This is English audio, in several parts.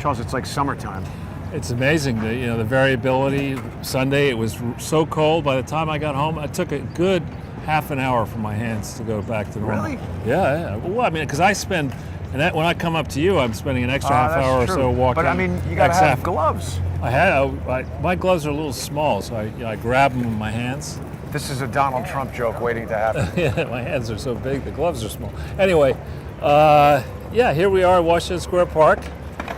Charles, it's like summertime. It's amazing, the variability. Sunday, it was so cold. By the time I got home, it took a good half an hour for my hands to go back to normal. Really? Yeah. Well, I mean, because I spend, when I come up to you, I'm spending an extra half hour or so walking. But I mean, you gotta have gloves. My gloves are a little small, so I grab them with my hands. This is a Donald Trump joke waiting to happen. Yeah, my hands are so big, the gloves are small. Anyway, here we are at Washington Square Park,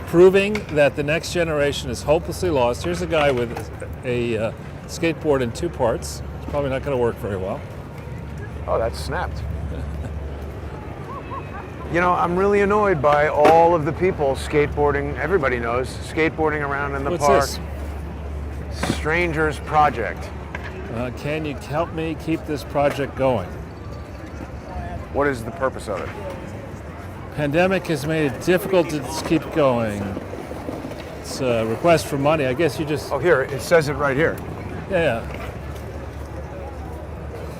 proving that the next generation is hopelessly lost. Here's a guy with a skateboard in two parts. It's probably not going to work very well. Oh, that's snapped. I'm really annoyed by all of the people skateboarding. Everybody knows, skateboarding around in the park. What's this? Stranger's Project. Can you help me keep this project going? What is the purpose of it? Pandemic has made it difficult to keep going. It's a request for money. I guess you just... Oh, here, it says it right here. Yeah.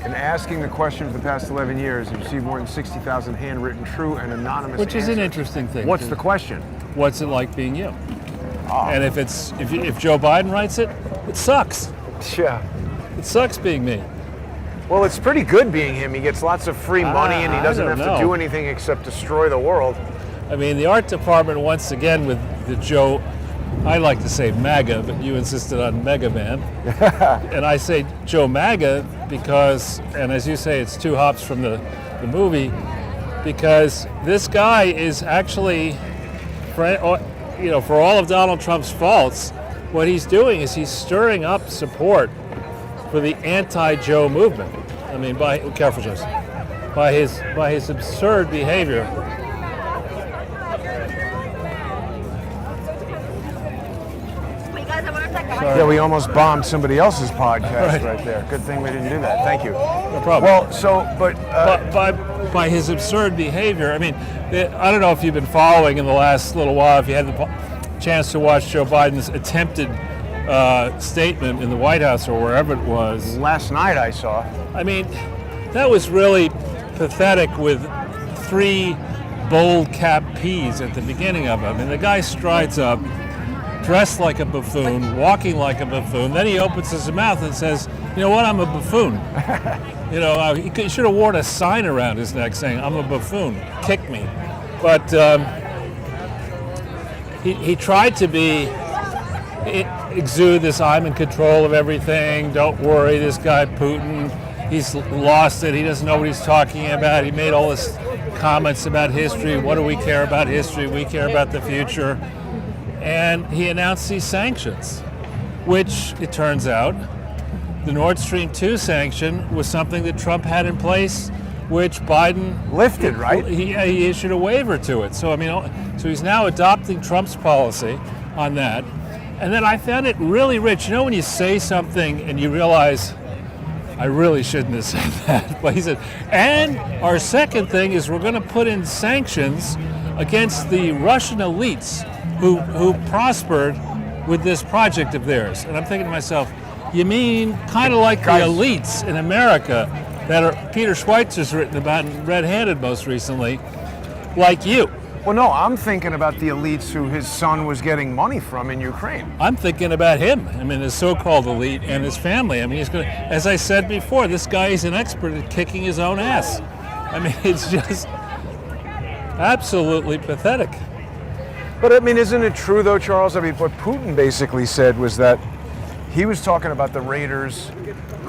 In asking the question for the past 11 years, you've received more than 60,000 handwritten, true, and anonymous Which is answers. an interesting thing. What's the question? What's it like being you? Oh. And if Joe Biden writes it, it sucks. Yeah. It sucks being me. Well, it's pretty good being him. He gets lots of free money and he doesn't have to do anything except destroy the world. I mean, the art department, once again, with the Joe, I like to say MAGA, but you insisted on Mega Man. And I say JΩMEGA because, and as you say, it's two hops from the movie, because this guy is actually, for all of Donald Trump's faults, what he's doing is he's stirring up support for the anti-Joe movement. I mean, careful, Joseph, by his absurd behavior. Yeah, we almost bombed somebody else's podcast right there. Good thing we didn't do that. Thank you. No problem. Well, by his absurd behavior, I mean, I don't know if you've been following in the last little while, if you had the chance to watch Joe Biden's attempted statement in the White House or wherever it was. Last night I saw. I mean, that was really pathetic with three bold cap Ps at the beginning of it. I mean, the guy strides up, dressed like a buffoon, walking like a buffoon. Then he opens his mouth and says, "You know what? I'm a buffoon." He should have worn a sign around his neck saying, "I'm a buffoon. Kick me." But he tried to exude this, "I'm in control of everything. Don't worry, this guy Putin, he's lost it. He doesn't know what he's talking about." He made all this comments about history. What do we care about history? We care about the future. And he announced these sanctions, which it turns out the Nord Stream 2 sanction was something that Trump had in place, which Biden lifted, right? He issued a waiver to it. So so he's now adopting Trump's policy on that. And then I found it really rich. When you say something and you realize, I really shouldn't have said that. But he said, and our second thing is we're going to put in sanctions against the Russian elites who prospered with this project of theirs. And I'm thinking to myself, you mean kind of like the elites in America that Peter Schweitzer's written about in Red Handed most recently, like you? Well, no, I'm thinking about the elites who his son was getting money from in Ukraine. I'm thinking about him. I mean, his so-called elite and his family. I mean, he's going to, as I said before, this guy is an expert at kicking his own ass. I mean, it's just absolutely pathetic. But I mean, isn't it true though, Charles? I mean, what Putin basically said was that he was talking about the raiders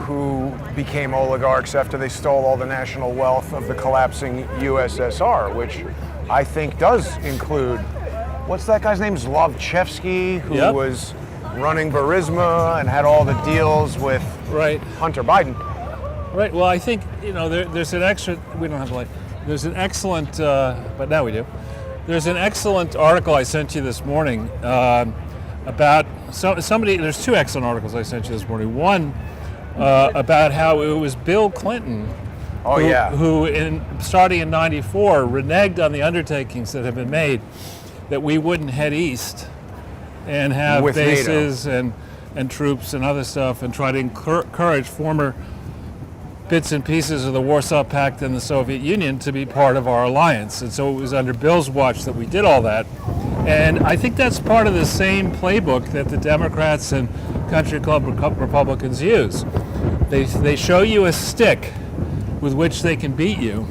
who became oligarchs after they stole all the national wealth of the collapsing USSR, which I think does include, what's that guy's name? Zlovchevsky, who was running Burisma and had all the deals with Hunter Biden. Right. Well, I think, there's an extra, we don't have light. There's an excellent, but now we do. There's an excellent article I sent you this morning about somebody, there's two excellent articles I sent you this morning. One about how it was Bill Clinton who starting in '94 reneged on the undertakings that have been made that we wouldn't head east and have with bases and troops and other stuff and try to encourage former bits and pieces of the Warsaw Pact and the Soviet Union to be part of our alliance. And so it was under Bill's watch that we did all that. And I think that's part of the same playbook that the Democrats and country club Republicans use. They show you a stick with which they can beat you,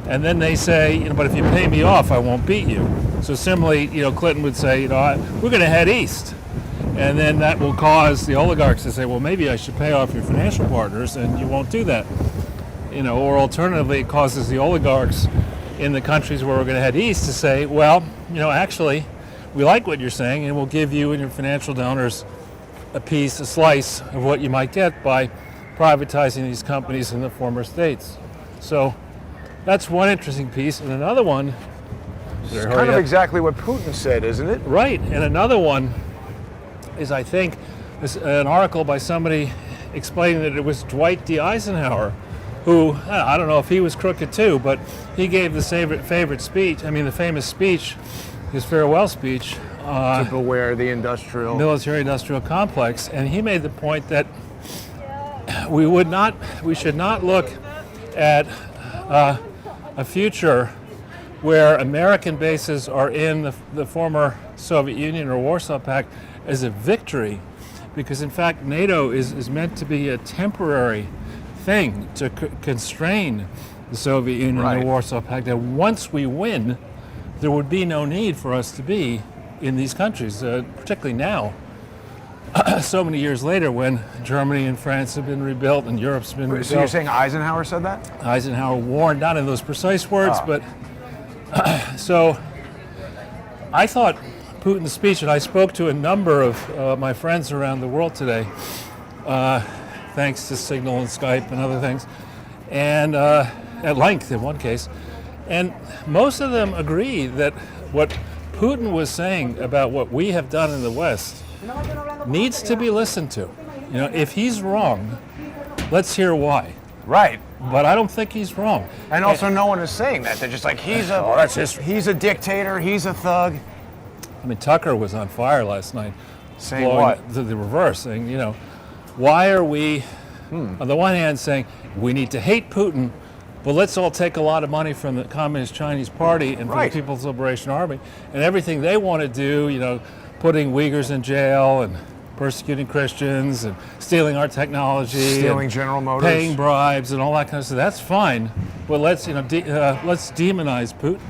and then they say, but if you pay me off, I won't beat you. So similarly, Clinton would say, we're going to head east. And then that will cause the oligarchs to say, well, maybe I should pay off your financial partners, and you won't do that. Or alternatively, it causes the oligarchs in the countries where we're going to head east to say, well, actually, we like what you're saying, and we'll give you and your financial donors a slice of what you might get by privatizing these companies in the former states. So that's one interesting piece. And another one... It's kind of exactly what Putin said, isn't it? Right. And another one is, I think, an article by somebody explaining that it was Dwight D. Eisenhower who, I don't know if he was crooked too, but he gave the favorite speech, the famous speech, his farewell speech. To beware the military-industrial complex. And he made the point that we should not look at a future where American bases are in the former Soviet Union or Warsaw Pact as a victory, because in fact NATO is meant to be a temporary thing to constrain the Soviet Union and the Warsaw Pact. And once we win, there would be no need for us to be in these countries, particularly now. So many years later, when Germany and France have been rebuilt and Europe's been rebuilt. So you're saying Eisenhower said that? Eisenhower warned, not in those precise words, but so I thought Putin's speech, and I spoke to a number of my friends around the world today, thanks to Signal and Skype and other things, and at length in one case, and most of them agree that what Putin was saying about what we have done in the West needs to be listened to. If he's wrong, let's hear why. Right. But I don't think he's wrong. And also no one is saying that. They're just like, that's history. He's a dictator, he's a thug. Tucker was on fire last night. Saying what? The reverse, saying, why are we, on the one hand, saying we need to hate Putin, but let's all take a lot of money from the Communist Chinese Party and from the People's Liberation Army, and everything they want to do, putting Uyghurs in jail and persecuting Christians and stealing our technology, stealing General Motors, paying bribes and all that kind of stuff. That's fine, but let's demonize Putin.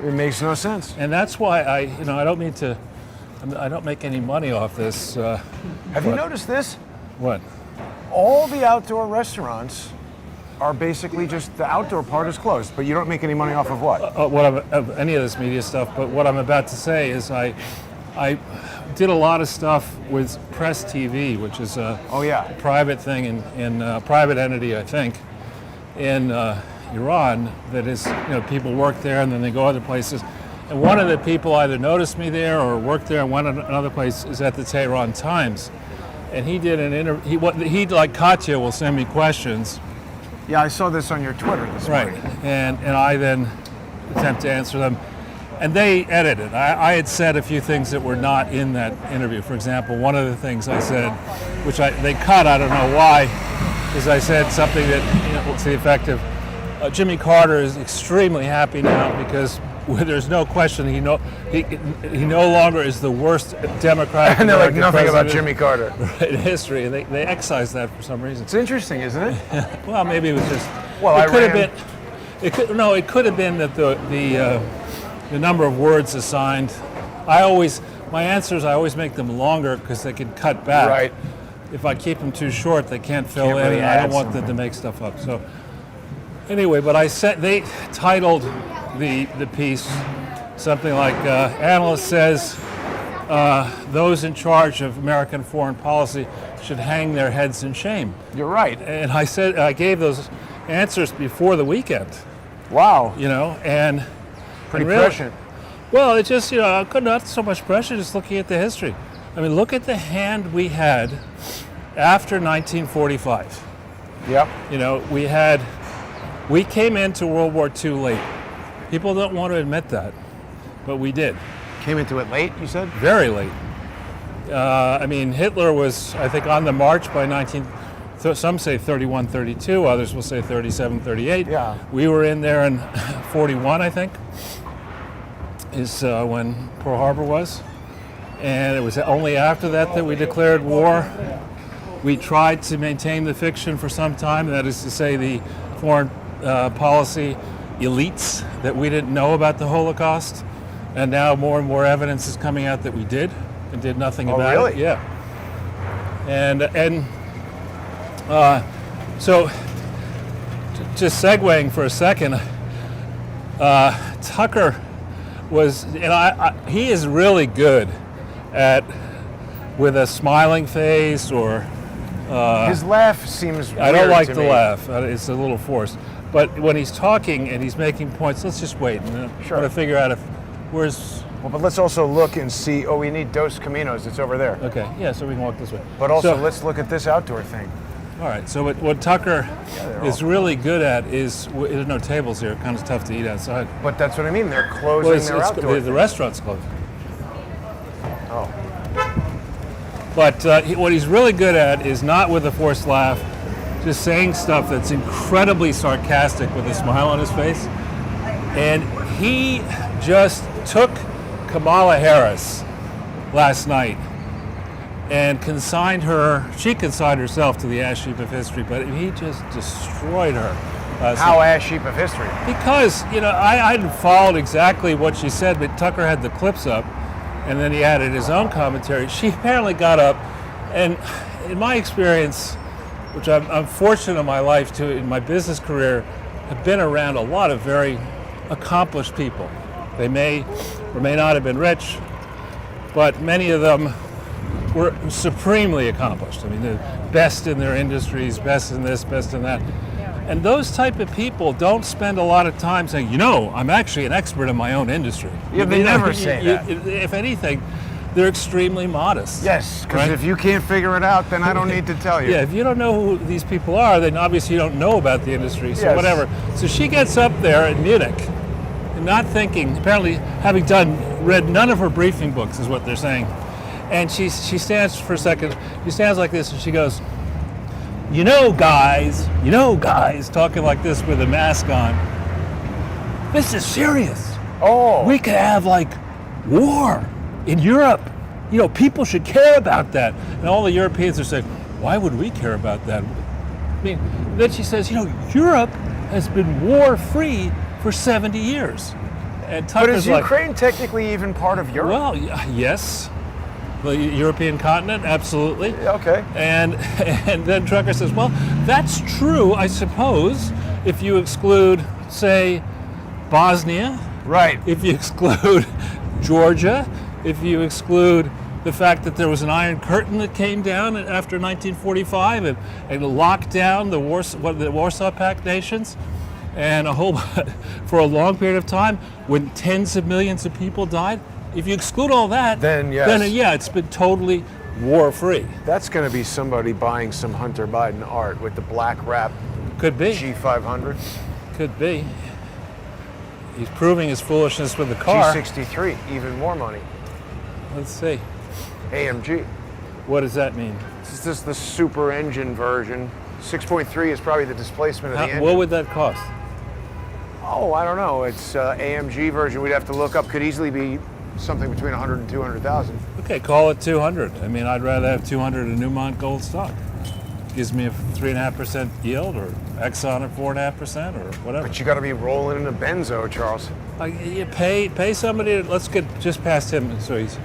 It makes no sense. And that's why I don't make any money off this. Have you noticed this? What? All the outdoor restaurants are basically just the outdoor part is closed, but you don't make any money off of what? Of any of this media stuff. But what I'm about to say is I did a lot of stuff with Press TV, which is a private thing in private entity, I think, in Iran. That is, people work there and then they go other places. And one of the people either noticed me there or worked there and went another place is at the Tehran Times. And he did an interview. He like Katya will send me questions. Yeah, I saw this on your Twitter this morning. And I then attempt to answer them. And they edited. I had said a few things that were not in that interview. For example, one of the things I said, which they cut, I don't know why, is I said something that, to the effect of, Jimmy Carter is extremely happy now because there's no question he no longer is the worst Democratic and they're like nothing president about Jimmy Carter in history. And they excised that for some reason. It's interesting, isn't it? Well, maybe it was just. Well, it could have been. It could have been that the number of words assigned. My answers I always make them longer because they can cut back. Right. If I keep them too short, they can't fill in. And I don't want them to make stuff up. So anyway, but they titled the piece something like analyst says those in charge of American foreign policy should hang their heads in shame. You're right. And I said I gave those answers before the weekend. Wow. And pretty really, prescient. Well, it just not so much pressure. Just looking at the history. I mean, look at the hand we had after 1945. Yep. We came into World War II late. People don't want to admit that, but we did. Came into it late, you said? Very late. Hitler was, I think, on the march by some say 31, 32, others will say 37, 38. Yeah. We were in there in 41, I think. is when Pearl Harbor was. And it was only after that we declared war. We tried to maintain the fiction for some time, that is to say the foreign policy elites, that we didn't know about the Holocaust. And now more and more evidence is coming out that we did and did nothing about really? it. Yeah. And so just segueing for a second, Tucker was, he is really good at, with a smiling face or. His laugh seems weird I don't like to the me. laugh. It's a little forced. But when he's talking and he's making points, let's just wait and Sure. try to figure out where's. Well, but let's also look and see. Oh, we need Dos Caminos. It's over there. Okay, yeah, so we can walk this way. But also, So- let's look at this outdoor thing. All right. So what Tucker they're is all- really good at is there's no tables here. Kind of tough to eat outside. But that's what I mean. They're closing Well, their outdoor the thing. restaurant's closed. Oh, But what he's really good at is not with a forced laugh, just saying stuff that's incredibly sarcastic with a smile on his face. And he just took Kamala Harris last night and she consigned herself to the ash heap of history, but he just destroyed her. how ash heap of history. Because, I hadn't followed exactly what she said, but Tucker had the clips up, and then he added his own commentary. She apparently got up, and in my experience, which I'm fortunate in my life to, in my business career, have been around a lot of very accomplished people. They may or may not have been rich, but many of them were supremely accomplished. I mean, the best in their industries, best in this, best in that. And those type of people don't spend a lot of time saying, I'm actually an expert in my own industry. Yeah, they never say that. If anything, they're extremely modest. Yes, because right? if you can't figure it out, then I don't need to tell you. Yeah, if you don't know who these people are, then obviously you don't know about the industry, so Yes. whatever. So she gets up there in Munich, and not thinking, apparently having read none of her briefing books is what they're saying. And she stands for a second, she stands like this and she goes, guys, talking like this with a mask on. This is serious. Oh, We could have war in Europe. People should care about that. And all the Europeans are saying, why would we care about that? I mean, then she says, Europe has been war-free for 70 years. And but Tucker's is Ukraine technically even part of Europe? well, yes. The European continent, absolutely. Okay. And then Tucker says, well, that's true, I suppose, if you exclude, say, Bosnia, Right. if you exclude Georgia, if you exclude the fact that there was an Iron Curtain that came down after 1945 and locked down the Warsaw Pact nations, and for a long period of time when tens of millions of people died. If you exclude all that, Then, yes. it's been totally war-free. That's going to be somebody buying some Hunter Biden art with the black wrap Could be. G500, Could be. He's proving his foolishness with the car. G63, even more money. Let's see. AMG. What does that mean? This is the super engine version. 6.3 is probably the displacement of the engine. What would that cost? Oh, I don't know. It's AMG version. We'd have to look up. Could easily be something between 100 and 200,000. Okay, call it 200. I mean, I'd rather have 200 in Newmont Gold stock. Gives me a 3.5% yield, or Exxon at 4.5%, or whatever. But you got to be rolling in a benzo, Charles. You pay somebody. Let's get just past him. So he's.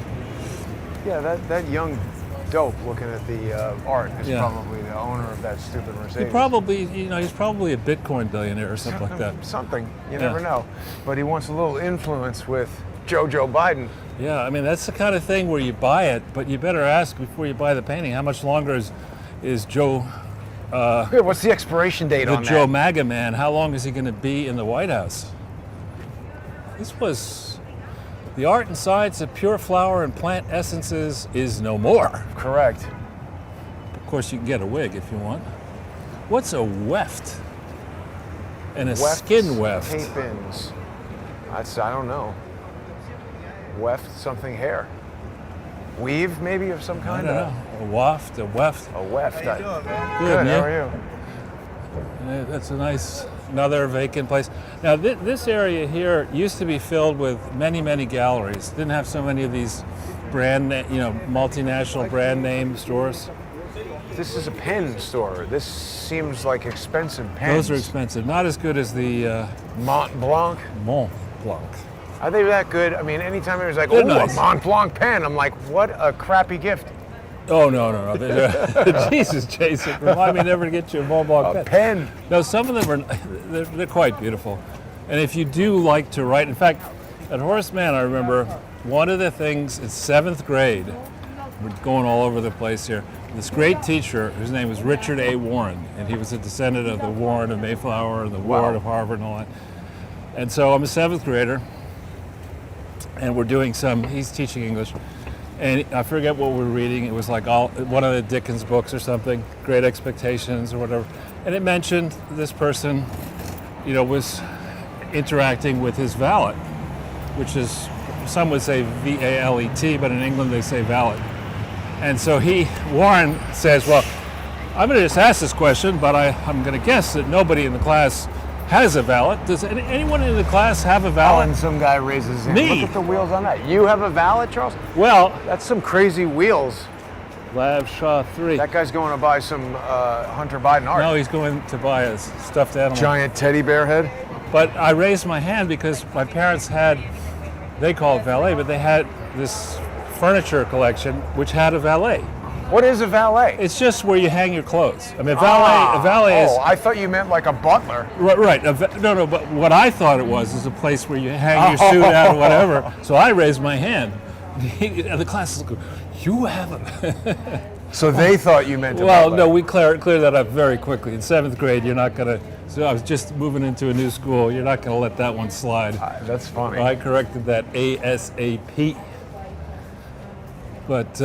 Yeah, that young dope looking at the art is Yeah. probably the owner of that stupid Mercedes. He's probably a Bitcoin billionaire or something like that. Something. You Yeah. never know. But he wants a little influence with Joe Biden. Yeah, I mean that's the kind of thing where you buy it, but you better ask before you buy the painting. How much longer is Joe? Yeah, what's the expiration date The on that? JΩMEGA man, how long is he going to be in the White House? This was the art and science of pure flower and plant essences is no more. Correct. Of course, you can get a wig if you want. What's a weft? And a skin weft. Tape-ins. I don't know. Weft, something hair. Weave, maybe, of some I kind? don't know. A waft, a weft. A weft. How you doing, man? Good, Good, yeah. how are you? That's a nice, another vacant place. Now, this area here used to be filled with many, many galleries. Didn't have so many of these multinational brand name stores. This is a pen store. This seems like expensive pens. Those are expensive. Not as good as the Mont Blanc. Mont Blanc. Are they that good? I mean, anytime it was like, They're oh, nice. a Mont Blanc pen, I'm like, what a crappy gift. Oh, no. Jesus, Jason, remind me never to get you a Mont Blanc A pen. No, some of them they're quite beautiful. And if you do like to write, in fact, at Horace Mann, I remember one of the things in 7th grade, we're going all over the place here, this great teacher, whose name was Richard A. Warren, and he was a descendant of the Warren of Mayflower and the Warren of Harvard and all that. And so I'm a 7th grader, and we're doing he's teaching English, and I forget what we're reading. It was like one of the Dickens books or something, Great Expectations or whatever. And it mentioned this person, was interacting with his valet, which is, some would say V-A-L-E-T, but in England they say valet. And so Warren says, well, I'm going to just ask this question, but I'm going to guess that nobody in the class has a valet. Does anyone in the class have a valet? And some guy raises his hand. Me. Look at the wheels on that. You have a valet, Charles? Well, That's some crazy wheels. Lav Shaw 3. That guy's going to buy some Hunter Biden art. No, he's going to buy a stuffed animal. Giant teddy bear head. But I raised my hand because my parents they call it valet, but they had this furniture collection which had a valet. What is a valet? It's just where you hang your clothes. I mean, a valet is... Oh, I thought you meant like a butler. Right. No, but what I thought it was is a place where you hang your suit out or whatever. So I raised my hand. And the class is like, you have a... So they thought you meant a Well, valet. no, we cleared that up very quickly. In 7th grade, you're not going to... So I was just moving into a new school. You're not going to let that one slide. That's funny. I corrected that ASAP. But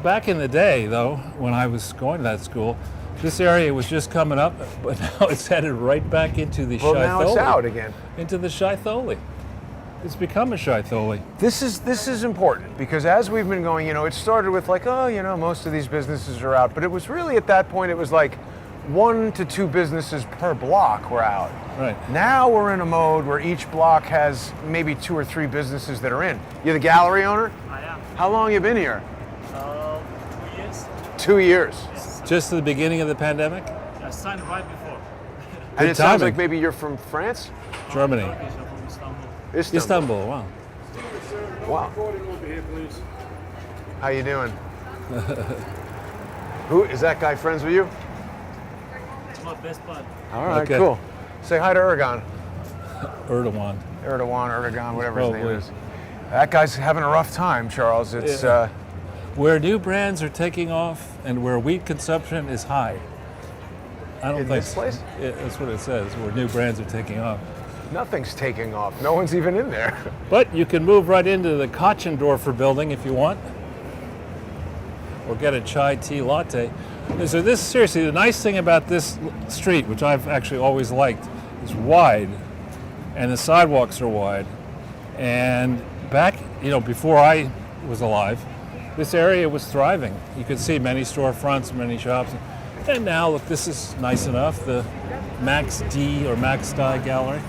back in the day, though, when I was going to that school, this area was just coming up, but now it's headed right back into the Well, now it's Shytholi. out again. Into the Shytholi. It's become a Shytholi. This is important because as we've been going, it started with like, most of these businesses are out, but it was really at that point, it was like 1 to 2 businesses per block were out. Right. Now we're in a mode where each block has maybe 2 or 3 businesses that are in. You're the gallery owner? I am. How long you been here? 2 years. 2 years. Just the beginning of the pandemic? I signed right before. And it sounds timing. like maybe you're from France? Germany. Turkish, I'm from Istanbul. Istanbul, wow. Wow. Recording over here, please. How you doing? Who is that guy friends with you? It's my best bud. All right, Okay. cool. Say hi to Erdogan. Erdogan. Erdogan, whatever his name Probably. is. That guy's having a rough time, Charles. It's Where new brands are taking off and where wheat consumption is high. I don't In think this place? Yeah, that's what it says, where new brands are taking off. nothing's taking off. No one's even in there. But you can move right into the Kotchendorfer building if you want, or get a chai tea latte. So this, seriously, the nice thing about this street, which I've actually always liked, is wide, and the sidewalks are wide. And back, before I was alive, this area was thriving. You could see many storefronts, many shops. And now, look, this is nice enough, the Max D or Max Die Gallery.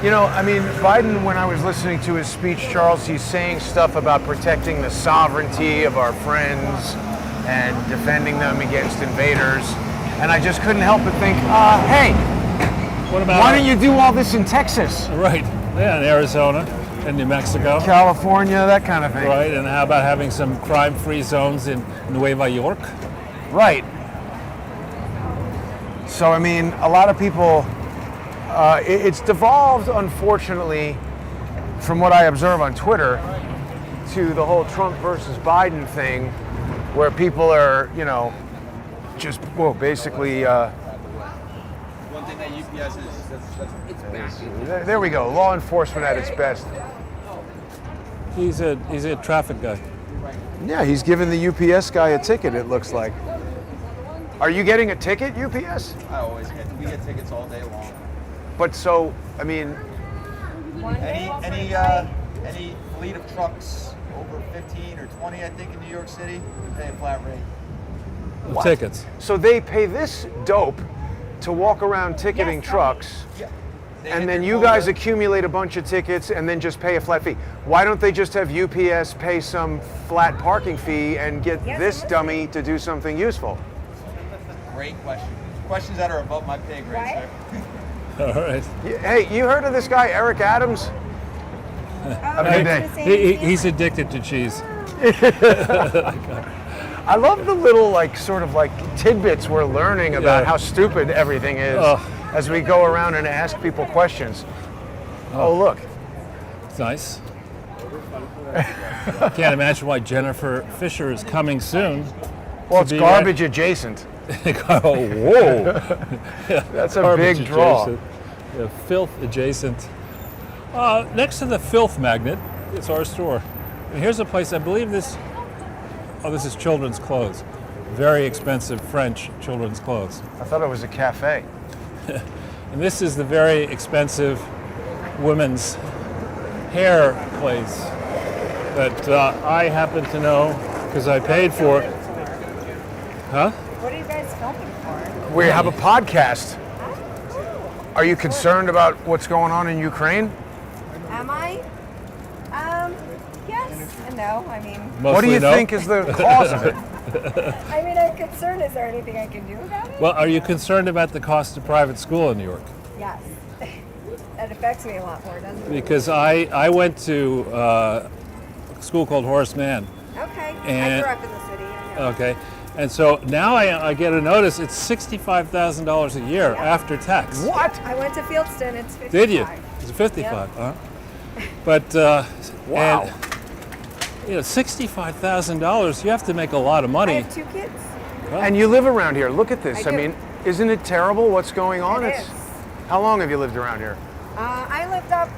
Biden, when I was listening to his speech, Charles, he's saying stuff about protecting the sovereignty of our friends and defending them against invaders. And I just couldn't help but think, hey, What about why don't you do all this in Texas? Right, yeah, in Arizona and New Mexico. California, that kind of thing. Right, and how about having some crime-free zones in Nueva York? Right. So, a lot of people, it's devolved, unfortunately, from what I observe on Twitter, to the whole Trump versus Biden thing, where people are, basically... One thing that UPS is there we go, law enforcement at its best. He's a traffic guy. Yeah, he's giving the UPS guy a ticket, it looks like. Are you getting a ticket, UPS? we get tickets all day long. But so, Any fleet of trucks over 15 or 20, I think, in New York City, we pay a flat rate. What? tickets. So they pay this dope to walk around ticketing Yes, trucks, They and hit then their you guys quota. accumulate a bunch of tickets and then just pay a flat fee. Why don't they just have UPS pay some flat parking fee and get Yes, this I'm dummy to do something useful? Great question. Questions that are above my pay grade, Right? sir. All right. Hey, you heard of this guy, Eric Adams? Have a good day. He's addicted to cheese. I love the little sort of tidbits we're learning about Yeah. how stupid everything is Oh. as we go around and ask people questions. Oh, look. It's nice. Can't imagine why Jennifer Fisher is coming soon. Well, To it's be garbage adjacent. Oh, whoa. That's a Garbage big draw. adjacent. Yeah, filth adjacent. Next to the filth magnet is our store. And here's a place, I believe this is children's clothes. Very expensive French children's clothes. I thought it was a cafe. And this is the very expensive women's hair place that I happen to know because I paid for it. Huh? What are you guys filming for? We have a podcast. Are you concerned about what's going on in Ukraine? Am I? Yes and no. I mean, What do Mostly you no? think is the cause of it? I'm concerned. Is there anything I can do about it? Well, are you concerned about the cost of private school in New York? Yes. That affects me a lot more, doesn't it? Because I went to a school called Horace Mann. Okay. I And- grew up in the city. I know. Okay. And so now I get a notice, it's $65,000 a year after tax. What? I went to Fieldston. It's 55. Did you? It's 55, huh? But, Wow. and, $65,000, you have to make a lot of I money. have 2 kids. And you live around here. Look at this. I I do. mean, isn't it terrible what's going on? It is. How long have you lived around here? I lived up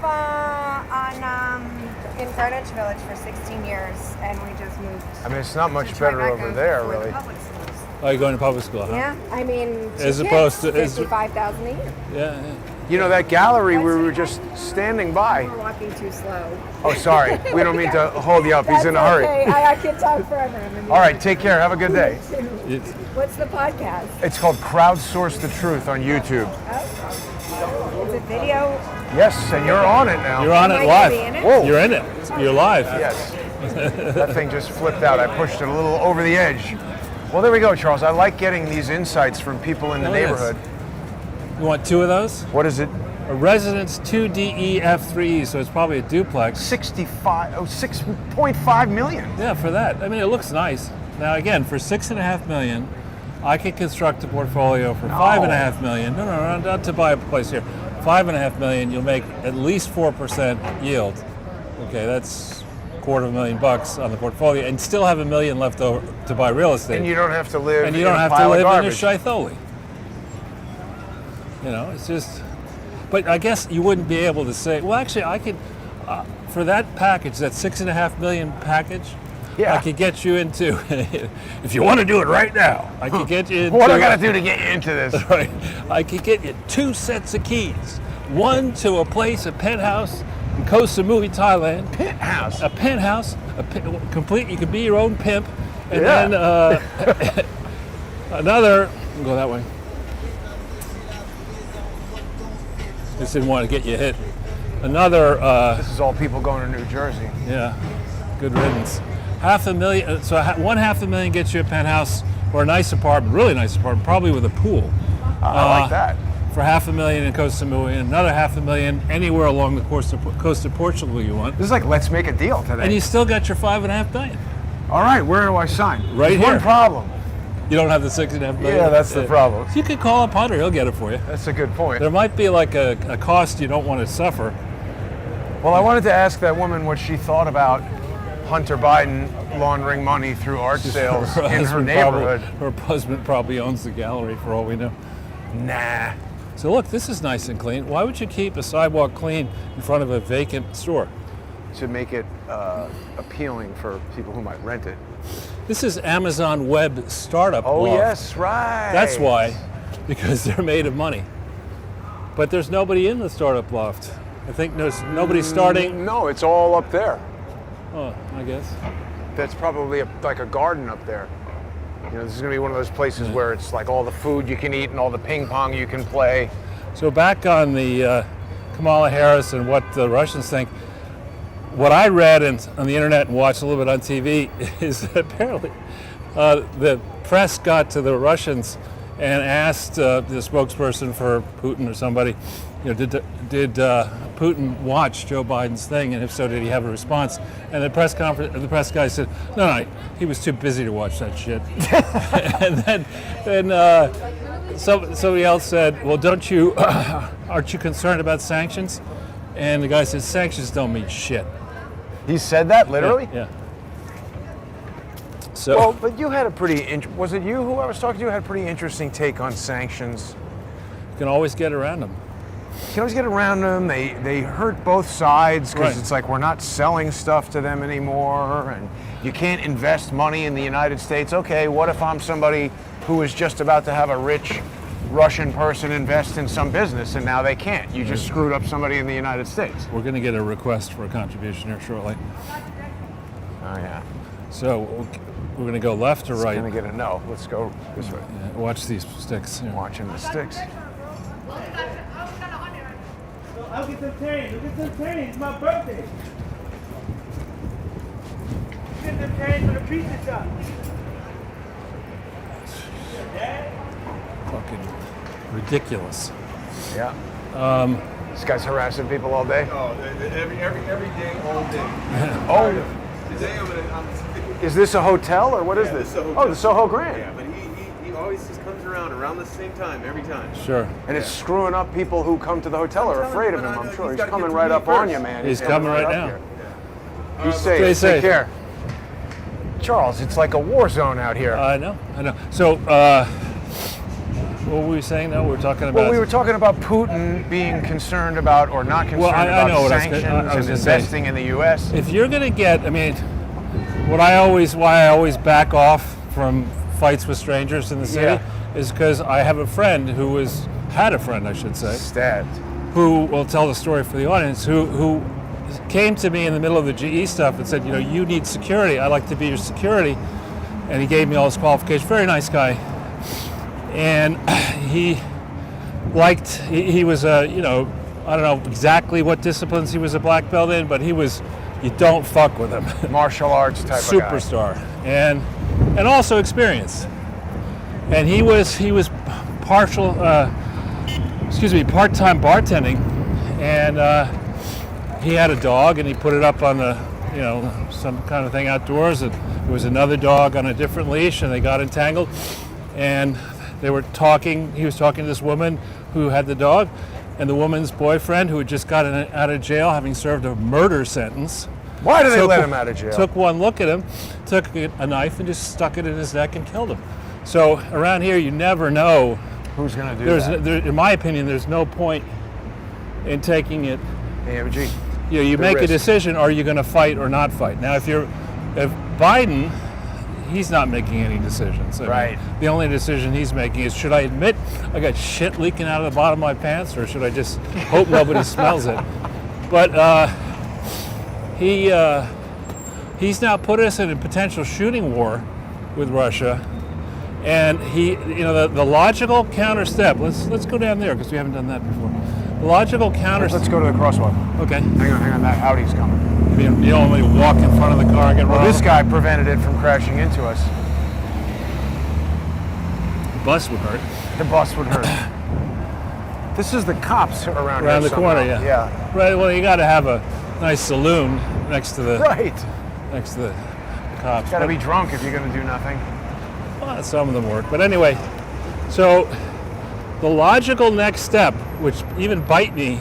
in Greenwich Village for 16 years, and we just moved. I mean, it's not much to better Tribeca over there, for the really. public schools. Oh, you're going to public school, huh? Yeah, I mean, As two opposed kids, to- as- 55,000 a year. Yeah. You know, that gallery we were just standing by. We're walking too slow. Oh, sorry. We don't mean to hold you up. He's in a hurry. Okay. I can talk forever. I'm in the All right, take care. Have a good day. It's- What's the podcast? It's called Crowdsource the Truth on YouTube. Oh, is it video? Yes, and you're on it now. You're on Am it I live. gonna be in it? Whoa. You're in it. You're live. Yes. That thing just flipped out. I pushed it a little over the edge. Well, there we go, Charles. I like getting these insights from people in the Oh, yes. neighborhood. You want 2 of those? What is it? A residence 2DEF3E, so it's probably a duplex. 6.5 million. Yeah, for that. I mean, it looks nice. Now, again, for $6.5 million, I could construct a portfolio for $5.5 million. No, not to buy a place here. $5.5 million, you'll make at least 4% yield. Okay, that's $250,000 on the portfolio, and still have $1 million left over to buy real estate. And you don't have to live And you in don't a have to pile of live in a garbage. shithole. You know, it's just. But I guess you wouldn't be able to say. Well, actually, I could. For that package, that $6.5 million package, Yeah. I could get you into. If you want to do it right now, I could get you into. What do I got to do to get you into this? Right, I could get you 2 sets of keys. One to a place, a penthouse in Koh Samui, Thailand. Penthouse. A penthouse, complete. You could be your own pimp, and Yeah. then another. We'll go that way. Just didn't want to get you hit. Another. This is all people going to New Jersey. Yeah, good riddance. $500,000. So $500,000 gets you a penthouse or a nice apartment, really nice apartment, probably with a pool. I like that. For $500,000 in Koh Samui, and another $500,000 anywhere along the coast of Portugal you want, This is like, let's make a deal today. and you still got your $5.5 million. All right, where do I sign? Right There's here. One problem. You don't have the $6.5 million. Yeah, that's the problem. You could call up Hunter; he'll get it for you. That's a good point. There might be like a cost you don't want to suffer. Well, I wanted to ask that woman what she thought about Hunter Biden laundering money through art sales in her husband neighborhood. her husband probably owns the gallery for all we know. Nah. So look, this is nice and clean. Why would you keep a sidewalk clean in front of a vacant store? To make it appealing for people who might rent it. This is Amazon Web Startup Oh, Loft. yes, right. That's why, because they're made of money. But there's nobody in the startup loft. I think there's nobody starting. No, it's all up there. Oh, I guess. That's probably like a garden up there. This is going to be one of those places where it's like all the food you can eat and all the ping pong you can play. So back on the Kamala Harris and what the Russians think, what I read on the internet and watched a little bit on TV is that apparently the press got to the Russians and asked the spokesperson for Putin or somebody, did Putin watch Joe Biden's thing, and if so, did he have a response? And the press guy said, no, he was too busy to watch that shit. And then somebody else said, well, aren't you concerned about sanctions? And the guy said, sanctions don't mean shit. He said that literally? Yeah. So, well, but you had a pretty, was it you who I was talking to, had a pretty interesting take on sanctions. you can always get around them. You can always get around them. They hurt both sides because Right. it's like we're not selling stuff to them anymore, and you can't invest money in the United States. Okay, what if I'm somebody who is just about to have a rich Russian person invest in some business and now they can't? You just screwed up somebody in the United States. We're going to get a request for a contribution here shortly. Oh yeah. So we're going to go left or It's right. gonna get a no. Let's go this way. Yeah, watch these sticks. Here. Watching the sticks. I'll get some change. I'll get some change. It's my birthday. Get some change for the pizza shop. Fucking ridiculous. Yeah. This guy's harassing people all day. Oh, every day, all day. Oh, Today I'm is this a hotel or what is Yeah, this? this is a hotel. Oh, the Soho Grand. yeah, but he always just comes around the same time every time. Sure. And it's screwing up people who come to the hotel are I'm afraid of telling him. you, I'm but sure he's he's gotta coming get right to up me on first. you, man. He's coming right up now. here. Be safe. Stay safe. Take care. Charles, it's like a war zone out here. I know. So, what were we saying now? We were talking about. Well, we were talking about Putin being concerned about or not concerned Well, I about know what I was sanctions gonna- I was and gonna say. investing in the U.S. If you're going to get, why I always back off from fights with strangers in the city Yeah. is because I have a friend had a friend, I should say, Stabbed. who will tell the story for the audience, who came to me in the middle of the GE stuff and said, you need security. I'd like to be your security. And he gave me all his qualifications. Very nice guy. And he was I don't know exactly what disciplines he was a black belt in, but you don't fuck with him. Martial arts type of guy. Superstar. And also experienced. And he was part-time bartending, and he had a dog, and he put it up on some kind of thing outdoors, and there was another dog on a different leash, and they got entangled, and they were talking. He was talking to this woman who had the dog, and the woman's boyfriend, who had just gotten out of jail having served a murder sentence. Why do they let him out of jail? Took one look at him, took a knife and just stuck it in his neck and killed him. So around here, you never know. Who's going to do that? In my opinion, there's no point in taking it. AMG. You The make a risk. decision: are you going to fight or not fight? Now, if Biden, he's not making any decisions. Right. The only decision he's making is: should I admit I got shit leaking out of the bottom of my pants, or should I just hope nobody smells it? But he's now put us in a potential shooting war with Russia, and the logical counter step. Let's go down there because we haven't done that before. The logical counter. Let's go to the crosswalk. Okay. Hang on. That Audi's coming. You don't want me to walk in front of the car and get Well, run this over? guy prevented it from crashing into us. The bus would hurt. The bus would hurt. This is the cops around Around here the corner, somehow. yeah. Right. Well, you got to have a nice saloon next to the Right. cops. Got to be drunk if you're going to do nothing. Well, some of them work, but anyway. So the logical next step, which even Bitey,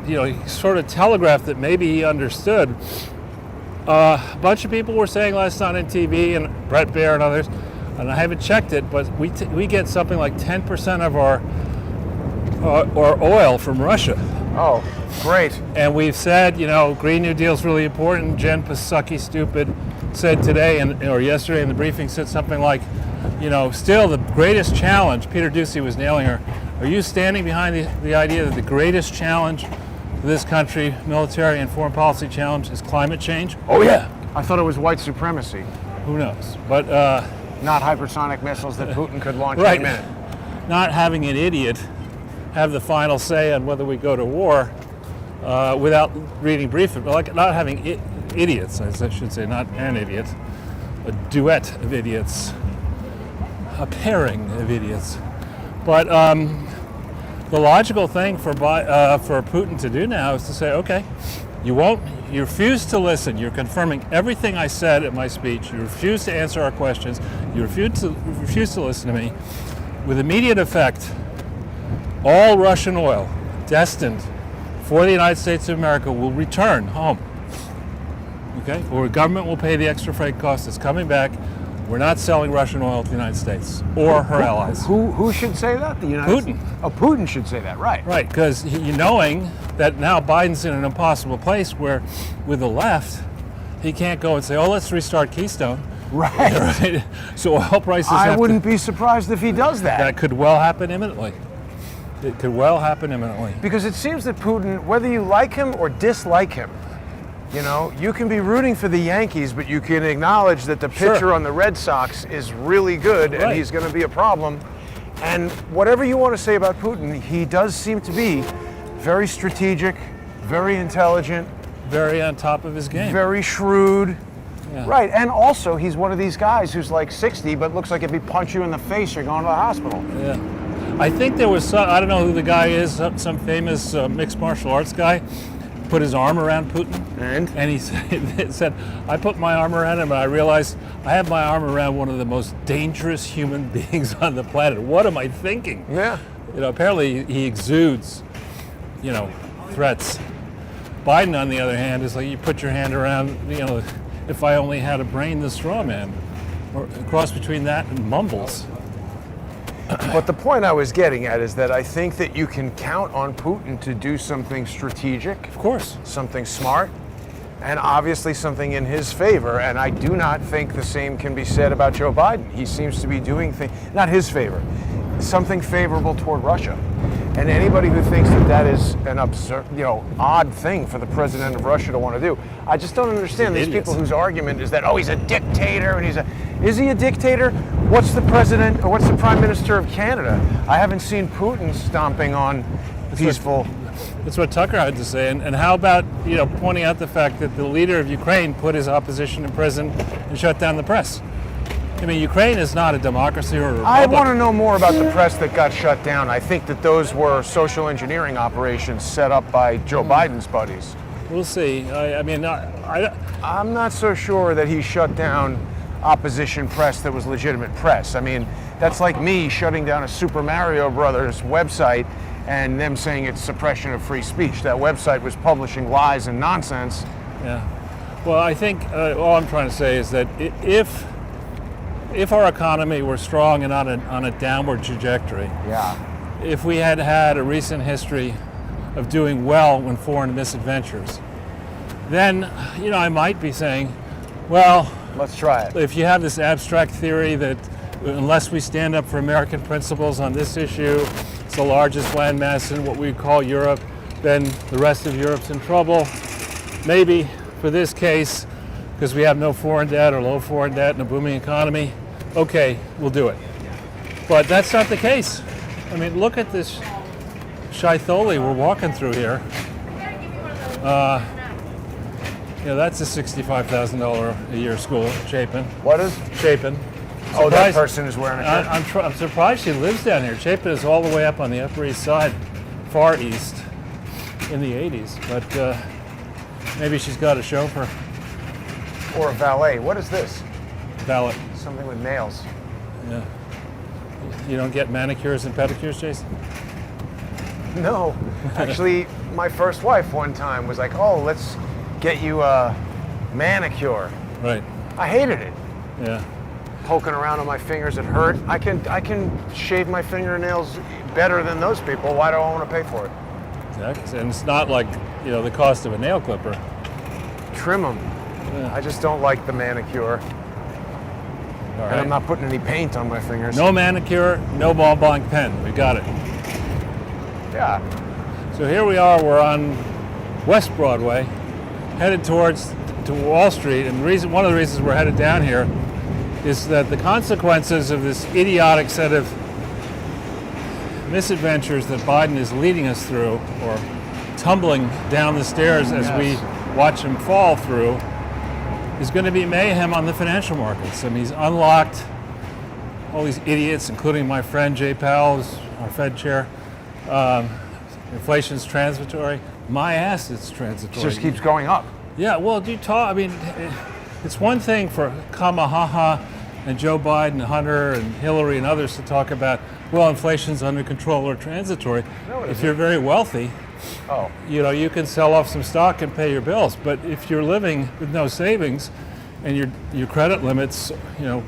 he sort of telegraphed that maybe he understood. A bunch of people were saying last night on TV, and Brett Baer and others, and I haven't checked it, but we get something like 10% of our oil from Russia. Oh, great. And we've said, Green New Deal is really important. Jen Psaki, stupid, said today or yesterday in the briefing, said something like, still the greatest challenge, Peter Doocy was nailing her, are you standing behind the idea that the greatest challenge to this country, military and foreign policy challenge, is climate change? Oh, yeah. I thought it was white supremacy. Who knows? But not hypersonic missiles that Putin could launch Right. any minute. Not having an idiot have the final say on whether we go to war without reading briefing, like not having idiots, I should say, not an idiot, a duet of idiots, a pairing of idiots. But the logical thing for Putin to do now is to say, okay, you refuse to listen. You're confirming everything I said at my speech. You refuse to answer our questions. You refuse to listen to me. With immediate effect, all Russian oil destined for the United States of America will return home. Okay? Or government will pay the extra freight cost. It's coming back. We're not selling Russian oil to the United States or her allies. Who should say that? The United Putin. States? Oh, Putin should say that, right? Right, because knowing that now Biden's in an impossible place where, with the left, he can't go and say, "Oh, let's restart Keystone." Right. Right? So oil prices. I wouldn't be surprised if he does that. That could well happen imminently. It could well happen imminently. Because it seems that Putin, whether you like him or dislike him, you know, you can be rooting for the Yankees, but you can acknowledge that the pitcher Sure. on the Red Sox is really good and Right. he's going to be a problem. And whatever you want to say about Putin, he does seem to be very strategic, very intelligent, Very on top of his game. very shrewd. Yeah. Right, and also he's one of these guys who's like 60, but looks like if he punch you in the face, you're going to the hospital. Yeah. I think there was some, I don't know who the guy is, some famous mixed martial arts guy, put his arm around Putin. And he said, I put my arm around him and I realized I have my arm around one of the most dangerous human beings on the planet. What am I thinking? Yeah. You know, apparently he exudes, you know, threats. Biden, on the other hand, is like you put your hand around, you know, if I only had a brain, the straw man. Or a cross between that and Mumbles. But the point I was getting at is that I think that you can count on Putin to do something strategic, Of course. something smart, and obviously something in his favor. And I do not think the same can be said about Joe Biden. He seems to be doing things, not his favor, something favorable toward Russia. And anybody who thinks that that is an absurd, you know, odd thing for the president of Russia to want to do, I just don't understand these Idiots. people whose argument is that, oh, he's a dictator, and is he a dictator? What's the president, or what's the prime minister of Canada? I haven't seen Putin stomping on peaceful. That's what Tucker had to say. And how about, you know, pointing out the fact that the leader of Ukraine put his opposition in prison and shut down the press? I mean, Ukraine is not a democracy or a republic. I want to know more about the press that got shut down. I think that those were social engineering operations set up by Joe Biden's buddies. We'll see. I'm not so sure that he shut down opposition press that was legitimate press. I mean, that's like me shutting down a Super Mario Brothers website and them saying it's suppression of free speech. That website was publishing lies and nonsense. Yeah. Well, I think all I'm trying to say is that if our economy were strong and on a downward trajectory, Yeah. if we had had a recent history of doing well when foreign misadventures, then, you know, I might be saying, well, Let's try it. if you have this abstract theory that unless we stand up for American principles on this issue, it's the largest landmass in what we call Europe, then the rest of Europe's in trouble. Maybe for this case, because we have no foreign debt or low foreign debt and a booming economy, okay, we'll do it. But that's not the case. I mean, look at this shitholi we're walking through here. You know, that's a $65,000 a year school, Chapin. What is? Chapin. Oh, that Surprised- person is wearing a shirt. I'm surprised she lives down here. Chapin is all the way up on the Upper East Side, far east, in the 80s. But maybe she's got a chauffeur. Or a valet. What is this? Valet. Something with nails. Yeah. You don't get manicures and pedicures, Jason? No. Actually, my first wife one time was like, oh, let's get you a manicure. Right. I hated it. Yeah. Poking around on my fingers, it hurt. I can shave my fingernails better than those people. Why do I want to pay for it? Exactly. And it's not like, you know, the cost of a nail clipper. Trim them. Yeah. I just don't like the manicure. All And I'm right. not putting any paint on my fingers. No manicure, no ball blank pen. We got it. Yeah. So here we are. We're on West Broadway, headed to Wall Street. And one of the reasons we're headed down here is that the consequences of this idiotic set of misadventures that Biden is leading us through, or tumbling down the stairs as we watch him fall through, is going to be mayhem on the financial markets. I mean, he's unlocked all these idiots, including my friend Jay Powell, who's our Fed chair. Inflation's transitory. My ass, it's transitory. It just keeps going up. Yeah, well, do you talk? I mean, it's one thing for Kamahaha and Joe Biden and Hunter and Hillary and others to talk about, well, inflation's under control or transitory. No, it if isn't. you're very wealthy, you know, you can sell off some stock and pay your bills. But if you're living with no savings and your credit limits, you know,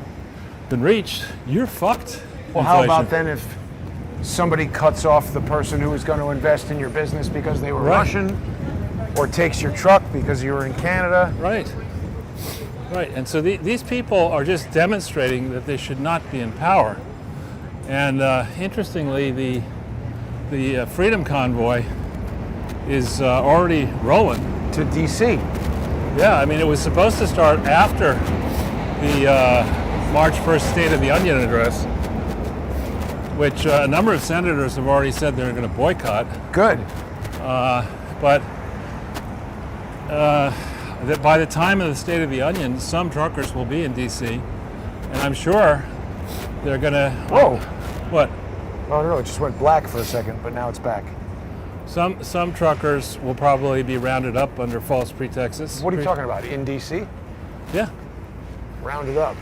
been reached, you're fucked. Well, how Inflation. about then if somebody cuts off the person who was going to invest in your business because they were Right. Russian, or takes your truck because you were in Canada? Right. Right. And so these people are just demonstrating that they should not be in power. And interestingly, the Freedom Convoy is already rolling. To DC. Yeah, I mean, it was supposed to start after the March 1st State of the Union address, which a number of senators have already said they're going to boycott. Good. But that by the time of the State of the Union, some truckers will be in D.C., and I'm sure they're going to... Whoa. What? Oh, no, it just went black for a second, but now it's back. Some truckers will probably be rounded up under false pretexts. What are you talking about? In DC? Yeah. Rounded up.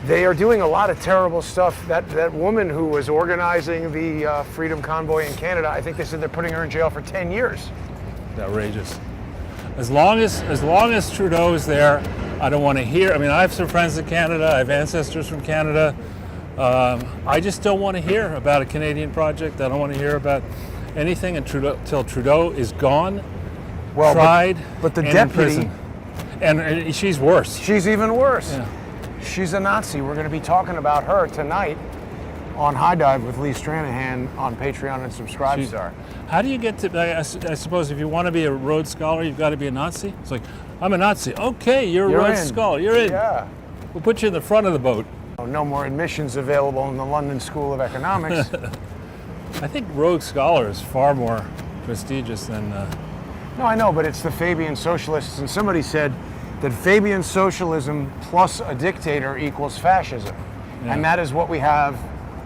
They are doing a lot of terrible stuff. That woman who was organizing the Freedom Convoy in Canada, I think they said they're putting her in jail for 10 years. Outrageous. As long as Trudeau is there, I don't want to hear. I mean, I have some friends in Canada. I have ancestors from Canada. I just don't want to hear about a Canadian project. I don't want to hear about anything until Trudeau is gone, Well, tried, but the and deputy, in prison. And she's worse. she's even worse. Yeah. She's a Nazi. We're going to be talking about her tonight on High Dive with Lee Stranahan on Patreon and Subscribestar. How do you get to? I suppose if you want to be a Rhodes Scholar, you've got to be a Nazi. It's like, I'm a Nazi. Okay, you're a Rhodes in. Scholar. You're in. Yeah. We'll put you in the front of the boat. No more admissions available in the London School of Economics. I think Rhodes Scholar is far more prestigious than. No, I know, but it's the Fabian socialists, and somebody said that Fabian socialism plus a dictator equals fascism. Yeah. And that is what we have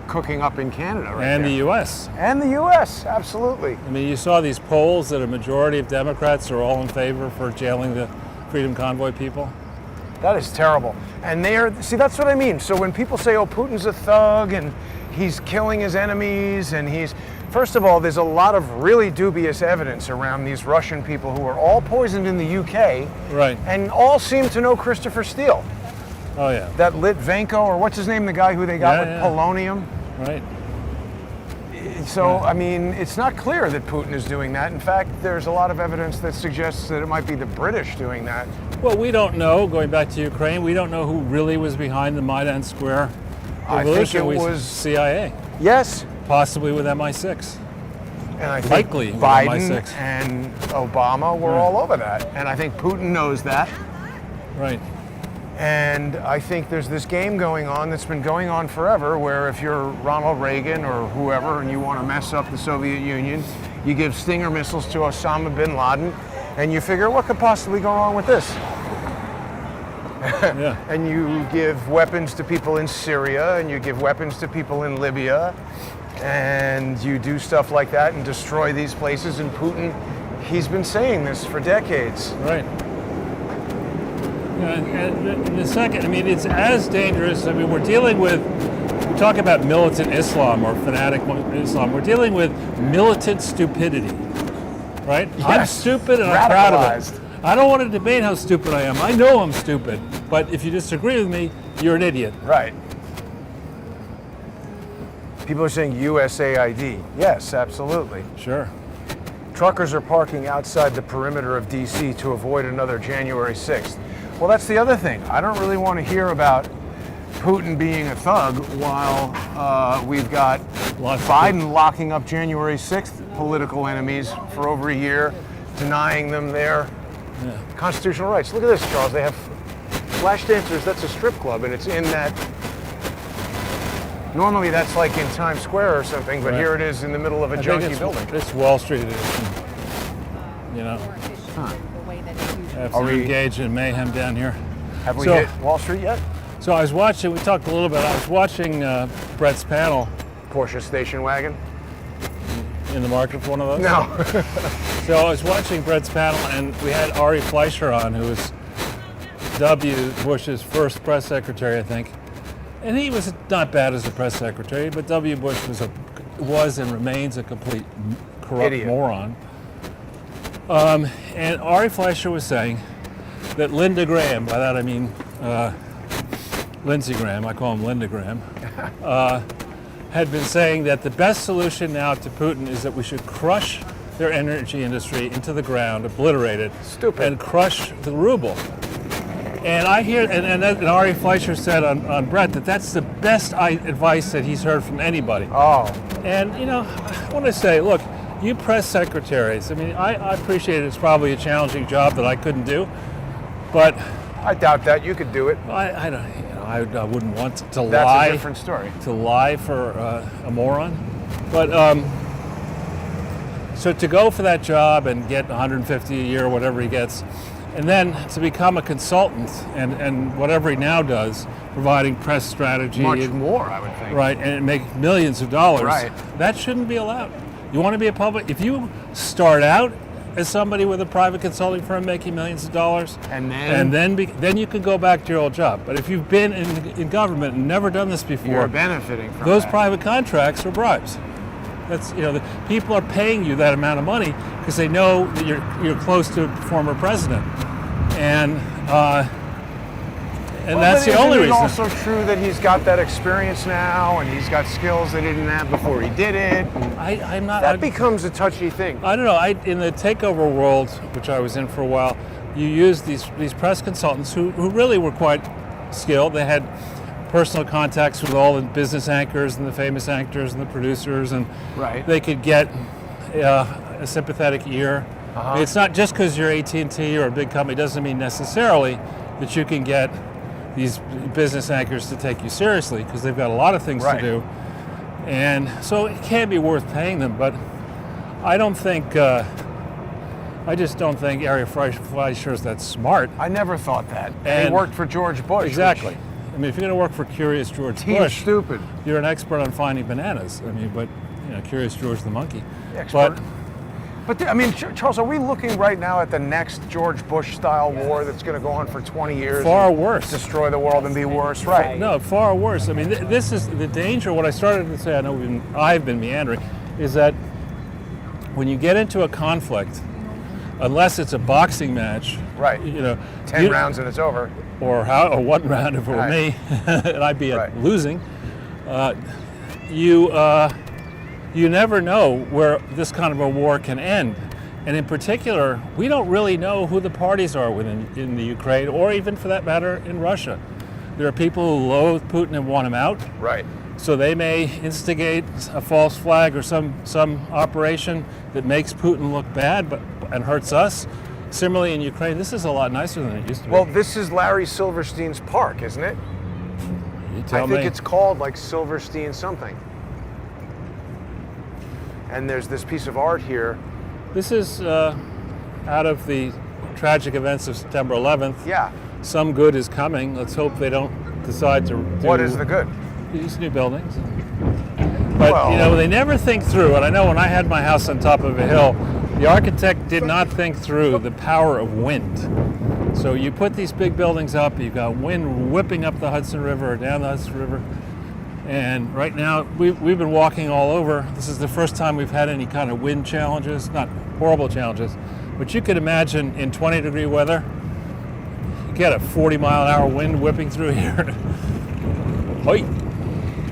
cooking up in Canada right And there. the U.S. And the U.S., absolutely. I mean, you saw these polls that a majority of Democrats are all in favor for jailing the Freedom Convoy people. That is terrible. And see, that's what I mean. So when people say, oh, Putin's a thug and he's killing his enemies and first of all, there's a lot of really dubious evidence around these Russian people who are all poisoned in the UK. Right. And all seem to know Christopher Steele. Oh, yeah. That Litvenko, or what's his name, the guy who they got with polonium. Right. So, I mean, it's not clear that Putin is doing that. In fact, there's a lot of evidence that suggests that it might be the British doing that. Well, we don't know, going back to Ukraine, we don't know who really was behind the Maidan Square I revolution. think it was CIA, Yes, possibly with MI6. and I think Likely with Biden MI6. and Obama were all over that. And I think Putin knows that. Right. And I think there's this game going on that's been going on forever where if you're Ronald Reagan or whoever and you want to mess up the Soviet Union, you give Stinger missiles to Osama bin Laden and you figure what could possibly go wrong with this? Yeah. And you give weapons to people in Syria and you give weapons to people in Libya and you do stuff like that and destroy these places. And Putin, he's been saying this for decades. Right. And the second, I mean, it's as dangerous. I mean, we talk about militant Islam or fanatic Islam. We're dealing with militant stupidity, right? I'm Yes. stupid and I'm proud of Radicalized. it. I don't want to debate how stupid I am. I know I'm stupid, but if you disagree with me, you're an idiot. Right. People are saying USAID. Yes, absolutely. Sure. Truckers are parking outside the perimeter of DC to avoid another January 6th. Well, that's the other thing. I don't really want to hear about Putin being a thug while we've got Lots of Biden locking up January 6th political enemies for over a year, denying them their constitutional rights. Look at this, Charles. They have Flashdance, that's a strip club, and it's in that. Normally that's like in Times Square or something, but Right. here it is in the middle of a I think junky building. It's Wall Street edition. You know, have Are to we- engage in mayhem down here. Have we So- hit Wall Street yet? So I was watching. We talked a little bit. I was watching Brett's panel. Porsche station wagon? In the market for one of those. No. So I was watching Brett's panel, and we had Ari Fleischer on, who was W. Bush's first press secretary, I think. And he was not bad as a press secretary, but W. Bush was and remains a complete corrupt Idiot. moron. And Ari Fleischer was saying that Linda Graham, by that I mean Lindsey Graham, I call him Linda Graham, had been saying that the best solution now to Putin is that we should crush their energy industry into the ground, obliterate it, Stupid. and crush the ruble. And I hear, and Ari Fleischer said on Brett that that's the best advice that he's heard from anybody. Oh, And, you know, I want to say, look, you press secretaries, I mean, I appreciate it's probably a challenging job that I couldn't do, but I doubt that. You could do it. I don't, you know, I wouldn't want to That's lie. a different story. To lie for a moron. But so to go for that job and get 150 a year, whatever he gets, and then to become a consultant and whatever he now does, providing press strategy, Much more, I would think. right, and make millions of dollars. Right. That shouldn't be allowed. You want to be a public. If you start out as somebody with a private consulting firm making millions of dollars, And then- then you can go back to your old job. But if you've been in government and never done this before, You're benefiting from those that. private contracts are bribes. That's, you know, the people are paying you that amount of money because they know that you're close to a former president, and Well, that's but the only isn't it reason. also true that he's got that experience now, and he's got skills they didn't have before he did it? And I'm not. that becomes a touchy thing. I don't know. In the takeover world, which I was in for a while, you use these press consultants who really were quite skilled. They had personal contacts with all the business anchors and the famous actors and the producers, and Right. they could get a sympathetic ear. It's not just because you're AT&T or a big company doesn't mean necessarily that you can get these business anchors to take you seriously, because they've got a lot of things Right. to do. And so it can be worth paying them, but I don't think, I just don't think Ari Fleischer is that smart. I never thought that. And And- he worked for George Bush. Exactly. I mean, if you're going to work for Curious George He's Bush, stupid. you're an expert on finding bananas. I mean, but, you know, Curious George the monkey. Expert. But I mean, Charles, are we looking right now at the next George Bush-style war that's going to go on for 20 years? Far and worse. Destroy the world and be worse, right? No, far worse. I mean, this is the danger. What I started to say, I know I've been meandering, is that when you get into a conflict, unless it's a boxing match, Right. you know, 10 rounds and it's over. or one round if it were Right. me, and I'd be Right. losing. You never know where this kind of a war can end, and in particular, we don't really know who the parties are in the Ukraine, or even for that matter in Russia. There are people who loathe Putin and want him out, Right. so they may instigate a false flag or some operation that makes Putin look bad and hurts us. Similarly in Ukraine, this is a lot nicer than it used to be. Well, this is Larry Silverstein's park, isn't it? you I tell think me. it's called like Silverstein something. And there's this piece of art here. This is out of the tragic events of September 11th. Yeah. Some good is coming. Let's hope they don't decide to do What is the good? these new buildings. But Well- you know, they never think through. And I know when I had my house on top of a hill, the architect did not think through the power of wind. So you put these big buildings up, you've got wind whipping up the Hudson River or down the Hudson River. And right now, we've been walking all over. This is the first time we've had any kind of wind challenges, not horrible challenges, but you could imagine in 20-degree weather, you get a 40-mile-an-hour wind whipping through here. Hoi.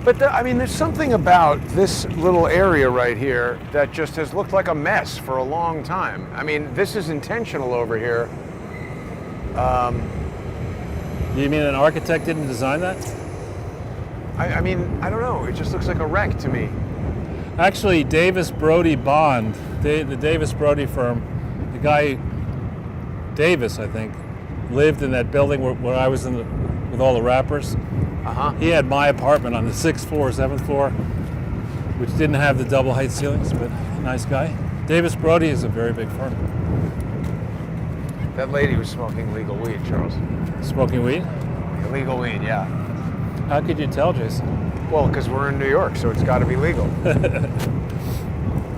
But I mean, there's something about this little area right here that just has looked like a mess for a long time. I mean, this is intentional over here. You mean an architect didn't design that? I mean, I don't know. It just looks like a wreck to me. Actually, Davis Brody Bond, the Davis Brody firm, the guy Davis, I think, lived in that building where I was with all the rappers. He had my apartment on the 6th floor, 7th floor, which didn't have the double height ceilings, but nice guy. Davis Brody is a very big firm. That lady was smoking legal weed, Charles. Smoking weed? Illegal weed, yeah. How could you tell, Jason? Well, because we're in New York, so it's got to be legal.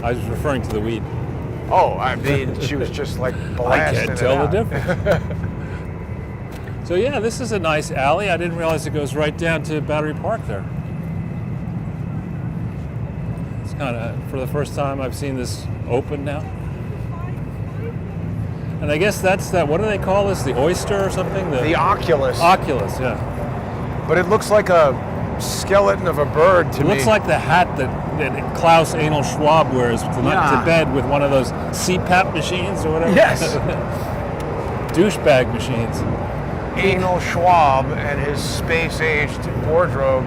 I was referring to the weed. Oh, I mean, she was just like I blasting can't tell it the out. difference. So yeah, this is a nice alley. I didn't realize it goes right down to Battery Park there. It's kind of, for the first time I've seen this open now. And I guess that's that, what do they call this? The oyster or something? The Oculus. Oculus, yeah. But it looks like a skeleton of a bird to It me. looks like the hat that Klaus Anal Schwab wears to bed with one of those CPAP machines or whatever. Yes. Douchebag machines. Anal Schwab and his space-aged wardrobe.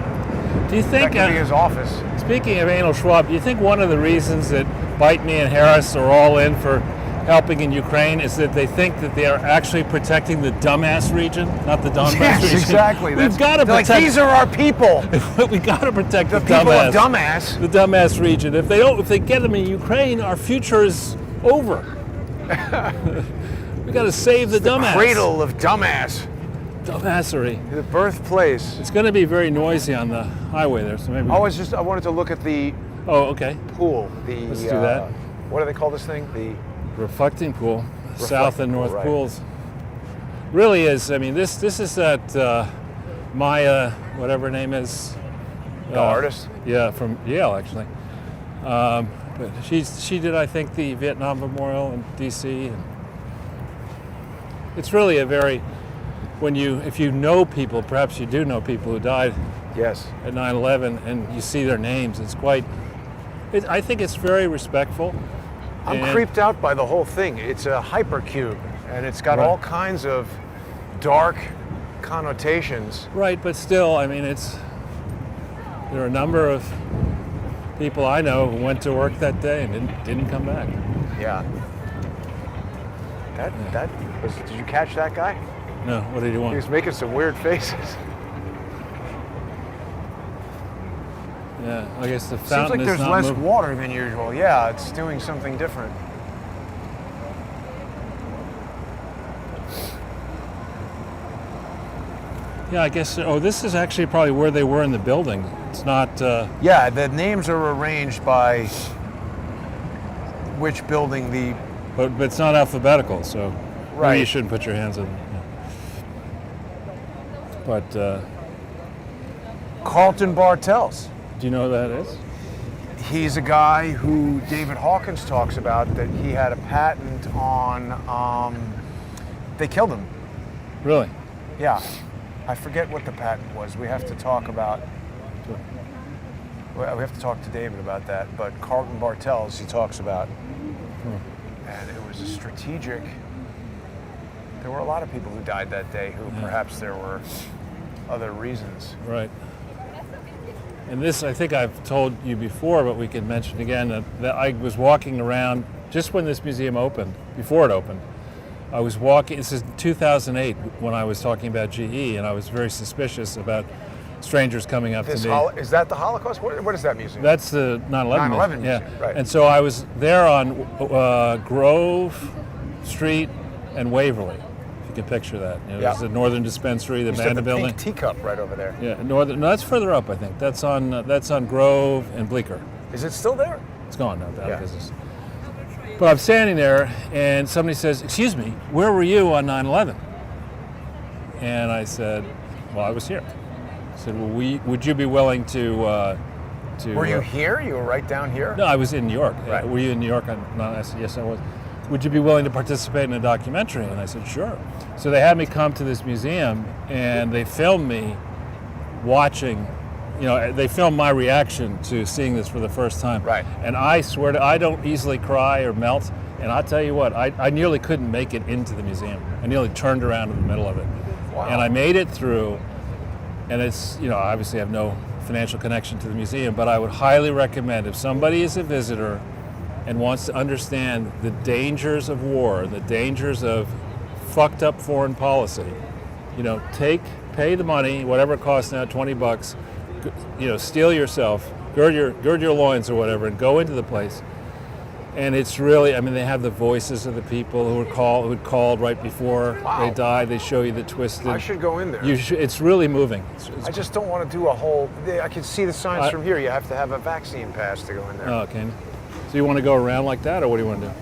Do you That think, could be his office. speaking of Anal Schwab, do you think one of the reasons that Biden and Harris are all in for helping in Ukraine is that they think that they are actually protecting the dumbass region, not the Donbass Yes, region? exactly. We've got to They're protect. like, these are our people. We got to protect the The people dumbass. of dumbass. The dumbass region. If they get them in Ukraine, our future is over. We got to save the dumbass. Cradle of dumbass. Dumbassery. The birthplace. It's going to be very noisy on the highway there, so maybe. I wanted to look at the Oh, okay. pool. Let's do that. What do they call this thing? The Reflecting pool, south and pool, north right. pools. Really is. I mean, this is that Maya, whatever her name is. The artist? Yeah, from Yale actually. But she did, I think, the Vietnam Memorial in D.C. And it's really a very, if you know people, perhaps you do know people who died Yes. at 9/11, and you see their names. It's quite. I think it's very respectful. I'm And- creeped out by the whole thing. It's a hypercube, and it's got Right. all kinds of dark connotations. Right, but still, I mean, there are a number of people I know who went to work that day and didn't come back. Yeah. Did you catch that guy? No, what did he He want? was making some weird faces. Yeah, I guess the Seems fountain like is there's not less moving. water than usual. Yeah, it's doing something different. Yeah, I guess. Oh, this is actually probably where they were in the building. It's not. Yeah, the names are arranged by which building But it's not alphabetical, so maybe Right. you shouldn't put your hands in. Yeah. But Carlton Bartels. do you know who that is? He's a guy who David Hawkins talks about that he had a patent on. They killed him. Really? Yeah, I forget what the patent was. We have to talk about. Well, we have to talk to David about that. But Carlton Bartels, he talks about, and it was a strategic. There were a lot of people who died that day who perhaps there were other reasons. Right. And this, I think I've told you before, but we can mention again that I was walking around just when this museum opened, before it opened. I was walking, this is 2008 when I was talking about GE, and I was very suspicious about strangers coming up to me. Is that the Holocaust? What is that museum? That's the 9/11 9/11 museum, museum, right. And so I was there on Grove Street and Waverly, if you can picture that. You know, Yeah. There's the Northern Dispensary, the Used to have Manna the Building. pink teacup right over there. Yeah, Northern. No, that's further up, I think. That's on Grove and Bleecker. Is it still there? It's gone now, out Yeah. of business. But I'm standing there, and somebody says, "Excuse me, where were you on 9/11?" And I said, "Well, I was here." I said, "Well, would you be willing to?" Were you here? You were right down here? No, I was in New York. Right. Were you in New York? I said, yes, I was. Would you be willing to participate in a documentary? And I said, sure. So they had me come to this museum, and they filmed me watching. They filmed my reaction to seeing this for the first time. Right. And I swear I don't easily cry or melt. And I'll tell you what, I nearly couldn't make it into the museum. I nearly turned around in the middle of it. Wow. And I made it through. And it's, obviously I have no financial connection to the museum, but I would highly recommend if somebody is a visitor and wants to understand the dangers of war, the dangers of fucked up foreign policy. You know, pay the money, whatever it costs now, $20. You know, steel yourself, gird your loins or whatever, and go into the place. And it's really, I mean, they have the voices of the people who had called right before they died. They show you the twisted. I should go in there. It's really moving. I just don't want to do a whole. I can see the signs from here. You have to have a vaccine pass to go in there. Oh, okay. So you want to go around like that, or what do you want to do?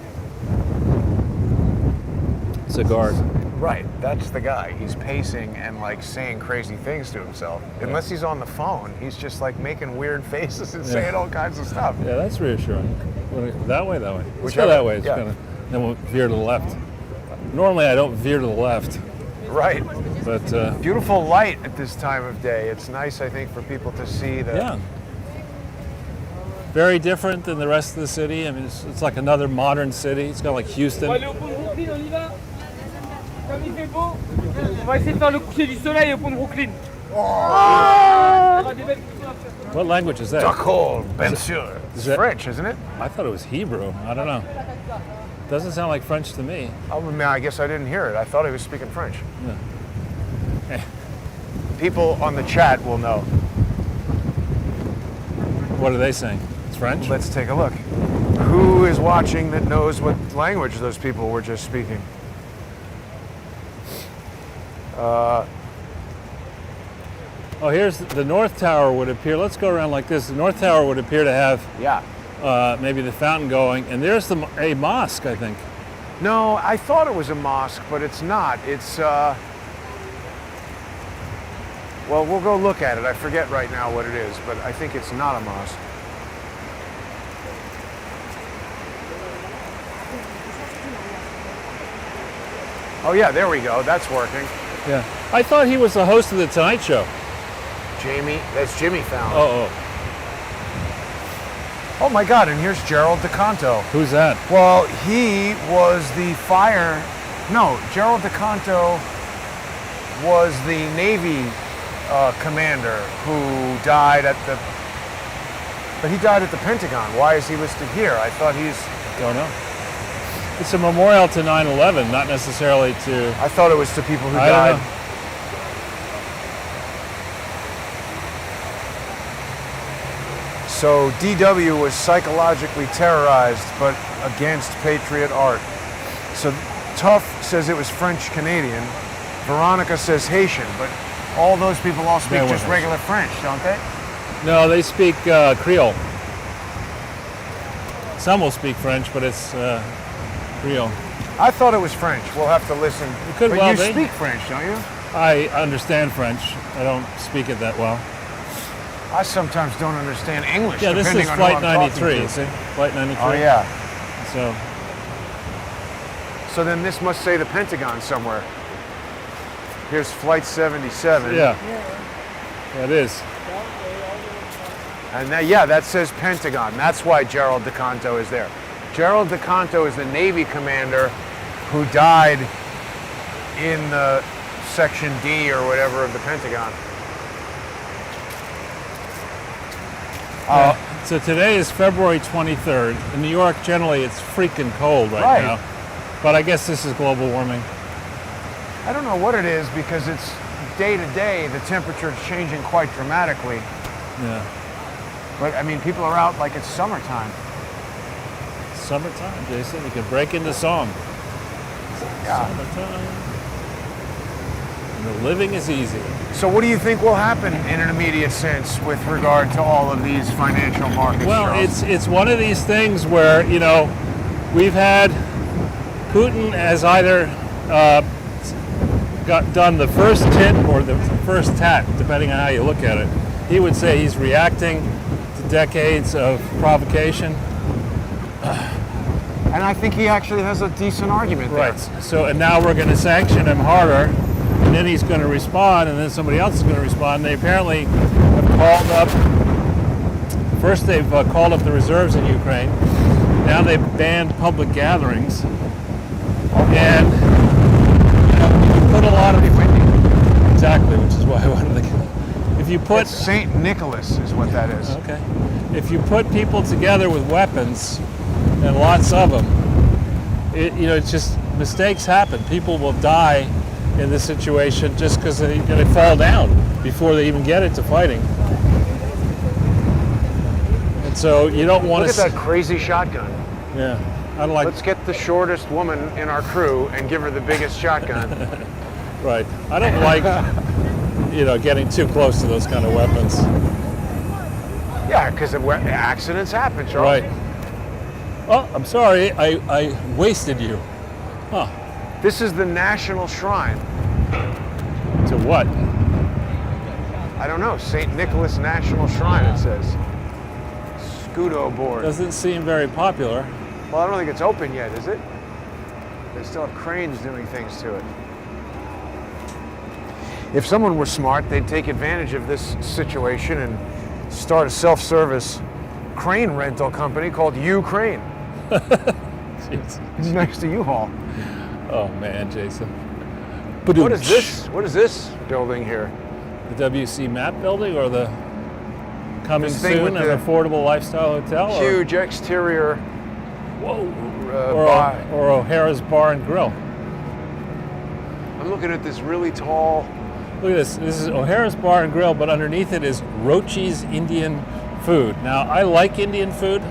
It's a guard. Right, that's the guy. He's pacing and like saying crazy things to himself. Unless he's on the phone, he's just like making weird faces and saying all kinds of stuff. Yeah, that's reassuring. That way. Let's Whichever. go that way. It's Yeah. kinda, then we'll veer to the left. Normally I don't veer to the left, Right. but Beautiful light at this time of day. It's nice, I think, for people to see that. yeah. Very different than the rest of the city. I mean, it's like another modern city. It's got like Houston. On va aller au pont de Brooklyn, on y va. Comme il fait beau, on va essayer de faire le coucher du soleil au pont de Brooklyn. Il y aura des belles photos à faire. What language is that? Duckhole, Bensur. It's that- French, isn't it? I thought it was Hebrew. I don't know. Doesn't sound like French to me. Oh, man, I guess I didn't hear it. I thought he was speaking French. Yeah. People on the chat will know. What are they saying? It's French? Let's take a look. Who is watching that knows what language those people were just speaking? Oh, here's the North Tower would appear. Let's go around like this. The North Tower would appear to have Yeah. maybe the fountain going, and there's a mosque, I think. No, I thought it was a mosque, but it's not. It's, well, we'll go look at it. I forget right now what it is, but I think it's not a mosque. Oh yeah, there we go. That's working. Yeah. I thought he was the host of the Tonight Show. Jamie, that's Jimmy Fallon. Oh. Oh my God, and here's Gerald DeCanto. Who's that? Well, he was the Gerald DeCanto was the Navy commander who died but he died at the Pentagon. Why is he listed here? I thought Don't know. It's a memorial to 9/11, not necessarily to. I thought it was to people who I don't died. know. So DW was psychologically terrorized, but against patriot art. So Tuff says it was French Canadian. Veronica says Haitian, but all those people all speak They just weren't regular French, don't they? No, they speak Creole. Some will speak French, but it's Creole. I thought it was French. We'll have to listen. It could but well you be. speak French, don't you? I understand French. I don't speak it that well. I sometimes don't understand English. Yeah, this depending is on Flight who I'm talking 93. to. See, Flight 93. Oh yeah. So So then this must say the Pentagon somewhere. Here's Flight 77. yeah, it is. And that says Pentagon. That's why Gerald DeCanto is there. Gerald DeCanto is the Navy commander who died in the Section D or whatever of the Pentagon. So today is February 23rd. In New York, generally, it's freaking cold right now. But I guess this is global warming. I don't know what it is because it's day to day, the temperature is changing quite dramatically. Yeah. But I mean, people are out like it's summertime. Summertime, Jason. You can break into song. Yeah. Summertime. And the living is easy. So what do you think will happen in an immediate sense with regard to all of these financial markets? Well, Charles? it's one of these things where, we've had Putin has either done the first tit or the first tat, depending on how you look at it. He would say he's reacting to decades of provocation. And I think he actually has a decent argument there. Right. So, and now we're going to sanction him harder, and then he's going to respond, and then somebody else is going to respond. They apparently have called up. First, they've called up the reserves in Ukraine. Now they've banned public gatherings, and put a lot of exactly, which is why I wanted to. If you put Saint Nicholas is what that is. okay, if you put people together with weapons and lots of them, it's just mistakes happen. People will die in this situation just because they fall down before they even get into fighting. And so you don't want Look to. at that crazy shotgun. Yeah, I don't like. Let's get the shortest woman in our crew and give her the biggest shotgun. Right. I don't like, getting too close to those kind of weapons. Yeah, because accidents happen, Charles. Right. Oh, I'm sorry. I wasted you. Huh. This is the National Shrine. To what? I don't know. St. Nicholas National Shrine, it says. Scudo board. Doesn't seem very popular. Well, I don't think it's open yet, is it? They still have cranes doing things to it. If someone were smart, they'd take advantage of this situation and start a self-service crane rental company called U-Crane. Jeez. It's next to U-Haul. Oh man, Jason. What is this? What is this building here? The WC Map building or the coming This thing soon with an the affordable lifestyle hotel? Huge exterior. Or O'Hara's Bar and Grill. I'm looking at this really tall. Look at this. This is O'Hara's Bar and Grill, but underneath it is Rochi's Indian Food. Now, I like Indian food,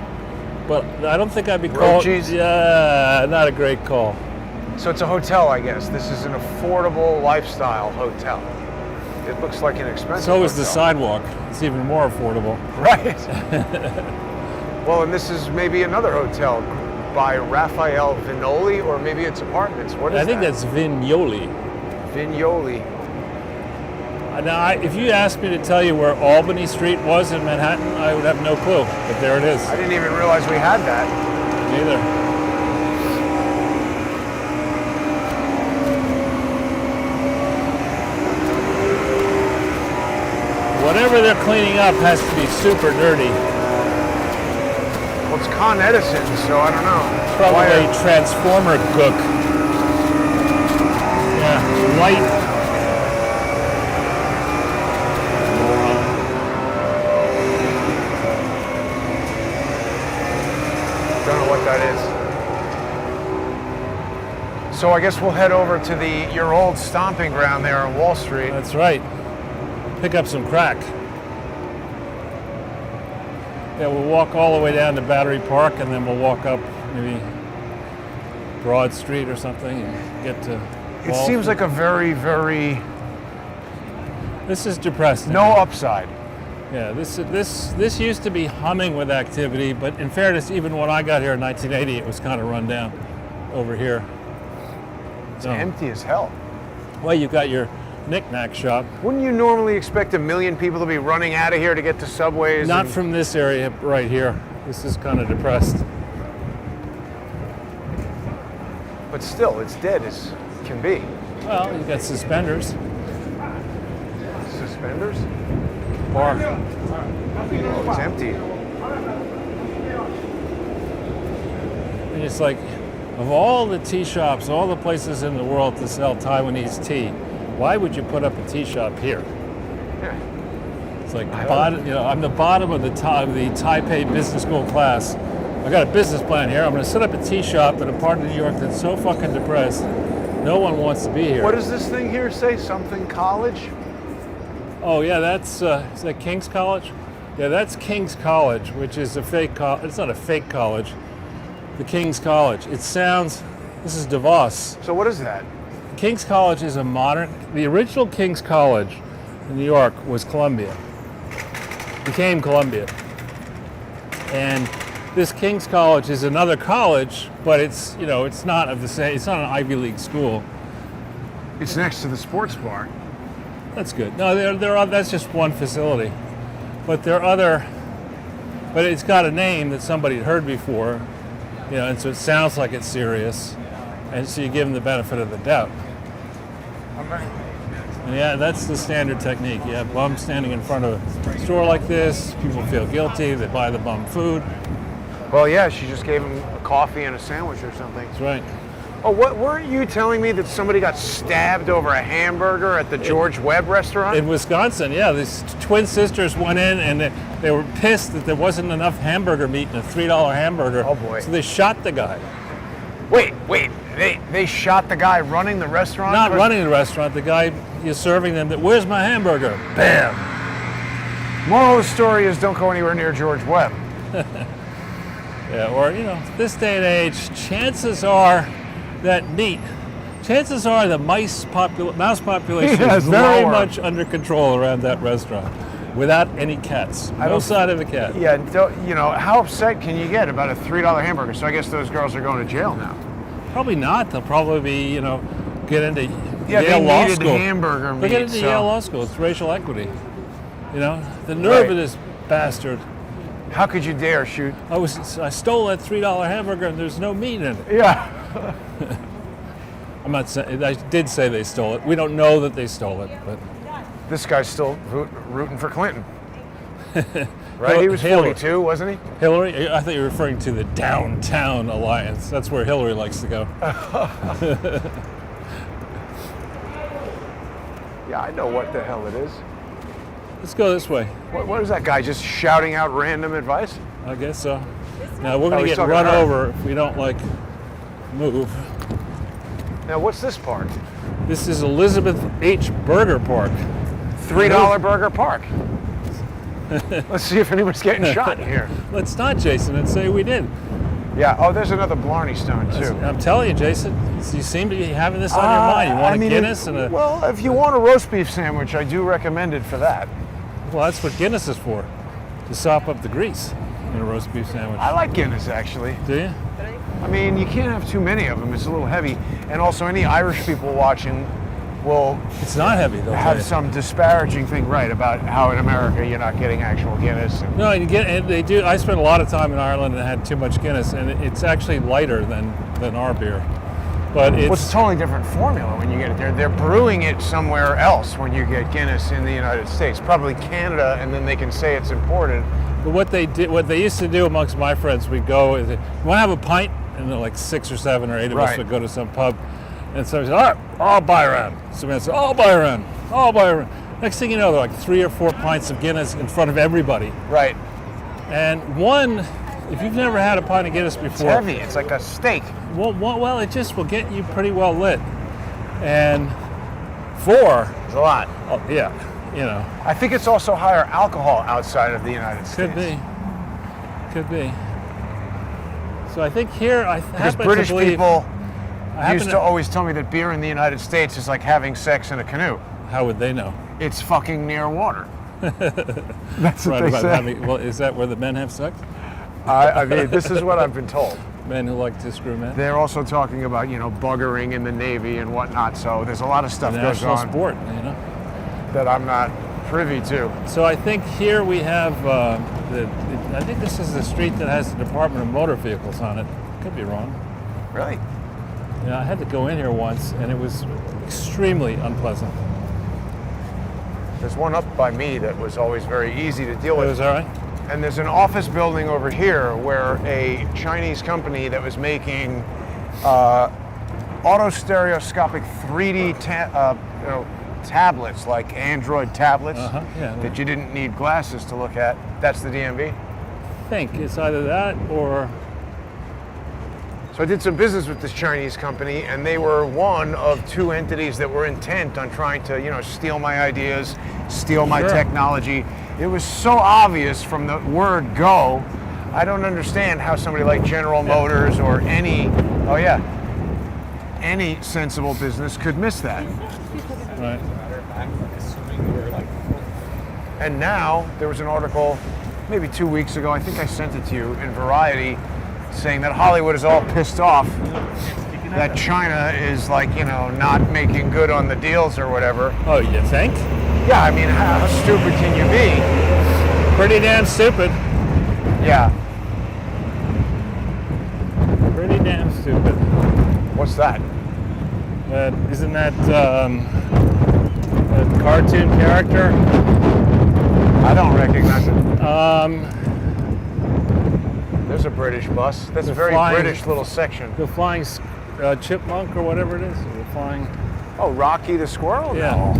but I don't think I'd be called. Rochi's? Yeah, not a great call. So it's a hotel, I guess. This is an affordable lifestyle hotel. It looks like an expensive So is the hotel. sidewalk. It's even more affordable. Right. Well, and this is maybe another hotel by Raphael Vignoli, or maybe it's apartments. What is I think that? that's Vignoli. Vignoli. Now, if you asked me to tell you where Albany Street was in Manhattan, I would have no clue. But there it is. I didn't even realize we had that. Neither. Whatever they're cleaning up has to be super dirty. Well, it's Con Edison, so I don't know. Probably transformer gook. Yeah, light. Don't know what that is. So I guess we'll head over to your old stomping ground there on Wall Street. That's right. Pick up some crack. Yeah, we'll walk all the way down to Battery Park and then we'll walk up maybe Broad Street or something and get to It Wall seems Street. like a very, very This is depressing. no upside. Yeah, this used to be humming with activity, but in fairness, even when I got here in 1980, it was kind of run down over here. It's empty as hell. Well, you've got your knick-knack shop. Wouldn't you normally expect 1 million people to be running out of here to get to Subways? Not and- from this area right here. This is kind of depressed. But still, it's dead as can be. Well, you've got suspenders. Suspenders? Bar. Oh, it's empty. And it's like, of all the tea shops, all the places in the world to sell Taiwanese tea, why would you put up a tea shop here? Yeah. It's like, I'm the bottom of the Taipei Business School class. I got a business plan here. I'm going to set up a tea shop in a part of New York that's so fucking depressed, no one wants to be here. What does this thing here say? Something College? Oh yeah, is that King's College? Yeah, that's King's College, which is a fake college. It's not a fake college. The King's College. This is DeVos. So what is that? King's College is the original King's College in New York was Columbia. Became Columbia. And this King's College is another college, but it's not of the same, it's not an Ivy League school. It's next to the sports bar. That's good. No, that's just one facility. But but it's got a name that somebody had heard before, and so it sounds like it's serious. And so you give them the benefit of the doubt. And yeah, that's the standard technique. You have bums standing in front of a store like this, people feel guilty, they buy the bum food. Well, yeah, she just gave him a coffee and a sandwich or something. That's right. Oh, weren't you telling me that somebody got stabbed over a hamburger at the George Webb restaurant? In Wisconsin, yeah, these twin sisters went in and they were pissed that there wasn't enough hamburger meat in a $3 hamburger. Oh, boy. So they shot the guy. Wait. They shot the guy running the restaurant? Not running the restaurant. The guy is serving them. Where's my hamburger? Bam. Moral of the story is don't go anywhere near George Webb. Yeah, or this day and age, chances are that chances are the mouse population Yeah, is very lower. much under control around that restaurant, without any cats. No sign of a cat. Yeah, how upset can you get about a $3 hamburger? So I guess those girls are going to jail now. Probably not. They'll probably be, get into Yeah, Yale they Law needed School. hamburger meat. They get into so- Yale Law School. It's racial equity. The nerve Right. of this bastard. How could you dare shoot? I stole that $3 hamburger and there's no meat in it. Yeah. I'm not saying. I did say they stole it. We don't know that they stole it, but This guy's still rooting for Clinton. Right? He was Hillary. 42, wasn't he? Hillary. I thought you were referring to the Downtown Alliance. That's where Hillary likes to go. Yeah, I know what the hell it is. Let's go this way. What is that guy just shouting out random advice? I guess so. Now we're Oh, gonna he's get talking run to her. over if we don't move. Now, what's this park? This is Elizabeth H. Burger Park. $3 Burger Park. Let's see if anybody's getting shot in here. Let's not, Jason, and say we did. Yeah. Oh, there's another Blarney Stone too. I'm telling you, Jason. You seem to be having this on your mind. You want a Guinness and a. Well, if you want a roast beef sandwich, I do recommend it for that. Well, that's what Guinness is for, to sop up the grease in a roast beef sandwich. I like Guinness actually. Do you? I mean, you can't have too many of them. It's a little heavy. And also, any Irish people watching will It's not heavy though. have some disparaging thing, right, about how in America you're not getting actual Guinness. And, No, and they do. I spent a lot of time in Ireland and had too much Guinness, and it's actually lighter than our beer. But well, it's it's a totally different formula when you get it there. They're brewing it somewhere else when you get Guinness in the United States, probably Canada, and then they can say it's imported. but what they used to do amongst my friends, we'd go, you want to have a pint? And then like 6 or 7 or 8 of us Right. would go to some pub, and somebody said, all right, I'll buy a round. Somebody said, I'll buy a round. I'll buy a round. Next thing you know, there are like 3 or 4 pints of Guinness in front of everybody. Right. And one, if you've never had a pint of Guinness It's before, heavy. It's like a steak. well, it just will get you pretty well lit. And 4, It's a lot. oh, yeah, I think it's also higher alcohol outside of the United States. could be. So I think here I Because happen British to believe, people I happen used to always tell me that beer in the United States is like having sex in a canoe. How would they know? It's fucking near water. That's what Right they about say. having, well, is that where the men have sex? I mean, this is what I've been told. Men who like to screw men? They're also talking about, buggering in the Navy and whatnot. So there's a lot of stuff goes National on sport, that I'm not privy to. So I think here we have, I think this is the street that has the Department of Motor Vehicles on it. Could be wrong. Really? Yeah, I had to go in here once, and it was extremely unpleasant. There's one up by me that was always very easy to deal It with. was all right? And there's an office building over here where a Chinese company that was making auto-stereoscopic 3D tablets, like Android tablets, Yeah. that you didn't need glasses to look at. That's the DMV. I think it's either that or So I did some business with this Chinese company, and they were one of 2 entities that were intent on trying to, steal my ideas, steal my Sure. technology. It was so obvious from the word go. I don't understand how somebody like General Motors or any sensible business could miss that. right. And now there was an article maybe 2 weeks ago, I think I sent it to you, in Variety, saying that Hollywood is all pissed off that China is not making good on the deals or whatever. Oh, you think? Yeah, I mean, how stupid can you be? Pretty damn stupid. Yeah. Pretty damn stupid. What's that? Isn't that a cartoon character? I don't recognize it. There's a British bus. That's a The very flying- British little section. The flying chipmunk or whatever it is. The flying. Oh, Rocky the Squirrel? Yeah. No.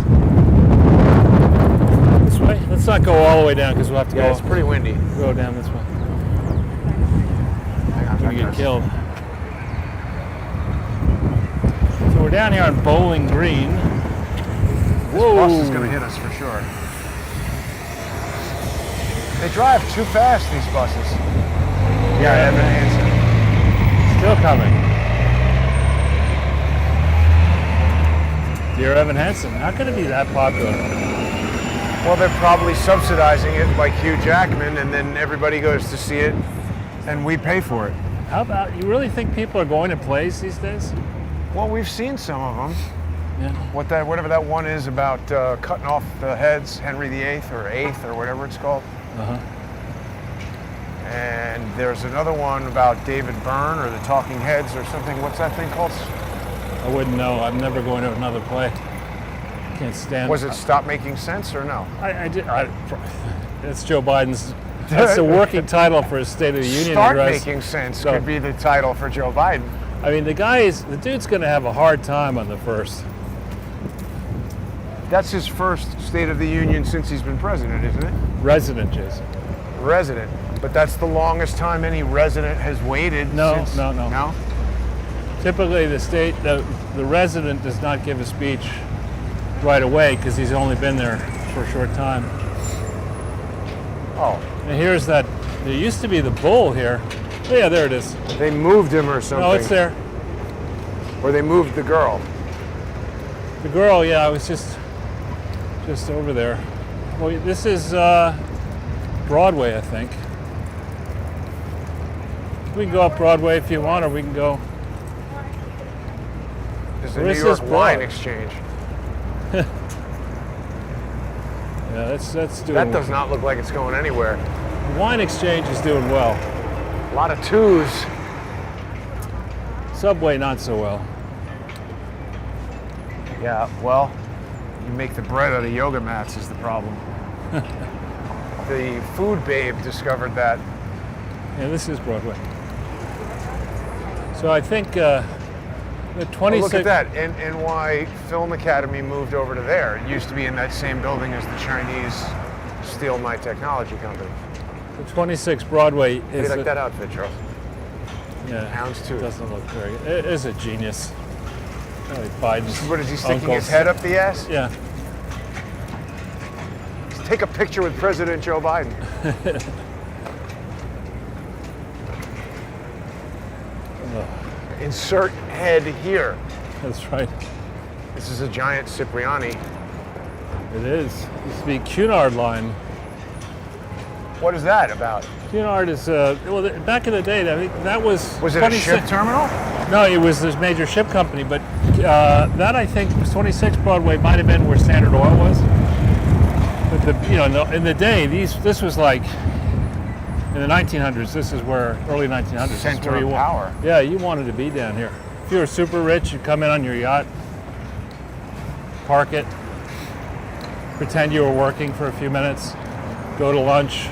This way? Let's not go all the way down because we'll have to Yeah, it's pretty windy. go down this way. Hang on, You get guys. killed. down here on Bowling Green. This bus is going to hit us for sure. They drive too fast, these buses. Yeah, Evan Hansen. Still coming. Dear Evan Hansen, how can it be that popular? Well, they're probably subsidizing it like Hugh Jackman, and then everybody goes to see it, and we pay for it. How about, you really think people are going to plays these days? Well, we've seen some of them. Yeah. Whatever that one is about cutting off the heads, Henry VIII or Eighth or whatever it's called. Uh-huh. And there's another one about David Byrne or the Talking Heads or something. What's that thing called? I wouldn't know. I'm never going to another play. Can't stand. Was it Stop Making Sense or no? I did. It's Joe Biden's. That's the working title for his State of the Union Start address. Making Sense So- could be the title for Joe Biden. I mean, the dude's going to have a hard time on the first. That's his first State of the Union since he's been president, isn't it? Resident, Jason. Resident. But that's the longest time any resident has waited. No, since, no. No? Typically, the resident does not give a speech right away because he's only been there for a short time. Oh, And here's that. There used to be the bull here. Oh, yeah, there it is. they moved him or something. No, it's there. Or they moved the girl. The girl, yeah, I was just over there. Well, this is Broadway, I think. We can go up Broadway if you want, or we can go. There's the Where New is York this Wine broad? Exchange. Yeah, that's doing. That does not look like it's going anywhere. Wine Exchange is doing well. A lot of twos. Subway, not so well. Yeah, well, you make the bread out of yoga mats is the problem. The food babe discovered that. Yeah, this is Broadway. So I think the Oh, 26. look at that. NY Film Academy moved over to there. It used to be in that same building as the Chinese Steal My Technology company. The 26 Broadway How do you is. like that outfit, Charles? Yeah, Pounds too. doesn't look very good. It is a genius. Like Biden's. What is he sticking uncle. his head up the ass? Yeah. Take a picture with President Joe Biden. Insert head here. That's right. This is a giant Cipriani. It is. Used to be Cunard line. What is that about? Cunard is back in the day. I think that was. Was it a 26 ship terminal? No, it was this major ship company, but that I think was 26 Broadway might have been where Standard Oil was. But in the day, this was like in the 1900s. This is where early 1900s. this is Center where of you power. Yeah, you wanted to be down here. If you were super rich, you'd come in on your yacht, park it, pretend you were working for a few minutes, go to lunch,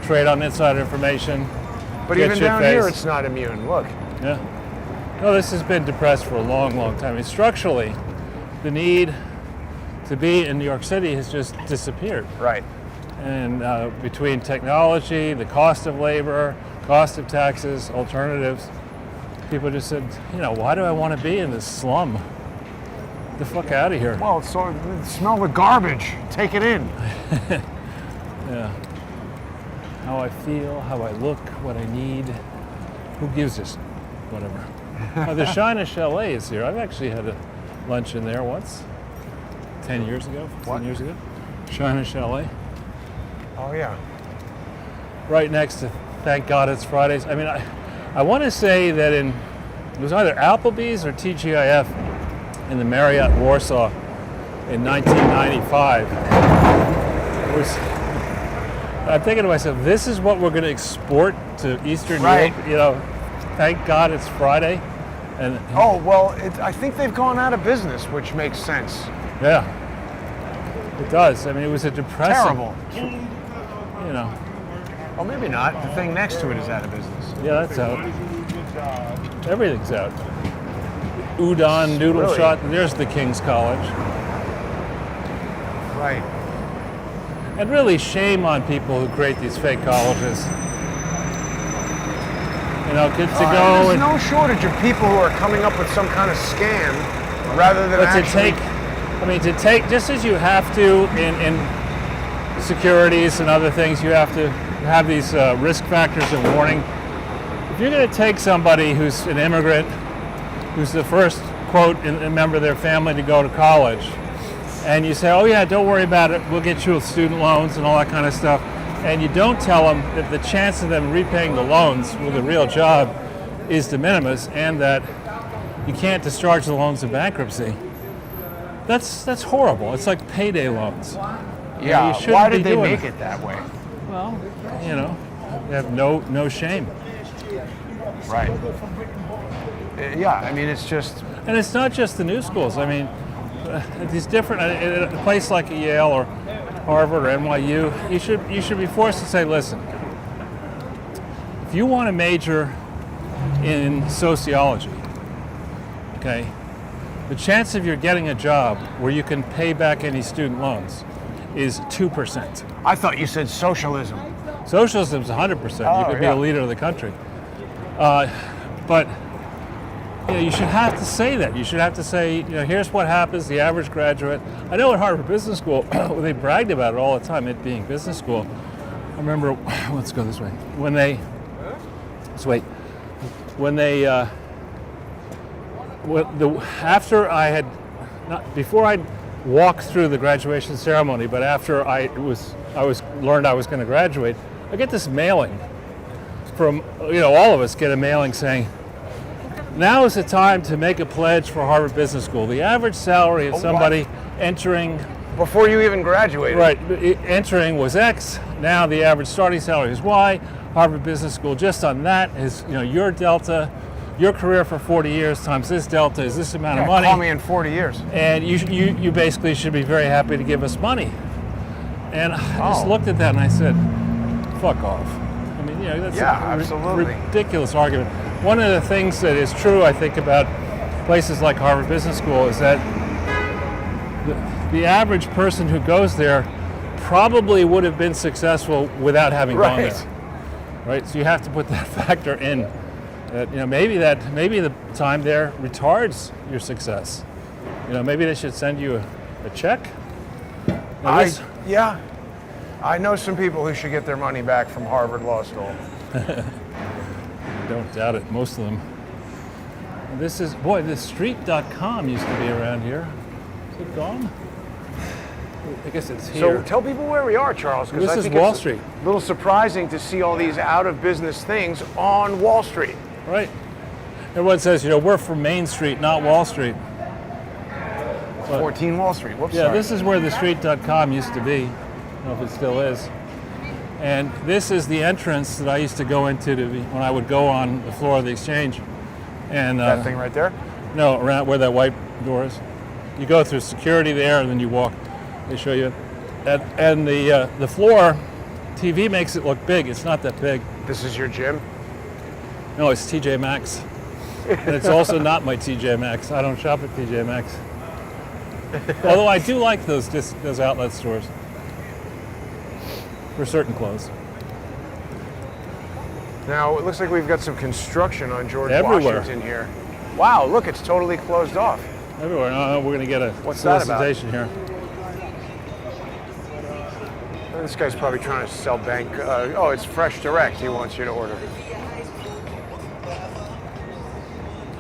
trade on insider information. But get even shit down here, faced. it's not immune. Look. Yeah. No, this has been depressed for a long, long time. I mean, structurally, the need to be in New York City has just disappeared. Right. And between technology, the cost of labor, cost of taxes, alternatives, people just said, why do I want to be in this slum? Get the fuck out of here. Well, smell the garbage. Take it in. Yeah. How I feel, how I look, what I need. Who gives us? Whatever. The China Chalet is here. I've actually had a lunch in there once. 10 years ago, 15 years ago. China Chalet. Oh, yeah. Right next to Thank God It's Fridays. I mean, I want to say that it was either Applebee's or TGIF in the Marriott Warsaw in 1995. I'm thinking to myself, this is what we're going to export to Eastern Right. Europe. Thank God it's Friday. And Oh, well, I think they've gone out of business, which makes sense. yeah, it does. I mean, it was a depressing. Terrible. Oh, Well, maybe not. The thing next to it is out of business. Yeah, that's out. Everything's out. Udon noodle Really? shot. There's the King's College. Right. And really shame on people who create these fake colleges. Kids to go There's and no shortage of people who are coming up with some kind of scam rather than But actually. to take, just as you have to in securities and other things, you have to have these risk factors and warning. If you're going to take somebody who's an immigrant, who's the first, quote, a member of their family to go to college, and you say, oh yeah, don't worry about it, we'll get you student loans and all that kind of stuff, and you don't tell them that the chance of them repaying the loans with a real job is de minimis, and that you can't discharge the loans in bankruptcy, that's horrible. It's like payday loans. Yeah, you shouldn't why be did they doing make it. it that way? Well, they have no shame. Right. Yeah, I mean, it's just. And it's not just the new schools. I mean, these different, at a place like Yale or Harvard or NYU, you should be forced to say, listen, if you want to major in sociology, okay, the chance of you getting a job where you can pay back any student loans is 2%. I thought you said socialism. Socialism is 100%. Oh, You could be yeah. a leader of the country. But you should have to say that. You should have to say, here's what happens, the average graduate. I know at Harvard Business School, they bragged about it all the time, it being business school. I remember, let's go this way. Before I'd walked through the graduation ceremony, but after I learned I was going to graduate, I get this mailing from, all of us get a mailing saying, now is the time to make a pledge for Harvard Business School. The average salary of somebody entering, Before you even graduated. entering was X. Now the average starting salary is Y. Harvard Business School, just on that is, your delta, your career for 40 years times this delta is this amount of money. Call me in 40 years. And you basically should be very happy to give us money. And I just looked at that and I said, fuck off. I mean, that's absolutely. a ridiculous argument. One of the things that is true, I think, about places like Harvard Business School is that the average person who goes there probably would have been successful without having gone there. Right? So you have to put that factor in. That maybe the time there retards your success. Maybe they should send you a check. I know some people who should get their money back from Harvard Law School. Don't doubt it, most of them. This is, this street.com used to be around here. Is it gone? I guess it's here. So tell people where we are, Charles, because This I is think Wall it's Street. a little surprising to see all these out of business things on Wall Street. Right. Everyone says, we're from Main Street, not Wall Street. 14 Wall Street. Whoops. Yeah, sorry. this is where the street.com used to be. I don't know if it still is. And this is the entrance that I used to go into when I would go on the floor of the exchange. And that thing right there? No, around where that white door is. You go through security there, and then you walk. They show you. And the floor, TV makes it look big. It's not that big. This is your gym? No, it's TJ Maxx. And it's also not my TJ Maxx. I don't shop at TJ Maxx. Although I do like those outlet stores for certain clothes. Now, it looks like we've got some construction on George Everywhere. Washington here. Wow, look, it's totally closed off. Everywhere. No, we're going to get a What's that about? solicitation here. This guy's probably trying to sell bank. It's Fresh Direct he wants you to order.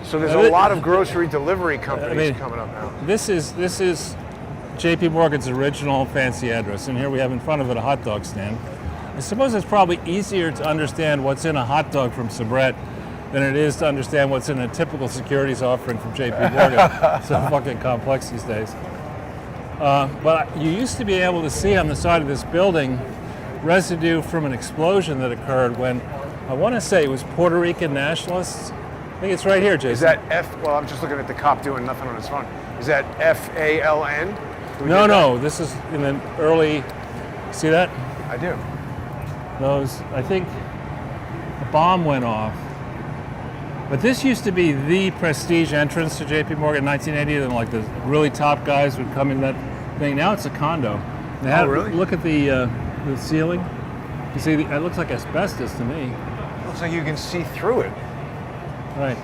So there's a lot of grocery delivery companies coming up now. This is JP Morgan's original fancy address, and here we have in front of it a hot dog stand. I suppose it's probably easier to understand what's in a hot dog from Sabret than it is to understand what's in a typical securities offering from JP Morgan. So fucking complex these days. But you used to be able to see on the side of this building residue from an explosion that occurred when, I want to say it was Puerto Rican nationalists. I think it's right here, Jason. Is that well, I'm just looking at the cop doing nothing on his phone. Is that FALN? No, this is in the early, see that? I do. Those, I think a bomb went off. But this used to be the prestige entrance to JP Morgan in 1980, and like the really top guys would come in that thing. Now it's a condo. Oh, really? Look at the ceiling. You see, it looks like asbestos to me. Looks like you can see through it. Right.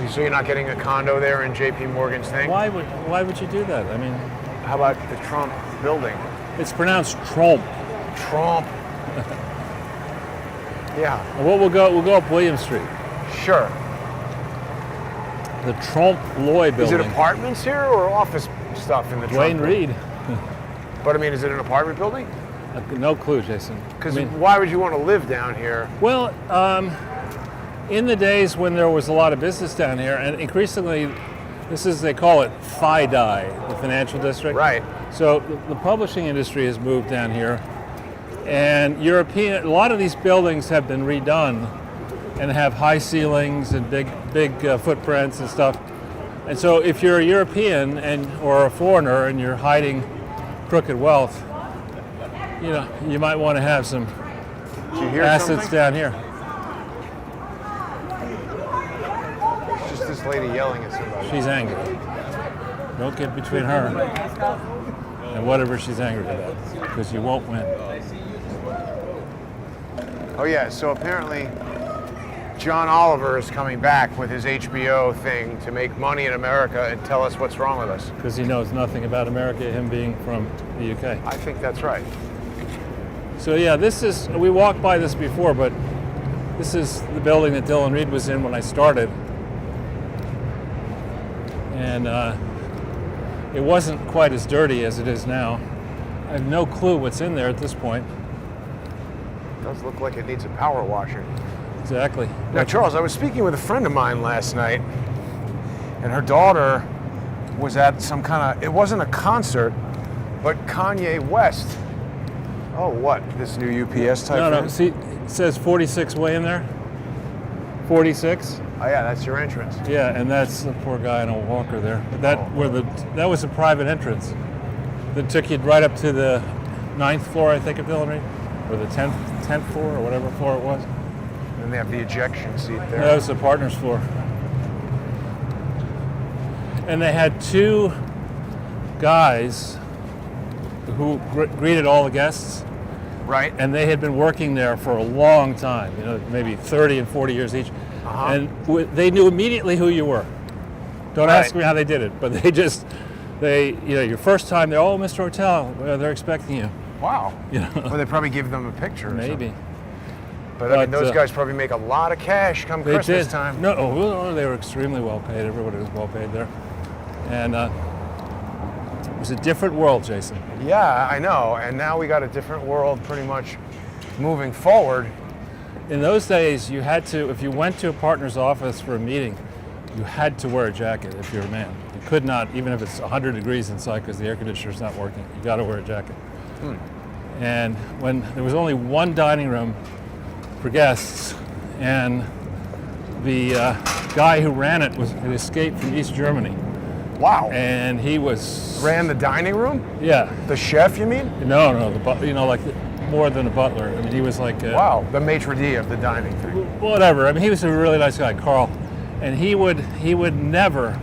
So you're not getting a condo there in J.P. Morgan's thing? Why would you do that? I mean, How about the Trump building? it's pronounced Trump. Trump. Yeah, Well, we'll go up William Street. sure. The Trump Loy Is building. it apartments here or office stuff in the Trump Wayne building? Reed. But I mean, is it an apartment building? No clue, Jason. Because I mean, why would you want to live down here? well, in the days when there was a lot of business down here, and increasingly, they call it FIDI, the financial district. Right. So the publishing industry has moved down here, and a lot of these buildings have been redone and have high ceilings and big footprints and stuff. And so if you're a European or a foreigner and you're hiding crooked wealth, you might want to have some Did you hear assets something? down here. It's just this lady yelling at somebody. She's angry. Don't get between her and whatever she's angry about, because you won't win. Oh yeah, so apparently John Oliver is coming back with his HBO thing to make money in America and tell us what's wrong with us. Because he knows nothing about America, him being from the UK. I think that's right. So yeah, we walked by this before, but this is the building that Dylan Reed was in when I started. And it wasn't quite as dirty as it is now. I have no clue what's in there at this point. It does look like it needs a power washing. Exactly. Now, Charles, I was speaking with a friend of mine last night, and her daughter was at some kind of, it wasn't a concert, but Kanye West. Oh, what? This new UPS type No, thing? see, it says 46 way in there. 46. Oh, yeah, that's your entrance. Yeah, and that's the poor guy in a walker there. That was a private entrance that took you right up to the 9th floor, I think, of Dylan Reed, or the 10th floor, or whatever floor it was. And they have the ejection seat there. That was the partner's floor. And they had two guys who greeted all the guests, Right? and they had been working there for a long time, maybe 30 and 40 years each. Uh-huh. And they knew immediately who you were. Don't Right. ask me how they did it, but your first time there, oh, Mr. Ortel, well, they're expecting you. Wow. You know, Well, they probably give them a picture or maybe. something. But I mean, But, those guys probably make a lot of cash come They Christmas did. time. No, they were extremely well paid. Everybody was well paid there. And it was a different world, Jason. Yeah, I know. And now we got a different world pretty much moving forward. In those days, you had to, if you went to a partner's office for a meeting, you had to wear a jacket if you're a man. You could not, even if it's 100 degrees inside because the air conditioner's not working, you got to wear a jacket. And when there was only one dining room for guests, and the guy who ran it had escaped from East Germany, Wow. and he was Ran the dining room? yeah, The chef, you mean? no, like more than a butler. I mean, he was like Wow. The maitre d' of the dining thing. whatever. I mean, he was a really nice guy, Carl, and he would never.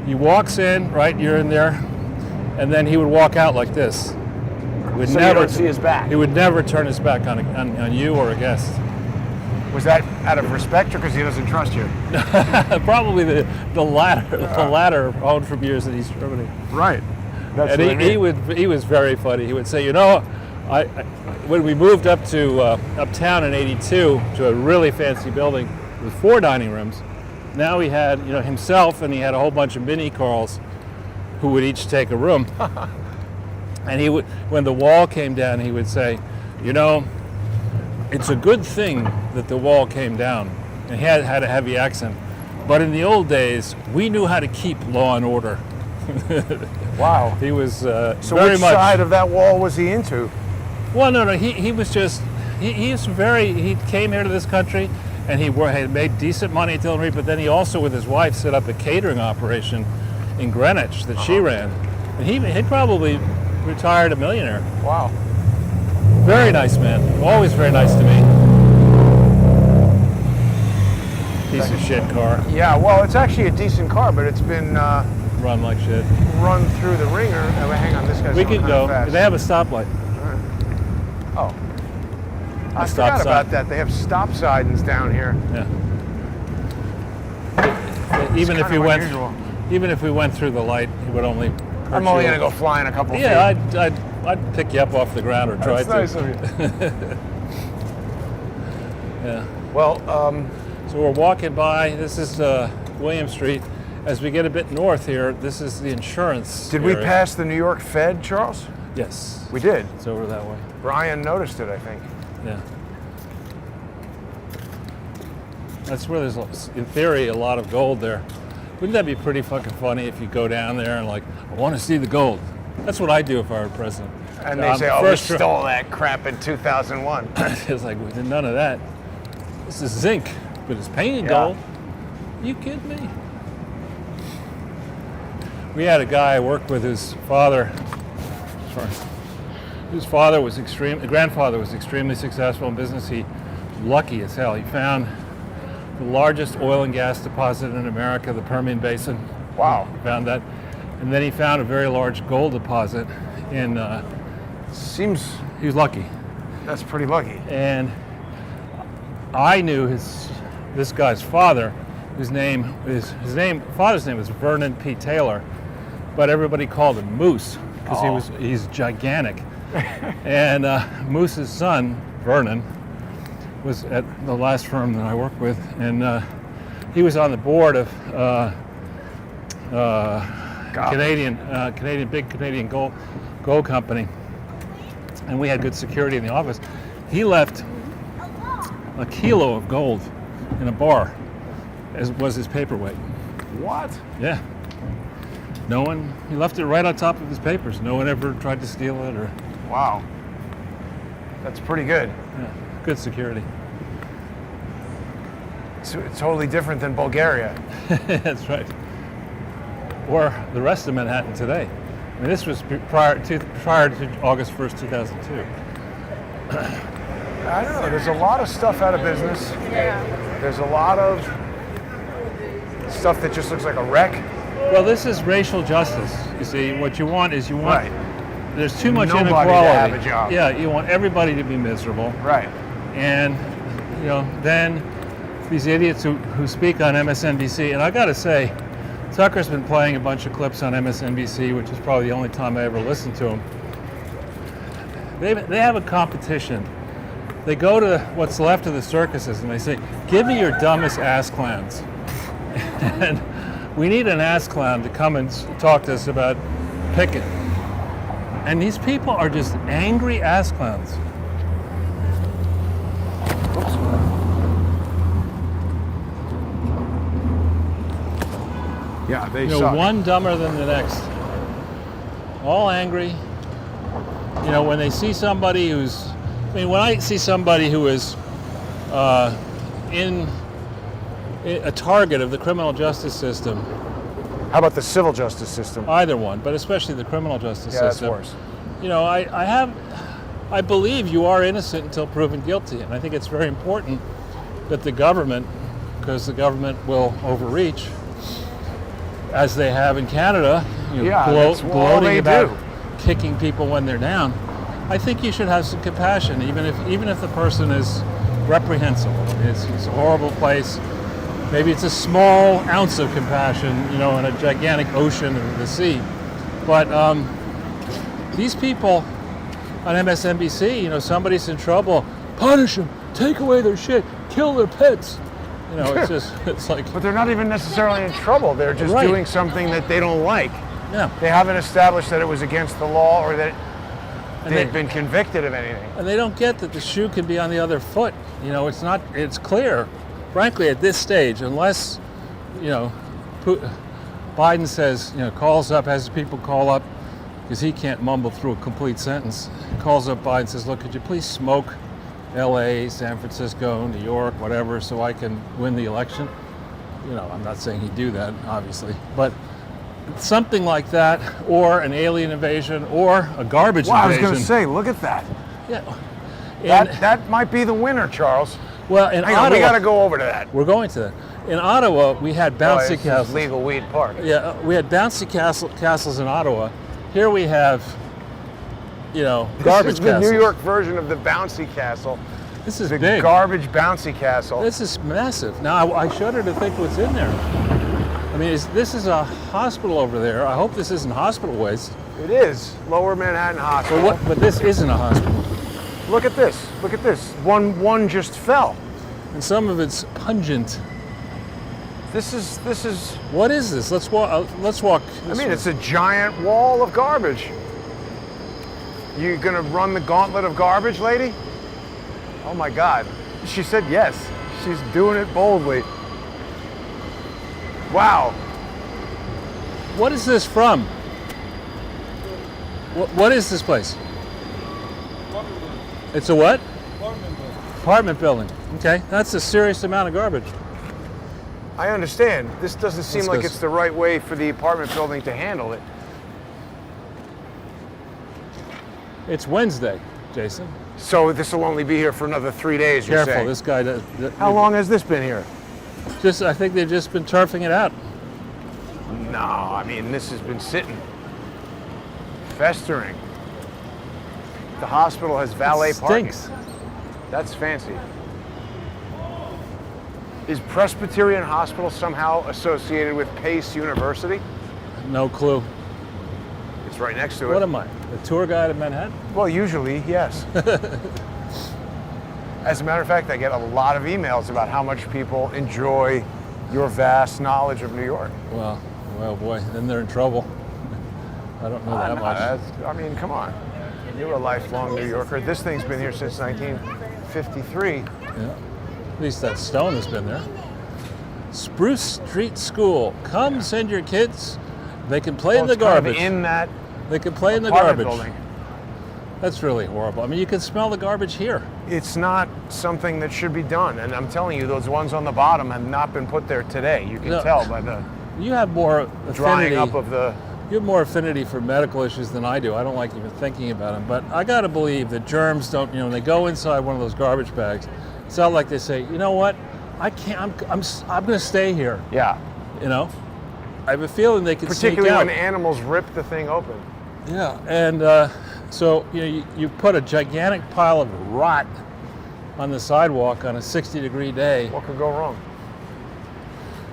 He walks in, right? You're in there, and then he would walk out like this. He would So you don't see his back? He would never turn his back on you or a guest. Was that out of respect or because he doesn't trust you? Probably the latter. The latter, owned from years in East Germany. Right. That's And what I mean. he was very funny. He would say, I when we moved up to uptown in '82 to a really fancy building with 4 dining rooms, now he had himself, and he had a whole bunch of mini Carls who would each take a room. And he would, when the wall came down, he would say, it's a good thing that the wall came down. And he had a heavy accent. But in the old days, we knew how to keep law and order. Wow. He was So very which much. side of that wall was he into? Well, no. He was just. He came here to this country, and he had made decent money at Dylan Reed. But then he also, with his wife, set up a catering operation in Greenwich that she ran. And he probably retired a millionaire. Wow. Very nice man. Always very nice to me. Piece of shit car. Yeah, well, it's actually a decent car, but it's been Run like shit. run through the ringer. Oh, hang on, this guy's We going could kinda go. fast. They have a stoplight. Oh. I stop forgot sign. about that. They have stop signs down here. Yeah. Even if kind you of went, unusual. even if we went through the light, it would only. hurt I'm only you. gonna go flying a couple Yeah, feet. I'd pick you up off the ground or try That's to. nice of you. Yeah. Well, So we're walking by. This is William Street. As we get a bit north here, this is the insurance. did we area. pass the New York Fed, Charles? Yes. We did. It's over that way. Brian noticed it, I think. Yeah. That's where there's, in theory, a lot of gold there. Wouldn't that be pretty fucking funny if you go down there and like, I want to see the gold? That's what I'd do if I were president. And they say, oh, we first try- stole that crap in 2001. It's like, we did none of that. This is zinc, but it's painted Yeah. gold. You kidding me? We had a guy I worked with whose father, grandfather was extremely successful in business. He, lucky as hell, he found the largest oil and gas deposit in America, the Permian Basin. Wow. He found that. And then he found a very large gold deposit in, Seems he was lucky. that's pretty lucky. And I knew this guy's father, father's name was Vernon P. Taylor, but everybody called him Moose because he's gigantic. And Moose's son, Vernon, was at the last firm that I worked with, and he was on the board of big Canadian gold company, and we had good security in the office. He left a kilo of gold in a bar, as was his paperweight. What? Yeah. He left it right on top of his papers. No one ever tried to steal it or. Wow. That's pretty good. Yeah, good security. It's totally different than Bulgaria. That's right. Or the rest of Manhattan today. I mean, this was prior to August 1st, 2002. I don't know. There's a lot of stuff out of business. There's a lot of stuff that just looks like a wreck. Well, this is racial justice. You see, what you want is Right. There's too much Nobody to inequality. have a job. Yeah, you want everybody to be miserable. Right. And, then these idiots who speak on MSNBC, and I gotta say, Tucker's been playing a bunch of clips on MSNBC, which is probably the only time I ever listened to him. They have a competition. They go to what's left of the circuses and they say, give me your dumbest ass clowns. And we need an ass clown to come and talk to us about Pickett. And these people are just angry ass clowns. Yeah, they suck. One dumber than the next. All angry. When they see somebody when I see somebody who is in a target of the criminal justice system, How about the civil justice system? either one, but especially the criminal justice Yeah, that's system. worse. I believe you are innocent until proven guilty, and I think it's very important that the government, because the government will overreach, as they have in Canada, Yeah, that's all gloating they about do. kicking people when they're down. I think you should have some compassion, even if the person is reprehensible. It's a horrible place. Maybe it's a small ounce of compassion, in a gigantic ocean of the sea. But these people on MSNBC, somebody's in trouble, punish them, take away their shit, kill their pets. It's like. But they're not even necessarily in trouble. They're just Right. doing something that they don't like. Yeah. They haven't established that it was against the law or that And they've they- been convicted of anything. And they don't get that the shoe can be on the other foot. It's clear, frankly, at this stage, unless, Biden says, calls up, has people call up, because he can't mumble through a complete sentence, calls up Biden and says, look, could you please smoke LA, San Francisco, New York, whatever, so I can win the election? I'm not saying he'd do that, obviously, but something like that, or an alien invasion, or a garbage Well, I was invasion. going to say, look at that. Yeah. And- That might be the winner, Charles. Well, in Hang on, we Ottawa, got to go over to that. we're going to that. In Ottawa, we had bouncy This is castles. legal weed park. Yeah, we had bouncy castles in Ottawa. Here we have, garbage This is the castles. New York version of the bouncy castle. This is The big. garbage bouncy castle. This is massive. Now, I shudder to think what's in there. I mean, this is a hospital over there. I hope this isn't hospital waste. It is Lower Manhattan Hospital. But this isn't a hospital. Look at this. Look at this. One just fell. And some of it's pungent. This is. What is this? Let's walk. Let's walk. I mean, it's a giant wall of garbage. You gonna run the gauntlet of garbage, lady? Oh my God. She said yes. She's doing it boldly. Wow. What is this from? What is this place? It's a what? Apartment building. Okay, that's a serious amount of garbage. I understand. This doesn't seem Let's like go. it's the right way for the apartment building to handle it. It's Wednesday, Jason. So this will only be here for another 3 days, you're Careful, saying? this guy does. How long has this been here? I think they've just been turfing it out. No, I mean, this has been sitting, festering. The hospital has valet parking. Stinks. That's fancy. Is Presbyterian Hospital somehow associated with Pace University? No clue. It's right next to it. What am I? The tour guide of Manhattan? Well, usually, yes. As a matter of fact, I get a lot of emails about how much people enjoy your vast knowledge of New York. Well boy, then they're in trouble. I don't know that No, much. I mean, come on. You're a lifelong New Yorker. This thing's been here since 1953. Yeah. At least that stone has been there. Spruce Street School. Come send your kids. They can play in the It's kind of garbage. in that They can play in the apartment garbage. building. That's really horrible. I mean, you can smell the garbage here. It's not something that should be done. And I'm telling you, those ones on the bottom have not been put there today. You can No. tell by the You have more drying affinity. up of the... You have more affinity for medical issues than I do. I don't like even thinking about them. But I got to believe that germs don't, when they go inside one of those garbage bags, it's not like they say, you know what, I can't, I'm going to stay here. Yeah. I have a feeling they could sneak Particularly out. when animals rip the thing open. Yeah, and so you put a gigantic pile of rot on the sidewalk on a 60-degree day What could go wrong?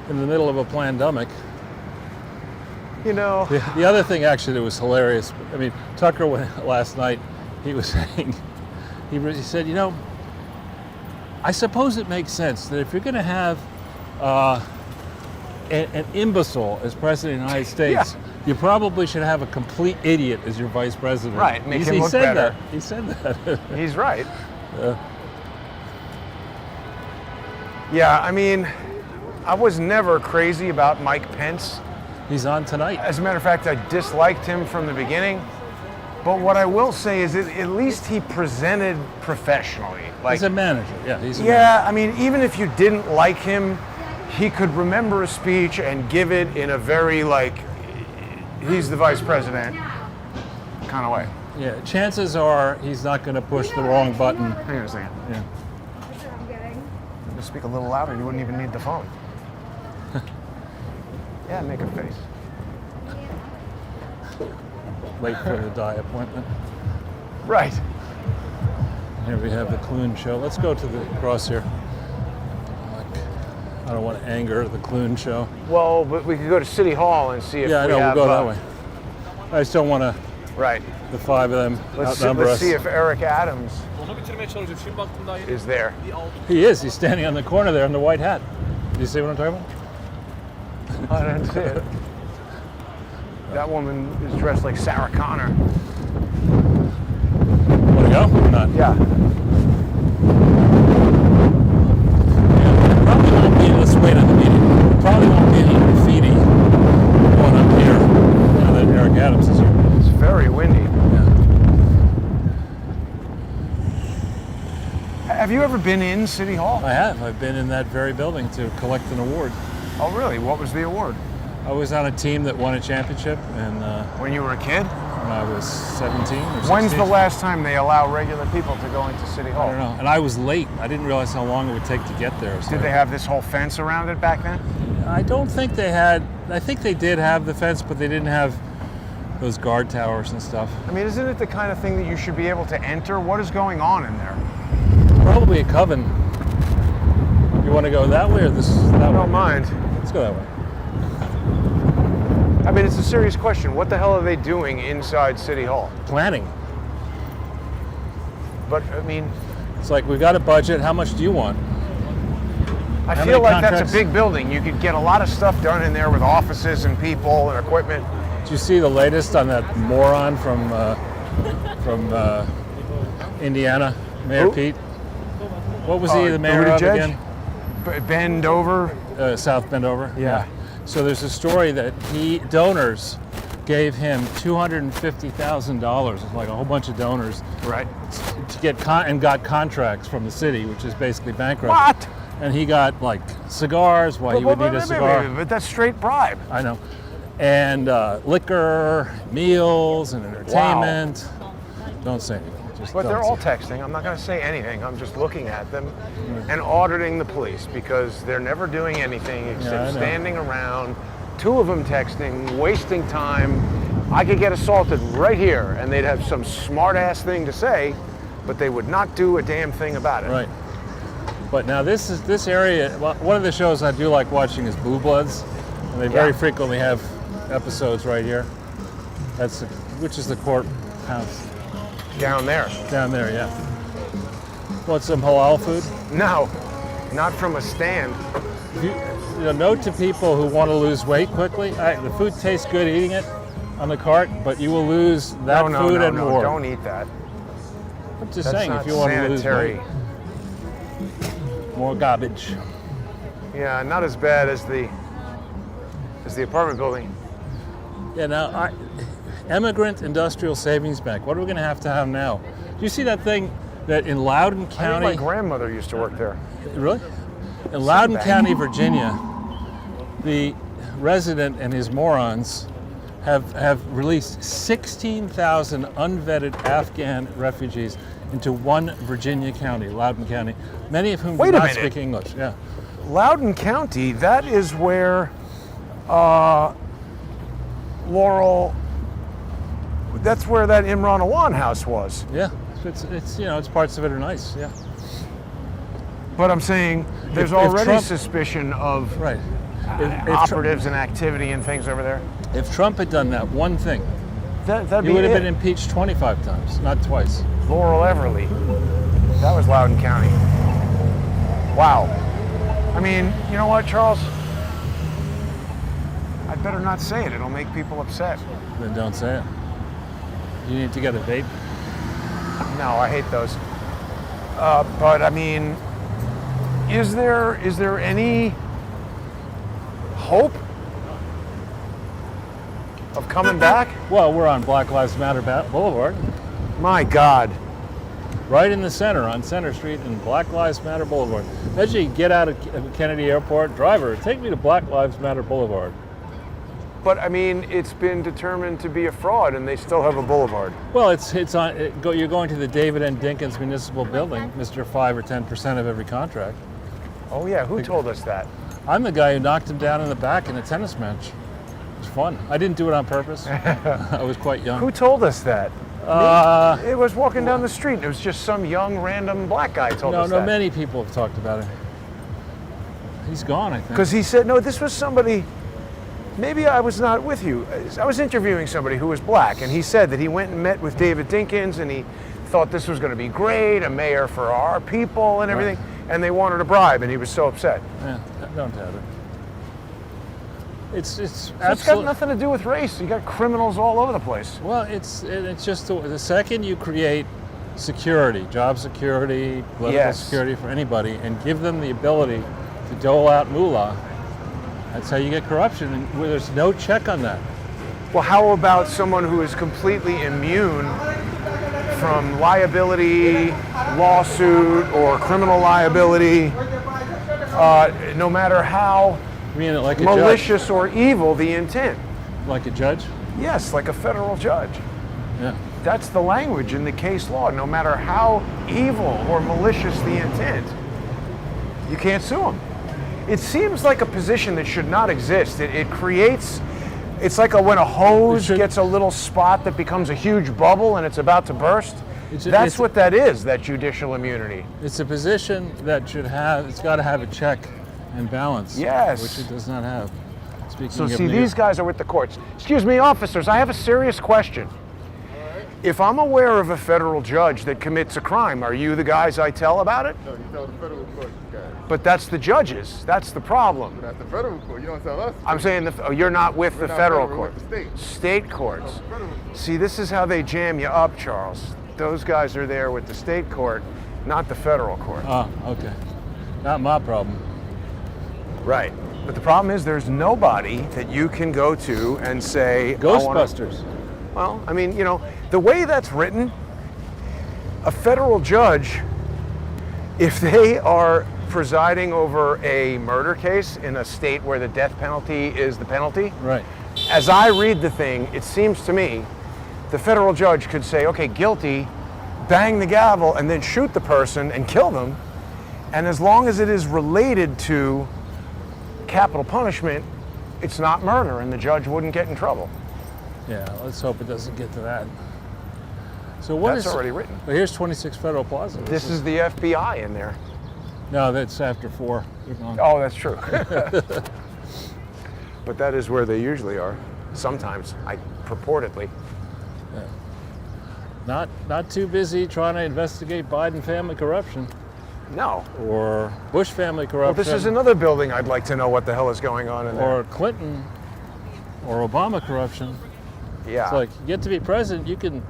in the middle of a pandemic. The other thing actually that was hilarious, I mean, Tucker last night, he was saying, he said, I suppose it makes sense that if you're going to have an imbecile as president of the United States, you probably should have a complete idiot as your vice president. Right, make him he look said better. That. He said that. He's right. Yeah, I mean, I was never crazy about Mike Pence. He's on tonight. As a matter of fact, I disliked him from the beginning. But what I will say is that at least he presented professionally. He's a manager. Yeah, he's a manager. Yeah, I mean, even if you didn't like him, he could remember a speech and give it in a very, he's the vice president kind of way. Yeah, chances are he's not going to push the wrong button. Hang on a second. Yeah. That's what I'm getting. Just speak a little louder, you wouldn't even need the phone. Yeah, make a face. Late for the dye appointment. Right. Here we have the Clune show. Let's go to the cross here. I don't want to anger the Clune show. Well, but we could go to City Hall and see if Yeah, I we know. have... We'll go that way. I just don't want to. Right. The five of them outnumber Let's us. see if Eric Adams Onu bitirmeye çalışıyorum. Şimdi baktım daha yeni. is there. He is. He's standing on the corner there in the white hat. Do you see what I'm talking about? I don't see it. That woman is dressed like Sarah Connor. Want to go or not? Yeah. Probably won't be. Let's wait at the meeting. Probably won't be any graffiti going up here now that Eric Adams is here. It's very windy. Yeah. Have you ever been in City Hall? I have. I've been in that very building to collect an award. Oh, really? What was the award? I was on a team that won a championship, and When you were a kid? when I was 17 or 16. When's the last time they allow regular people to go into City Hall? I don't know. And I was late. I didn't realize how long it would take to get there. So Did they have this whole fence around it back then? I don't think they had. I think they did have the fence, but they didn't have those guard towers and stuff. I mean, isn't it the kind of thing that you should be able to enter? What is going on in there? Probably a coven. You want to go that way or this? That I way? don't mind. Let's go that way. I mean, it's a serious question. What the hell are they doing inside City Hall? Planning. But I mean, It's like, we've got a budget. How much do you want? I How feel many like that's contracts? a big building. You could get a lot of stuff done in there with offices and people and equipment. Did you see the latest on that moron from Indiana, Mayor Who? Pete? What was he the mayor of Buttigieg? again? Bend over. South Bendover. Yeah. So there's a story that donors gave him $250,000, like a whole bunch of donors, Right. to get got contracts from the city, which is basically bankrupt. What? And he got like cigars. Why you would need a cigar? But that's straight bribe. I know. And liquor, meals, and entertainment. Don't say anything. Just But don't they're all say- texting. I'm not going to say anything. I'm just looking at them and auditing the police because they're never doing anything I except know. standing around, two of them texting, wasting time. I could get assaulted right here and they'd have some smart ass thing to say, but they would not do a damn thing about it. Right. But now this area. Well, one of the shows I do like watching is Blue Bloods, and they very Yeah. frequently have episodes right here. Which is the courthouse Down there. down there. Yeah. Want some halal food? No, not from a stand. Note to people who want to lose weight quickly: the food tastes good eating it on the cart, but you will lose that no, food and no, more. don't eat that. I'm just That's saying, not if you want to lose sanitary. weight, more garbage. Yeah, not as bad as the apartment building. Yeah, now, Emigrant Industrial Savings Bank. What are we going to have now? Do you see that thing that in Loudoun I think County? my grandmother used to work there. Really? In Loudoun bank. County, Virginia, the resident and his morons have released 16,000 unvetted Afghan refugees into one Virginia county, Loudoun County, many of whom do Wait a not minute. speak English. Yeah. Loudoun County, that is where Laurel, that's where that Imran Awan house was. Yeah. It's it's parts of it are nice. Yeah. But I'm saying there's If already Trump- suspicion of Right. operatives and activity and things over there. If Trump had done that one thing, That'd he be would have it. been impeached 25 times, not twice. Laurel Everly. That was Loudoun County. Wow. I mean, you know what, Charles? I'd better not say it. It'll make people upset. Then don't say it. You need to get a vape. No, I hate those. But I mean, is there any hope of coming back? Well, we're on Black Lives Matter Boulevard, My God. right in the center on Center Street in Black Lives Matter Boulevard. Imagine you get out of Kennedy Airport, driver, take me to Black Lives Matter Boulevard. But I mean, it's been determined to be a fraud, and they still have a boulevard. Well, you're going to the David N. Dinkins Municipal Building, Mr. 5 or 10% of every contract. Oh yeah, who told us that? I'm the guy who knocked him down in the back in a tennis match. It was fun. I didn't do it on purpose. I was quite young. Who told us that? It was walking down the street. And it was just some young random black guy told us that. Many people have talked about it. He's gone, I think. Because he said, no, this was somebody, maybe I was not with you. I was interviewing somebody who was black, and he said that he went and met with David Dinkins, and he thought this was going to be great, a mayor for our people and everything, and they wanted a bribe, and he was so upset. Yeah, don't have it. It's So it's got absolutely. nothing to do with race. You got criminals all over the place. Well, it's just the second you create security, job security, political Yes. security for anybody, and give them the ability to dole out moolah, that's how you get corruption, and where there's no check on that. Well, how about someone who is completely immune from liability, lawsuit, or criminal liability, no matter how I mean, like a malicious or evil the intent? judge, like a judge. Yes, like a federal judge. Yeah. That's the language in the case law. No matter how evil or malicious the intent, you can't sue them. It seems like a position that should not exist. It creates, it's like when a hose gets a little spot that becomes a huge bubble and it's about to burst. That's what that is, that judicial immunity. It's a position that it's got to have a check and balance. Yes. Which it does not have. Speaking So of see, New these York- guys are with the courts. Excuse me, officers, I have a serious question. If I'm aware of a federal judge that commits a crime, are you the guys I tell about it? No, you tell the federal court, guys. But that's the judges. That's the problem. That's the federal court. You don't tell us. I'm saying you're not with the not federal federal, we're court. with the state. State courts. No, federal court. See, this is how they jam you up, Charles. Those guys are there with the state court, not the federal court. Oh, okay. Not my problem. Right. But the problem is there's nobody that you can go to and say, I wanna- Ghostbusters. Well, I mean, you know, the way that's written, a federal judge, if they are presiding over a murder case in a state where the death penalty is the penalty, Right. as I read the thing, it seems to me the federal judge could say, okay, guilty, bang the gavel, and then shoot the person and kill them. And as long as it is related to capital punishment, it's not murder, and the judge wouldn't get in trouble. Yeah, let's hope it doesn't get to that. So what That's is already written. Well, here's 26 Federal Plaza. This is the FBI in there. No, that's after 4. They're gone. Oh, that's true. But that is where they usually are. Sometimes, purportedly. Not too busy trying to investigate Biden family corruption No. or Bush family Well, corruption. this is another building I'd like to know what the hell is going on in there. or Clinton or Obama corruption. Yeah. It's like you get to be president, you can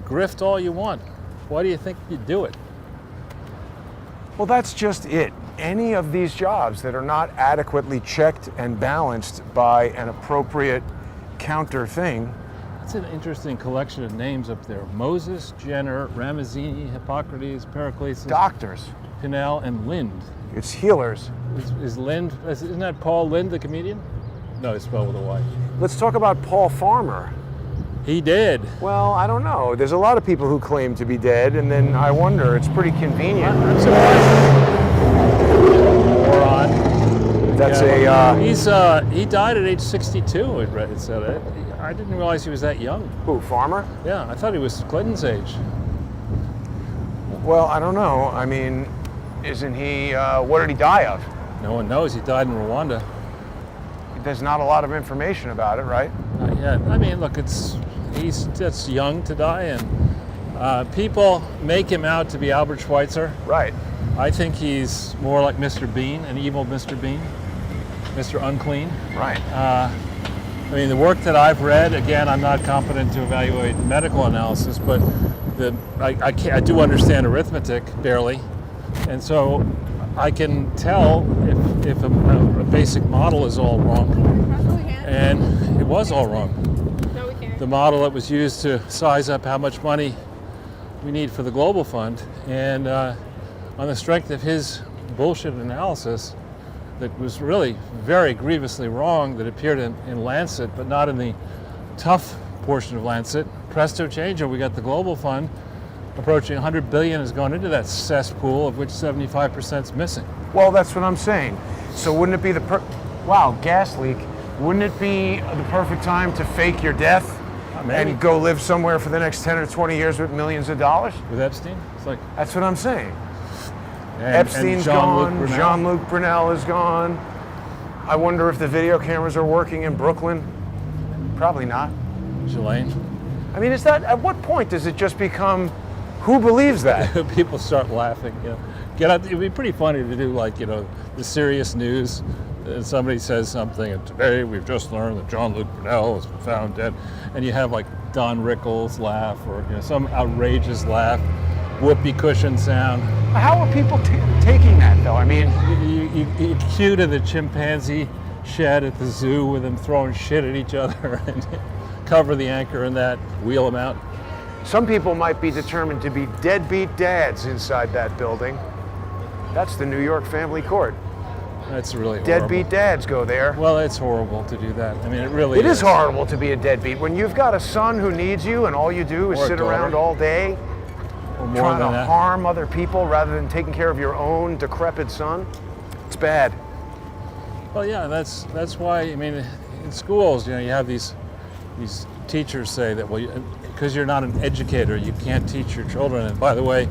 grift all you want. Why do you think you do it? Well, that's just it. Any of these jobs that are not adequately checked and balanced by an appropriate counter thing. It's an interesting collection of names up there: Moses, Jenner, Ramazzini, Hippocrates, Pericles, Doctors. Pinel, and Lind. It's healers. Is Lind? Isn't that Paul Lind, the comedian? No, it's spelled with a Y. Let's talk about Paul Farmer. He did. Well, I don't know. There's a lot of people who claim to be dead, and then I wonder, it's pretty convenient. I'm surprised. Moron. That's He died at age 62. It said it. I didn't realize he was that young. Who, Farmer? Yeah, I thought he was Clinton's age. Well, I don't know. I mean, isn't he, what did he die of? No one knows. He died in Rwanda. There's not a lot of information about it, right? Not yet. I mean, look, he's just young to die, and people make him out to be Albert Schweitzer. Right. I think he's more like Mr. Bean, an evil Mr. Bean, Mr. Unclean. Right. I mean, the work that I've read, again, I'm not competent to evaluate medical analysis, but I do understand arithmetic, barely. And so I can tell if a basic model is all wrong. And it was all wrong. The model that was used to size up how much money we need for the Global Fund. And on the strength of his bullshit analysis, that was really very grievously wrong, that appeared in Lancet, but not in the tough portion of Lancet. Presto change, we got the Global Fund approaching 100 billion has gone into that cesspool, of which 75% is missing. Well, that's what I'm saying. So wouldn't it be wow, gas leak. Wouldn't it be the perfect time to fake your death Maybe. and go live somewhere for the next 10 or 20 years with millions of dollars? With Epstein? It's like That's what I'm saying. and Epstein's Jean-Luc gone, Brunel. Jean-Luc Brunel is gone. I wonder if the video cameras are working in Brooklyn. Probably not. Ghislaine. I mean, at what point does it just become, who believes that? People start laughing. Get out. It'd be pretty funny to do the serious news. And somebody says something, and today we've just learned that Jean-Luc Brunel has been found dead, and you have like Don Rickles laugh or some outrageous laugh, whoopee cushion sound. How are people taking that, though? I mean, You cue to the chimpanzee shed at the zoo with them throwing shit at each other and cover the anchor in that, wheel them out. some people might be determined to be deadbeat dads inside that building. That's the New York family court. That's really horrible. Deadbeat dads go there. Well, it's horrible to do that. I mean, it really It is horrible to be a deadbeat. When you've got a son who needs you and all you do is Or a sit around daughter. all day Or more trying than to that. harm other people rather than taking care of your own decrepit son, it's bad. Well, yeah, that's why. I mean, in schools, you have these teachers say that, well, because you're not an educator, you can't teach your children. And by the way,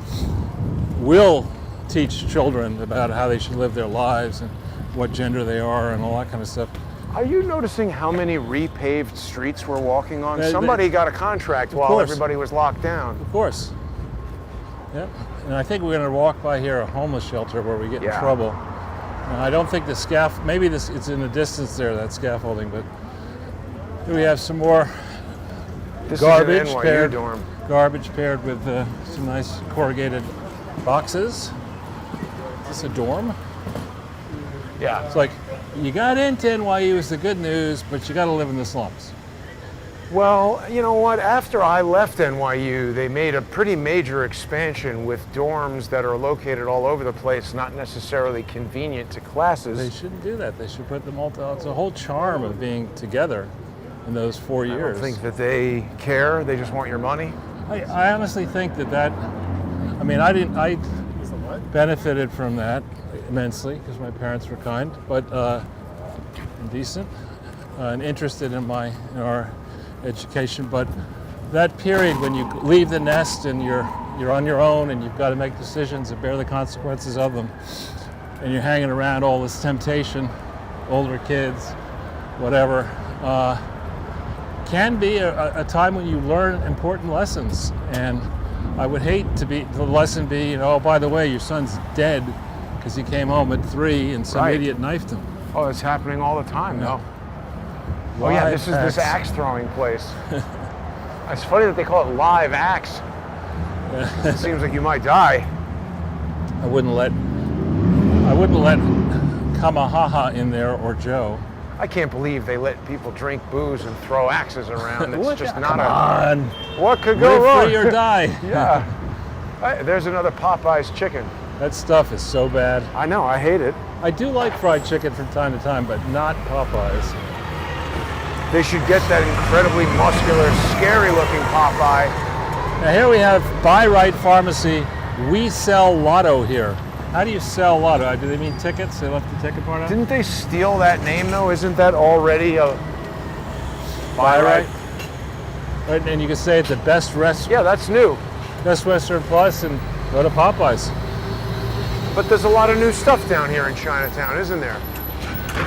we'll teach children about how they should live their lives and what gender they are and all that kind of stuff. Are you noticing how many repaved streets we're walking on? They- Somebody got a contract while course. everybody was locked down. Of course. Yep. And I think we're going to walk by here a homeless shelter where we get in Yeah. trouble. And I don't think the maybe it's in the distance there, that scaffolding, but here we have some more This garbage is an NYU paired, dorm. garbage paired with some nice corrugated boxes. Is this a dorm? Yeah. It's like, you got into NYU is the good news, but you got to live in the slums. Well, you know what? After I left NYU, they made a pretty major expansion with dorms that are located all over the place, not necessarily convenient to classes. They shouldn't do that. They should put them all. It's a whole charm of being together in those 4 I years. don't think that they care. They just want your money. I honestly think that. I mean, I benefited from that immensely because my parents were kind, but and decent, and interested in our education. But that period when you leave the nest and you're on your own and you've got to make decisions and bear the consequences of them, and you're hanging around all this temptation, older kids, whatever, can be a time when you learn important lessons. And I would hate the lesson be, oh, by the way, your son's dead because he came home at 3 and some Right. idiot knifed him. Oh, it's happening all the time, No. though. Oh yeah, Live this is this axe throwing place. It's funny that they call it live axe. It seems like you might die. I wouldn't let Kamahaha in there or Joe. I can't believe they let people drink booze and throw axes around. It's What? just Come not on. What could go Live wrong? free or die. Yeah. There's another Popeye's chicken. That stuff is so bad. I know, I hate it. I do like fried chicken from time to time, but not Popeyes. They should get that incredibly muscular, scary-looking Popeye. Now here we have Buy Right Pharmacy. We sell lotto here. How do you sell lotto? Do they mean tickets? They left the ticket part out? Didn't they steal that name, though? Isn't that already a Buy Right? Right, and you can say it's the best Yeah, that's new. Best Western Plus and go to Popeyes, But there's a lot of new stuff down here in Chinatown, isn't there?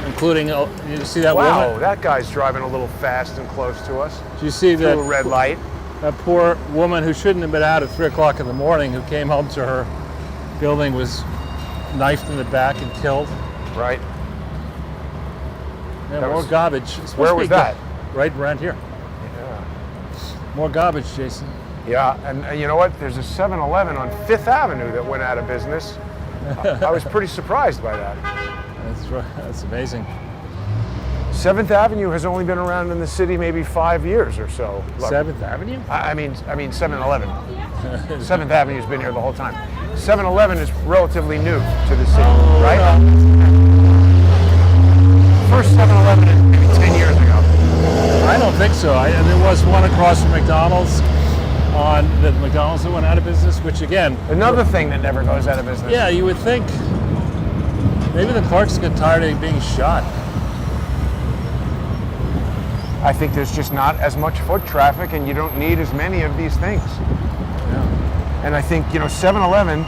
including, you see that Wow, woman? that guy's driving a little fast and close to us. Do you see Through a that, red light. that poor woman who shouldn't have been out at 3 o'clock in the morning, who came home to her building, was knifed in the back and killed? Right. Yeah, That more was- garbage. It's supposed Where to be was that? Right around here. Yeah. More garbage, Jason. Yeah, and you know what? There's a 7-Eleven on 5th Avenue that went out of business. I was pretty surprised by that. That's right. That's amazing. 7th Avenue has only been around in the city maybe 5 years or so. Look, 7th Avenue? I mean 7-Eleven. 7th Avenue's been here the whole time. 7-Eleven is relatively new to the city, right? First 7-Eleven is maybe 10 years ago. I don't think so. There was one across from McDonald's on the McDonald's that went out of business, which again, Another thing that never goes out of business. yeah, you would think maybe the clerks get tired of being shot. I think there's just not as much foot traffic and you don't need as many of these things. Yeah. And I think, 7-Eleven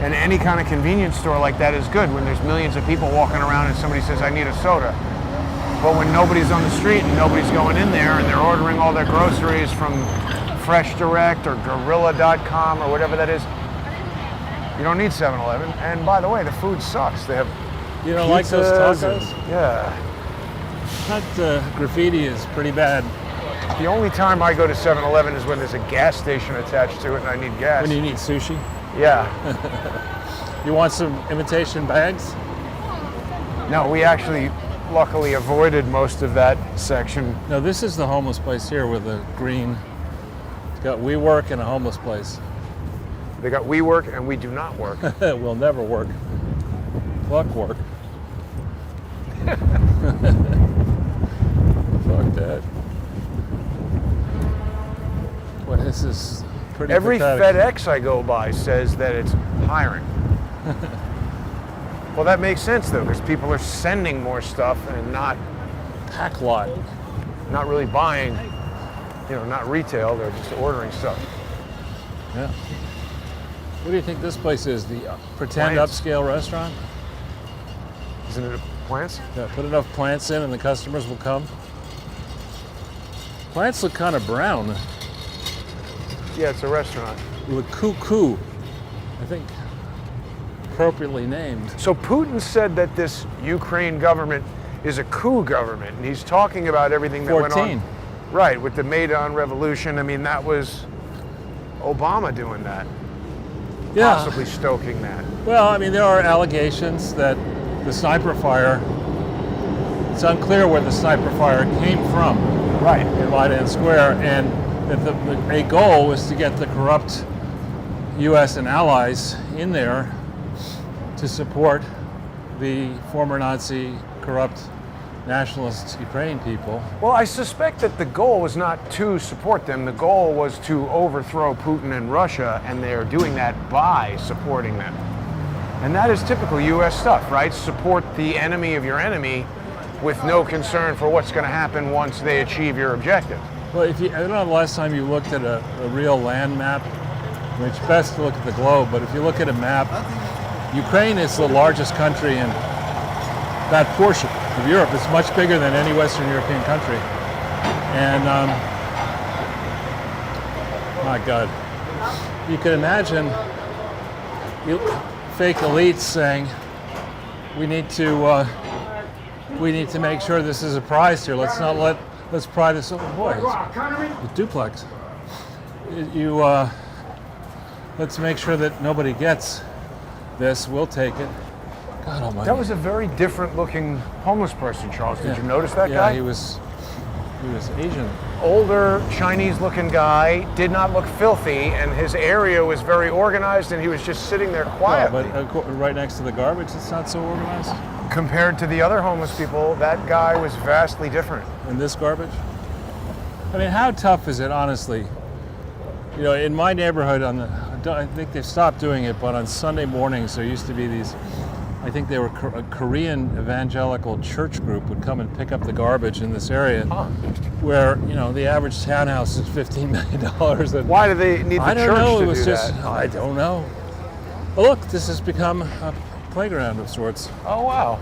and any kind of convenience store like that is good when there's millions of people walking around and somebody says, I need a soda. But when nobody's on the street and nobody's going in there and they're ordering all their groceries from Fresh Direct or Gorilla.com or whatever that is, you don't need 7-Eleven. And by the way, the food sucks. They have You don't like those pizzas tacos? and- yeah. That graffiti is pretty bad. The only time I go to 7-Eleven is when there's a gas station attached to it and I need gas. When you need sushi. Yeah. You want some imitation bags? No, we actually luckily avoided most of that section. No, this is the homeless place here with the green. It's got WeWork and a homeless place. They got we work and we do not work. Will never work. Fuck work. Fuck that. What is this? Pretty Every pathetic. FedEx I go by says that it's hiring. Well, that makes sense though, because people are sending more stuff and not Pack lot. really buying, not retail. They're just ordering stuff. Yeah. What do you think this place is? The pretend Plants. upscale restaurant? Isn't it plants? Yeah, put enough plants in and the customers will come. Plants look kind of brown. Yeah, it's a restaurant. Le Cuckoo, I think, appropriately named. So Putin said that this Ukraine government is a coup government, and he's talking about everything that went 14. on. Right, with the Maidan Revolution. I mean, that was Obama doing that, Yeah. possibly stoking that. Well, I mean, there are allegations that the sniper fire, it's unclear where the sniper fire came from Right. in Maidan Square, and that a goal was to get the corrupt U.S. and allies in there to support the former Nazi corrupt nationalist Ukrainian people. Well, I suspect that the goal was not to support them. The goal was to overthrow Putin and Russia, and they are doing that by supporting them. And that is typical U.S. stuff, right? Support the enemy of your enemy with no concern for what's going to happen once they achieve your objective. Well, I don't know the last time you looked at a real land map. I mean, it's best to look at the globe, but if you look at a map, Ukraine is the largest country in that portion of Europe. It's much bigger than any Western European country. And, my God, you can imagine fake elites saying, we need to make sure this is a prize here. Let's pry this open. Boy, it's a duplex. Let's make sure that nobody gets this. We'll take it. God almighty. That was a very different looking homeless person, Charles. Did Yeah. you notice that Yeah, guy? he was Asian. Older Chinese looking guy, did not look filthy, and his area was very organized, and he was just sitting there quietly. But right next to the garbage, it's not so organized. Compared to the other homeless people, that guy was vastly different. And this garbage? I mean, how tough is it, honestly? You know, in my neighborhood, I think they've stopped doing it, but on Sunday mornings, there used to be these, I think they were a Korean evangelical church group would come and pick up the garbage in this area, where, you know, the average townhouse is $15 million. And Why do they need the I don't church know, to it was do just, that? I don't know. But look, this has become a playground of sorts. Oh, wow.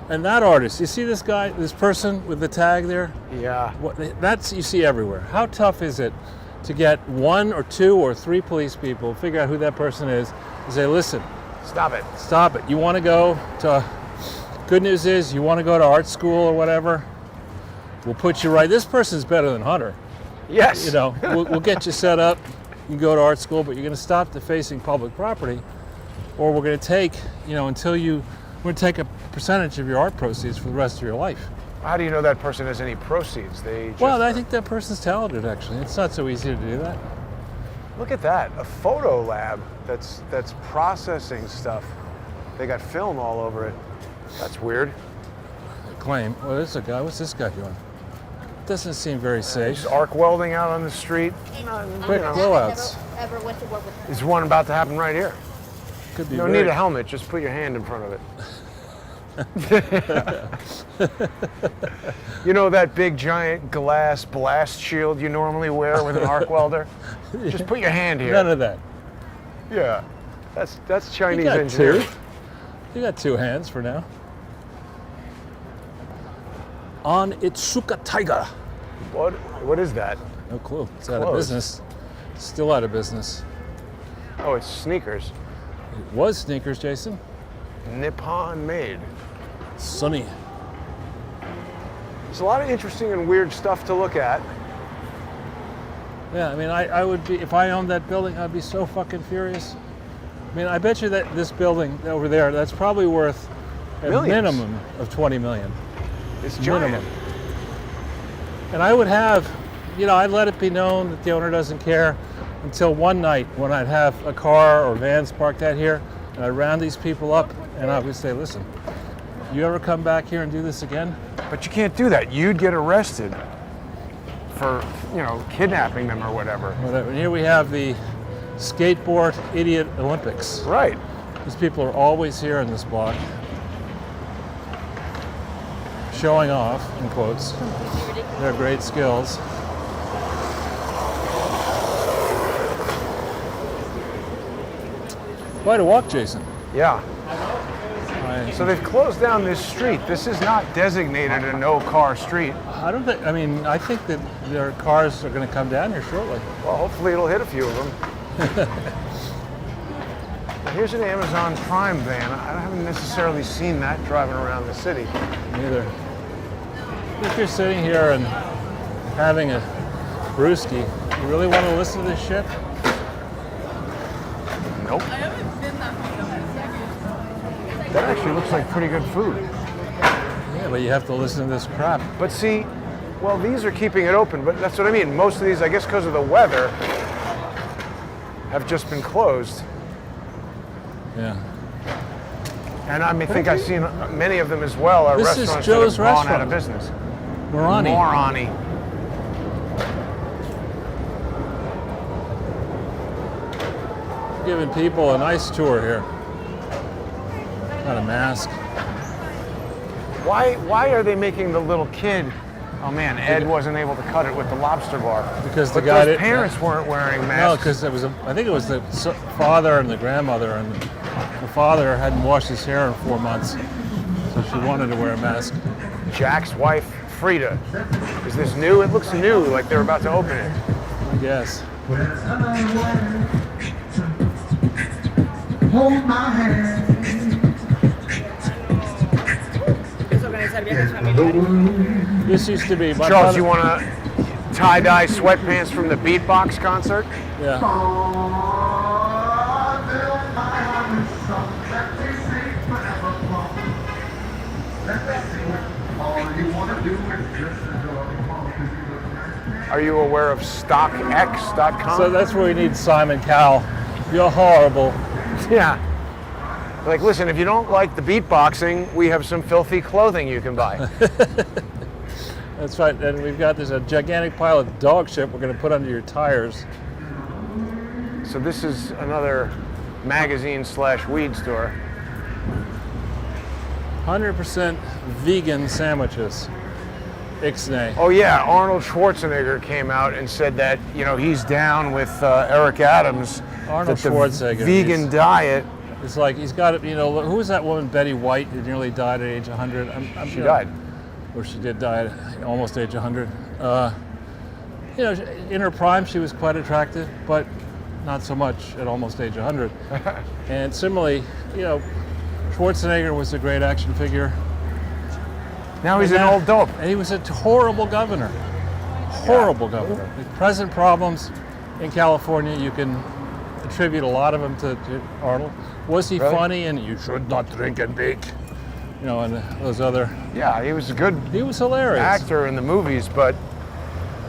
And that artist, you see this guy, this person with the tag there? Yeah. That's you see everywhere. How tough is it to get 1 or 2 or 3 police people, figure out who that person is, and say, listen, Stop it. stop it. You want to go to, good news is, you want to go to art school or whatever, we'll put you right. This person's better than Hunter. Yes. You know, we'll get you set up. You can go to art school, but you're going to stop defacing public property, or we're going to take, you know, we're going to take a percentage of your art proceeds for the rest of your life. How do you know that person has any proceeds? They just Well, I think that person's talented, actually. It's not so easy to do that. Look at that, a photo lab that's processing stuff. They got film all over it. That's weird. They claim. Well, there's a guy. What's this guy doing? Doesn't seem very safe. Just arc welding out on the street. Quick blowouts. Ever went to work with There's one about to happen right here. Could be You don't very- need a helmet, just put your hand in front of it. You know that big giant glass blast shield you normally wear with an arc welder? Just put your hand here. None of that. Yeah. That's You Chinese got engineering. 2. You got 2 hands for now. On Itsuka Tiger. What is that? No clue. It's out of Closed. business. Still out of business. Oh, it's sneakers. It was sneakers, Jason. Nippon made. Sunny. There's a lot of interesting and weird stuff to look at. Yeah, I mean, I would be, if I owned that building, I'd be so fucking furious. I mean, I bet you that this building over there, that's probably worth a Millions. minimum of 20 million. It's giant. Minimum. And I would have, you know, I'd let it be known that the owner doesn't care until one night when I'd have a car or vans parked out here, and I'd round these people up, and I would say, listen, you ever come back here and do this again? But you can't do that. You'd get arrested for, you know, kidnapping them or whatever. Whatever. And here we have the skateboard idiot Olympics. Right. These people are always here in this block, showing off, in quotes, their great skills. Quite a walk, Jason. Yeah. So they've closed down this street. This is not designated a no-car street. I don't think. I mean, I think that their cars are going to come down here shortly. Well, hopefully it'll hit a few of them. Now, here's an Amazon Prime van. I haven't necessarily seen that driving around the city. Neither. If you're sitting here and having a brewski, you really want to listen to this shit? Nope. That actually looks like pretty good food. Yeah, but you have to listen to this crap. But see, well, these are keeping it open, but that's what I mean. Most of these, I guess because of the weather, have just been closed. Yeah. And I think I've seen many of them as well are This is restaurants Joe's that have gone out restaurant. of business. Morani. Morani. Giving people a nice tour here. Got a mask. Why are they making the little kid? Oh man, Ed wasn't able to cut it with the lobster bar. Because the But guy those did- parents weren't wearing No, masks. because it was. I think it was the father and the grandmother, and the father hadn't washed his hair in 4 months, so she wanted to wear a mask. Jack's wife, Frida. Is this new? It looks new, like they're about to open it. I guess. Hold my hand. This used to be. My Charles, father- you want to tie-dye sweatpants from the beatbox concert? Yeah. Are you aware of StockX.com? So that's where we need Simon Cowell. You're horrible. Yeah. Like, listen, if you don't like the beatboxing, we have some filthy clothing you can buy. That's right. And we've got this a gigantic pile of dog shit we're going to put under your tires. So this is another magazine/weed store. 100% vegan sandwiches. Ixnay. Oh yeah, Arnold Schwarzenegger came out and said that, you know, he's down with Eric Adams. Arnold that the Schwarzenegger, vegan he's- diet. It's like he's got it. You know, who was that woman, Betty White, who nearly died at age 100? She died. Or she did die at almost age 100. You know, in her prime, she was quite attractive, but not so much at almost age 100. And similarly, you know, Schwarzenegger was a great action figure. Now he's And an now- old dope. And he was a horrible governor. Horrible governor. The present problems in California, you can attribute a lot of them to Arnold. Was he Really? funny? And you should not drink and bake. You know, and those other. Yeah, he was a good He was hilarious. actor in the movies, but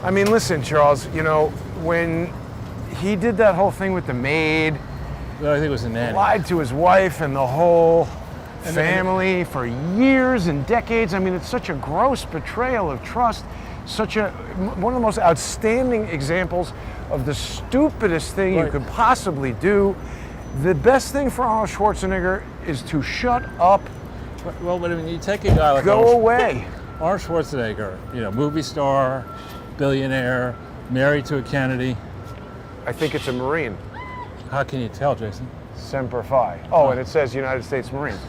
I mean, listen, Charles, you know, when he did that whole thing with the maid, I think it was a nanny. lied to his wife and the whole And- family for years and decades. I mean, it's such a gross betrayal of trust, one of the most outstanding examples of the stupidest thing you Right. could possibly do. The best thing for Arnold Schwarzenegger is to shut up, Well, but I mean, you take a guy like go away. Arnold Schwarzenegger, you know, movie star, billionaire, married to a Kennedy. I think it's a Marine. How can you tell, Jason? Semper Fi. Oh, and it says United States Marines.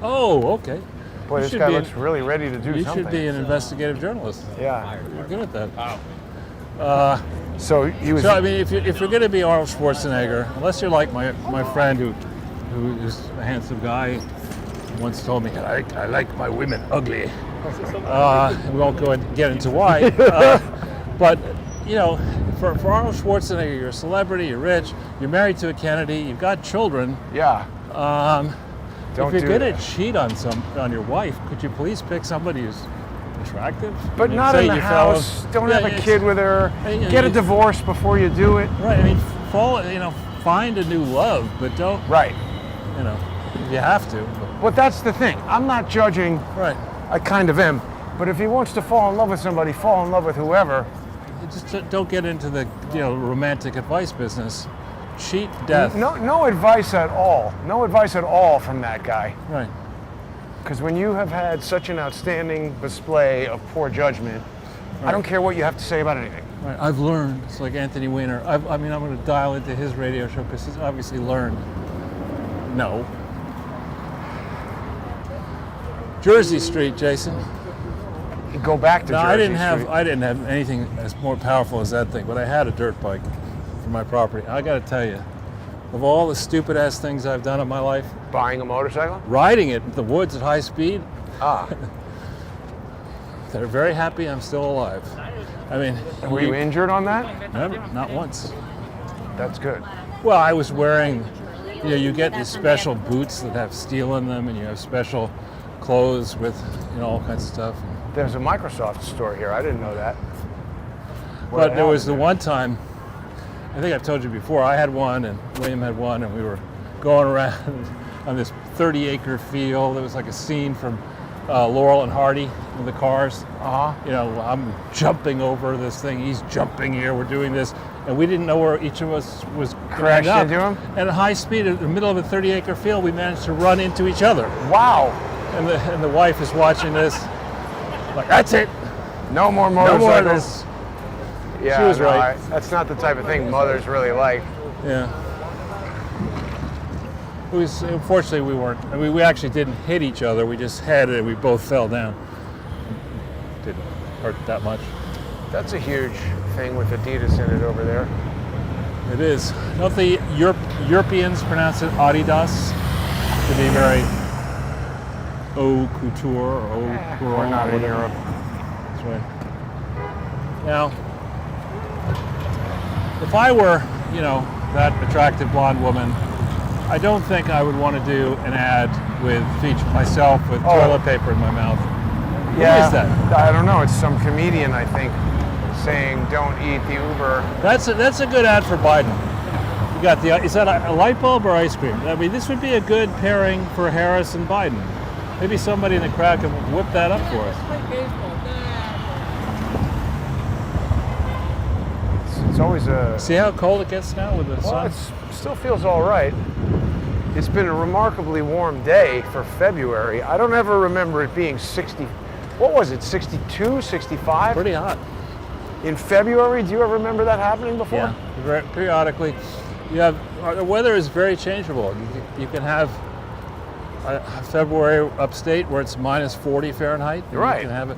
Oh, okay. Boy, You this should guy be looks really ready to do You something. should be an investigative journalist. Yeah. You're good at that. So he was. So I mean, if you're going to be Arnold Schwarzenegger, unless you're like my friend who is a handsome guy, once told me I like my women ugly. We won't go and get into why, but you know, for Arnold Schwarzenegger, you're a celebrity, you're rich, you're married to a Kennedy, you've got children. Yeah. Don't If you're do going that. to cheat on your wife, could you please pick somebody who's attractive? But I mean, not say in the you fell- house. Don't Yeah, have a it's- kid with her. Yeah, Get a you- divorce before you do it. Right. I mean, find a new love, but don't. Right. You know, you have to. But that's the thing. I'm not judging. Right. I kind of am. But if he wants to fall in love with somebody, fall in love with whoever. You just don't get into the romantic advice business. Cheat death. No advice at all. No advice at all from that guy. Right. Because when you have had such an outstanding display of poor judgment, I don't care what you have to say about anything. Right. I've learned. It's like Anthony Weiner. I'm going to dial into his radio show because he's obviously learned. No. Jersey Street, Jason. You go back to No, Jersey Street. I didn't have anything as more powerful as that thing, but I had a dirt bike for my property. I got to tell you, of all the stupid ass things I've done in my life, Buying a motorcycle? riding it in the woods at high speed, Ah. they're very happy I'm still alive. I mean, Were you injured on that? Never, not once. That's good. Well, I was wearing, you get these special boots that have steel in them, and you have special clothes with, all kinds of stuff. There's a Microsoft store here. I didn't know that. But there was the one time, I think I've told you before, I had one and William had one, and we were going around on this 30-acre field. It was like a scene from Laurel and Hardy with the cars. I'm jumping over this thing. He's jumping here. We're doing this. And we didn't know where each of us was Crashed up. into him? And at high speed, in the middle of a 30-acre field, we managed to run into each other. Wow. And the wife is watching this, like, that's it. No more No motorcycles. more of this. Yeah, She was right. That's not the type of thing mothers really like. Yeah. It was, unfortunately, we weren't. I mean, we actually didn't hit each other. We just had it. We both fell down. Didn't hurt that much. That's a huge thing with Adidas in it over there. It is. Don't the Europeans pronounce it Adidas? To be very haute couture or haute couture. We're not in Europe. That's right. Now, if I were, that attractive blonde woman, I don't think I would want to do an ad with feature myself with toilet paper in my mouth. Yeah. Who is that? I don't know. It's some comedian, I think, saying don't eat the Uber. That's a good ad for Biden. You got is that a light bulb or ice cream? I mean, this would be a good pairing for Harris and Biden. Maybe somebody in the crowd can whip that up for us. It's always a... See how cold it gets now with the sun? It still feels all right. It's been a remarkably warm day for February. I don't ever remember it being 60... What was it, 62, 65? Pretty hot. In February, do you ever remember that happening before? Yeah, periodically. The weather is very changeable. You can have February upstate where it's minus 40 Fahrenheit. Right. You can have it.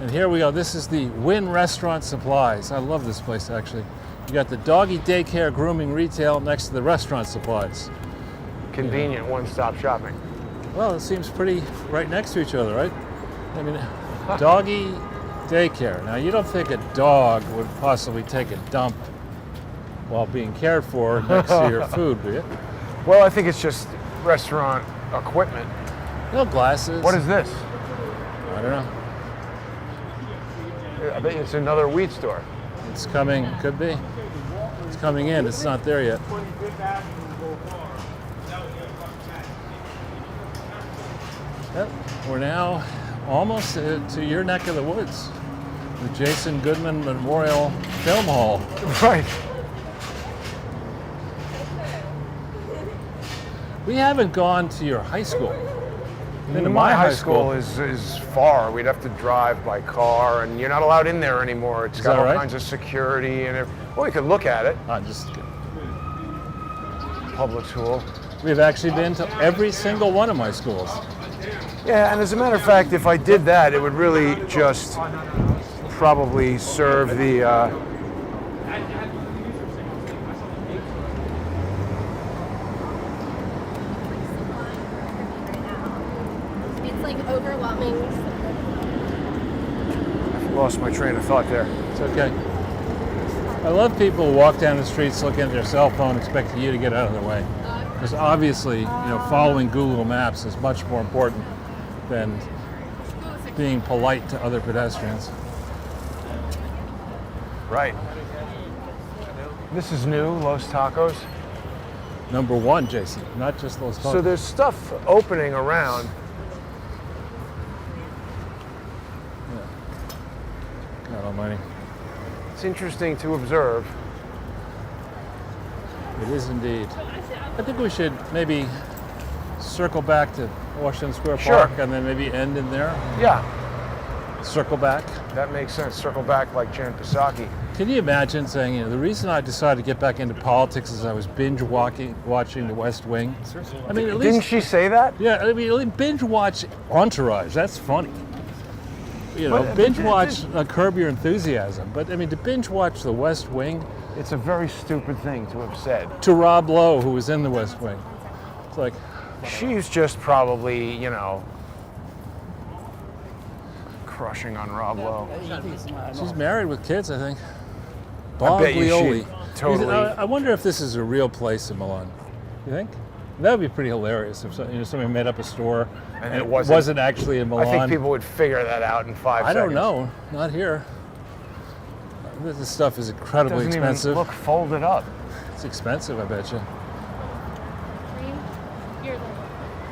And here we go. This is the Wynn Restaurant Supplies. I love this place, actually. You got the doggy daycare grooming retail next to the restaurant supplies. Convenient one-stop shopping. Well, it seems pretty right next to each other, right? I mean, doggy daycare. Now, you don't think a dog would possibly take a dump while being cared for next to your food, do you? Well, I think it's just restaurant equipment. No glasses. What is this? I don't know. I bet it's another weed store. It's coming, could be. It's coming in, it's not there yet. Yep, we're now almost to your neck of the woods, the Jason Goodman Memorial Film Hall. Right. We haven't gone to your high school. Been to My high school is far. We'd have to drive by car, and you're not allowed in there anymore. It's got that all right? kinds of security, and well, we could look at it. Just Public school. we've actually been to every single one of my schools. Yeah, and as a matter of fact, if I did that, it would really just probably serve the. It's like overwhelming. I lost my train of thought there. It's okay. I love people who walk down the streets looking at their cell phone expecting you to get out of their way. Because obviously, following Google Maps is much more important than being polite to other pedestrians. Right. This is new, Los Tacos. Number one, Jason, not just those tacos. So there's stuff opening around. God almighty. It's interesting to observe. It is indeed. I think we should maybe circle back to Washington Square Sure. Park and then maybe end in there. Yeah, Circle back. that makes sense. Circle back like Jan Psaki. Can you imagine saying, the reason I decided to get back into politics is I was binge watching The West Wing? I mean, at least, Didn't she say that? yeah, I mean, at least binge watch Entourage. That's funny. But- Binge watch Curb Your Enthusiasm. But I mean, to binge watch The West Wing It's a very stupid thing to have said. to Rob Lowe, who was in The West Wing. It's like, She's just probably, crushing on Rob Lowe. she's married with kids, I think. I bet you she Baglioli. totally- I wonder if this is a real place in Milan. You think? That would be pretty hilarious if somebody made up a store And and it it wasn't- wasn't actually in Milan. I think people would figure that out in 5 I seconds. don't know. Not here. This stuff is incredibly Doesn't expensive. even look folded up. It's expensive, I bet you.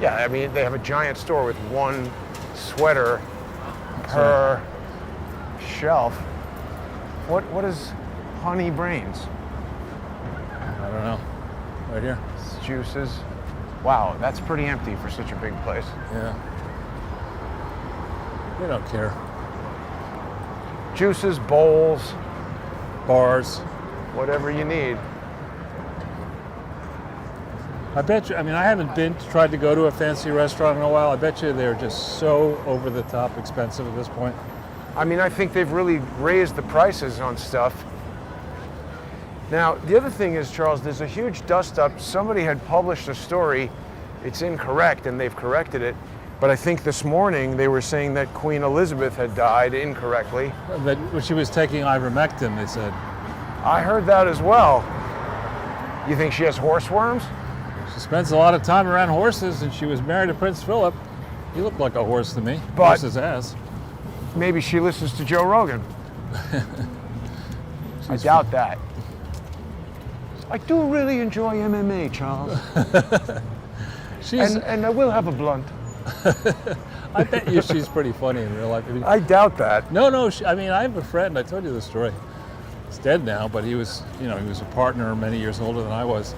Yeah, I mean, they have a giant store with one sweater per shelf. What is Honey Brains? I don't know. Right here. Juices. Wow, that's pretty empty for such a big place. Yeah. They don't care. Juices, bowls, Bars. whatever you need. I bet you, I mean, I haven't tried to go to a fancy restaurant in a while. I bet you they're just so over the top expensive at this point. I mean, I think they've really raised the prices on stuff. Now, the other thing is, Charles, there's a huge dust-up. Somebody had published a story. It's incorrect, and they've corrected it. But I think this morning they were saying that Queen Elizabeth had died incorrectly. That when she was taking ivermectin, they said. I heard that as well. You think she has horseworms? She spends a lot of time around horses, and she was married to Prince Philip. He looked like a horse to me. But- Horse's ass. Maybe she listens to Joe Rogan. I doubt that. I do really enjoy MMA, Charles. She's. And I will have a blunt. I bet you she's pretty funny in real life. I mean, I doubt that. no. I mean, I have a friend. I told you this story. He's dead now, but he was a partner many years older than I was.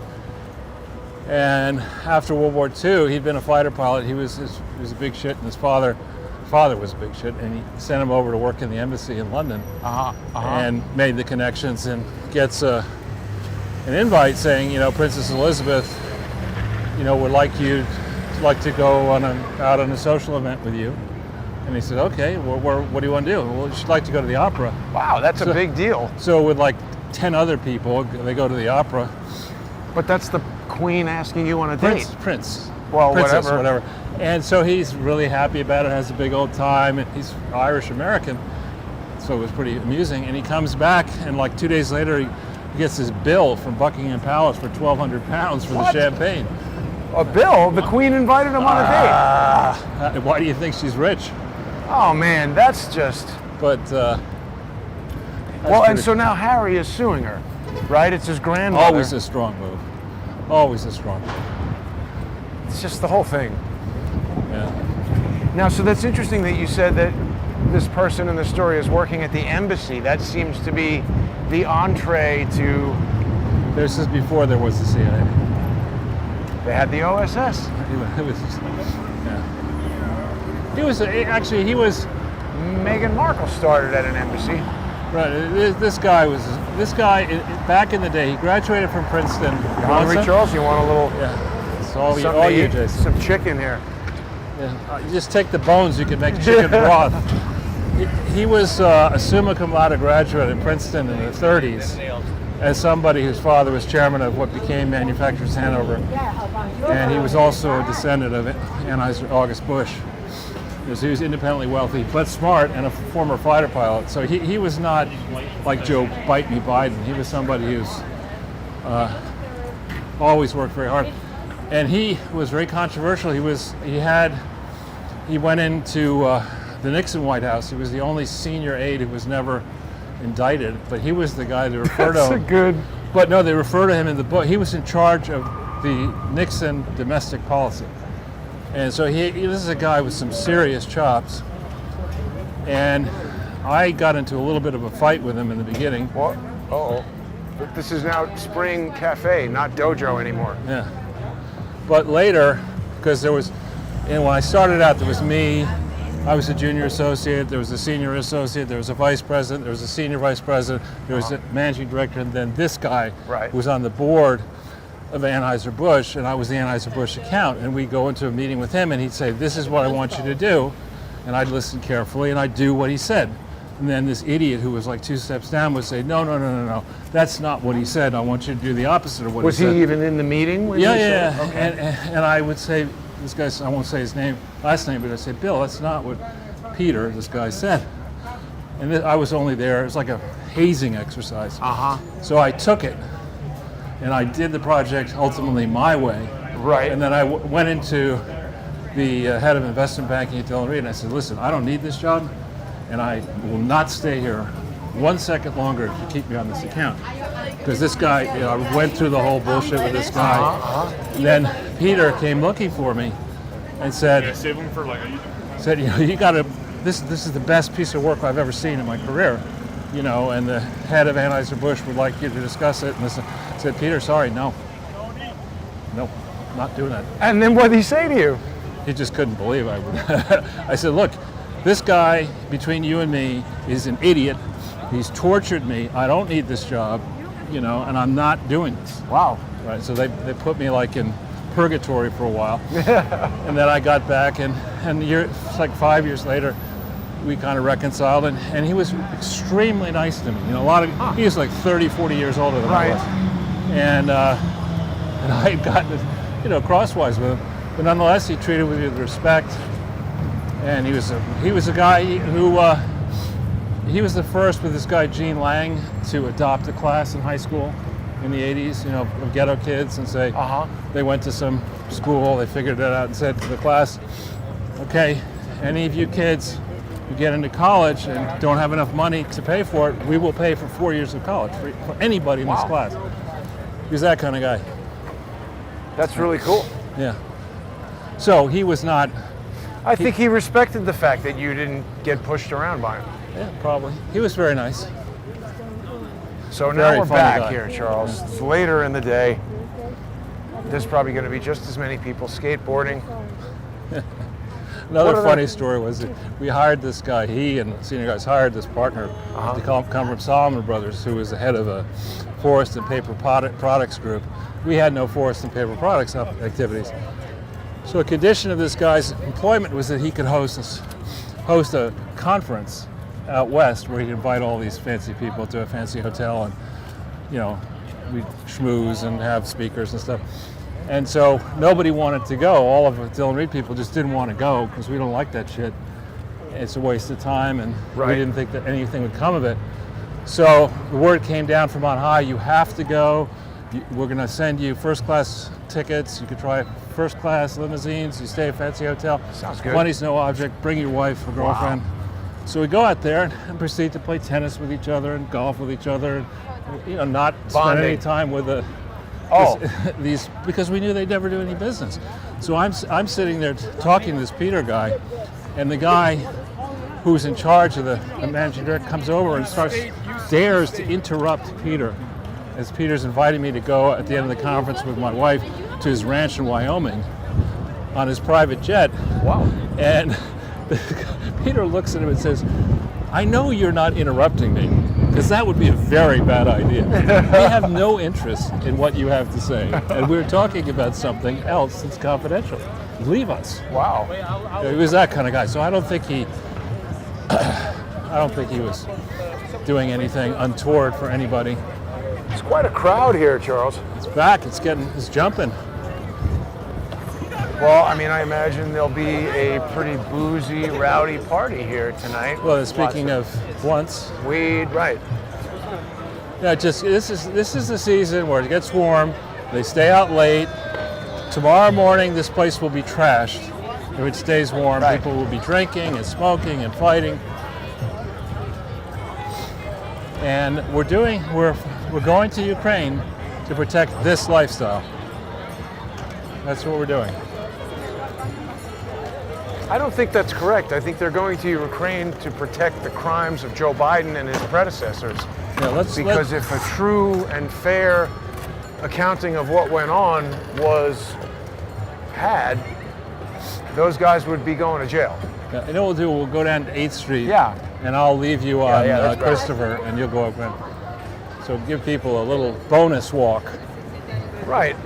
And after World War II, he'd been a fighter pilot. He was a big shit, and his father was a big shit, and he sent him over to work in the embassy in London, and made the connections, and gets an invite saying, Princess Elizabeth, would like to go out on a social event with you. And he said, okay, well, what do you want to do? Well, she'd like to go to the opera. Wow, that's a big deal. So with like 10 other people, they go to the opera. But that's the Queen asking you on a date. Prince. Well, Princess, whatever. And so he's really happy about it, has a big old time, and he's Irish American. So it was pretty amusing. And he comes back, and like 2 days later, he gets his bill from Buckingham Palace for £1,200 for What? the champagne. A bill? The Queen invited him on a date. Why do you think she's rich? Oh man, that's just. But Well, and so now Harry is suing her, right? It's his grandmother. always a strong move. Always a strong move. It's just the whole thing. Yeah. Now, so that's interesting that you said that this person in the story is working at the embassy. That seems to be the entree to. This is before there was the CIA. They had the OSS. It was, yeah. He was Meghan Markle started at an embassy. right. This guy back in the day. He graduated from Princeton. You hungry, Charles? You want a little Yeah. It's all you, something all to you, eat? Jason. Some chicken here. Yeah. You just take the bones. You can make chicken broth. He was a summa cum laude graduate at Princeton in the 30s. As somebody whose father was chairman of what became Manufacturers Hanover, and he was also a descendant of Anheuser-August Busch. So he was independently wealthy, but smart, and a former fighter pilot. So he was not like Joe Bite Me Biden. He was somebody who's always worked very hard, and he was very controversial. He went into the Nixon White House. He was the only senior aide who was never indicted, but he was the guy to refer to That's a him. good. But no, they refer to him in the book. He was in charge of the Nixon domestic policy. And so this is a guy with some serious chops. And I got into a little bit of a fight with him in the beginning. What? Uh-oh. But this is now Spring Cafe, not Dojo anymore. Yeah. But later, because there was, when I started out, there was me, I was a junior associate, there was a senior associate, there was a vice president, there was a senior vice president, there was a managing director, and then this guy Right. was on the board of Anheuser-Busch, and I was the Anheuser-Busch account, and we'd go into a meeting with him, and he'd say, this is what I want you to do, and I'd listen carefully, and I'd do what he said. And then this idiot who was like 2 steps down would say, no, that's not what he said, I want you to do the opposite of what Was he said. he even in the meeting when Yeah, he yeah, said it? Okay. and I would say, this guy, I won't say his last name, but I say, Bill, that's not what Peter, this guy, said. And I was only there, it was like a hazing exercise. So I took it, and I did the project ultimately my way. Right. And then I went into the head of investment banking at Dillon Reed, and I said, listen, I don't need this job, and I will not stay here 1 second longer to keep me on this account. Because this guy, I went through the whole bullshit with this guy. And then Peter came looking for me and said, you gotta, this is the best piece of work I've ever seen in my career. And the head of Anheuser-Busch would like you to discuss it. And I said, Peter, sorry, no, not doing that. And then what did he say to you? He just couldn't believe I would. I said, look, this guy, between you and me, is an idiot. He's tortured me. I don't need this job, and I'm not doing this. Wow. Right, so they put me like in purgatory for a while. And then I got back, and it's like 5 years later, we kind of reconciled, and he was extremely nice to me. He was like 30, 40 years older than I was. And I had gotten, crosswise with him. But nonetheless, he treated me with respect. And he was a guy who, he was the first with this guy, Gene Lang, to adopt a class in high school in the 80s, of ghetto kids, and say, they went to some school, they figured it out and said to the class, okay, any of you kids who get into college and don't have enough money to pay for it, we will pay for 4 years of college for anybody in this class. He was that kind of guy. That's really cool. Yeah. So he was not... I think he respected the fact that you didn't get pushed around by him. Yeah, probably. He was very nice. So Very now we're funny back guy. here, Charles. It's later in the day. There's probably going to be just as many people skateboarding. Another What are funny the- story was that we hired this guy, he and senior guys hired this partner to come from Solomon Brothers, who was the head of a forest and paper products group. We had no forest and paper products activities. So a condition of this guy's employment was that he could host a conference out west where he'd invite all these fancy people to a fancy hotel, and we'd schmooze and have speakers and stuff. And so nobody wanted to go. All of the Dillon Reed people just didn't want to go because we don't like that shit. It's a waste of time, and we didn't think that anything would come of it. So the word came down from on high, you have to go. We're going to send you first class tickets. You could try first class limousines. You stay at a fancy hotel. Sounds good. Money's no object. Bring your wife or girlfriend. So we go out there and proceed to play tennis with each other and golf with each other, and not spend any time with these, because we knew they'd never do any business. So I'm sitting there talking to this Peter guy, and the guy who's in charge of the managing director comes over and dares to interrupt Peter, as Peter's inviting me to go at the end of the conference with my wife to his ranch in Wyoming on his private jet. Wow. And Peter looks at him and says, I know you're not interrupting me, because that would be a very bad idea. We have no interest in what you have to say, and we're talking about something else that's confidential. Leave us. Wow. He was that kind of guy. So I don't think he was doing anything untoward for anybody. It's quite a crowd here, Charles. It's back. It's jumping. Well, I mean, I imagine there'll be a pretty boozy, rowdy party here tonight. Well, speaking of blunts, weed, right? Yeah, this is the season where it gets warm. They stay out late. Tomorrow morning, this place will be trashed. If it stays warm, people will be drinking and smoking and fighting. And we're going to Ukraine to protect this lifestyle. That's what we're doing. I don't think that's correct. I think they're going to Ukraine to protect the crimes of Joe Biden and his predecessors. Yeah, because if a true and fair accounting of what went on was had, those guys would be going to jail. Yeah, you know what we'll do? We'll go down to 8th Street. Yeah. And I'll leave you on that's better. Christopher, and you'll go up. So give people a little bonus walk. Right.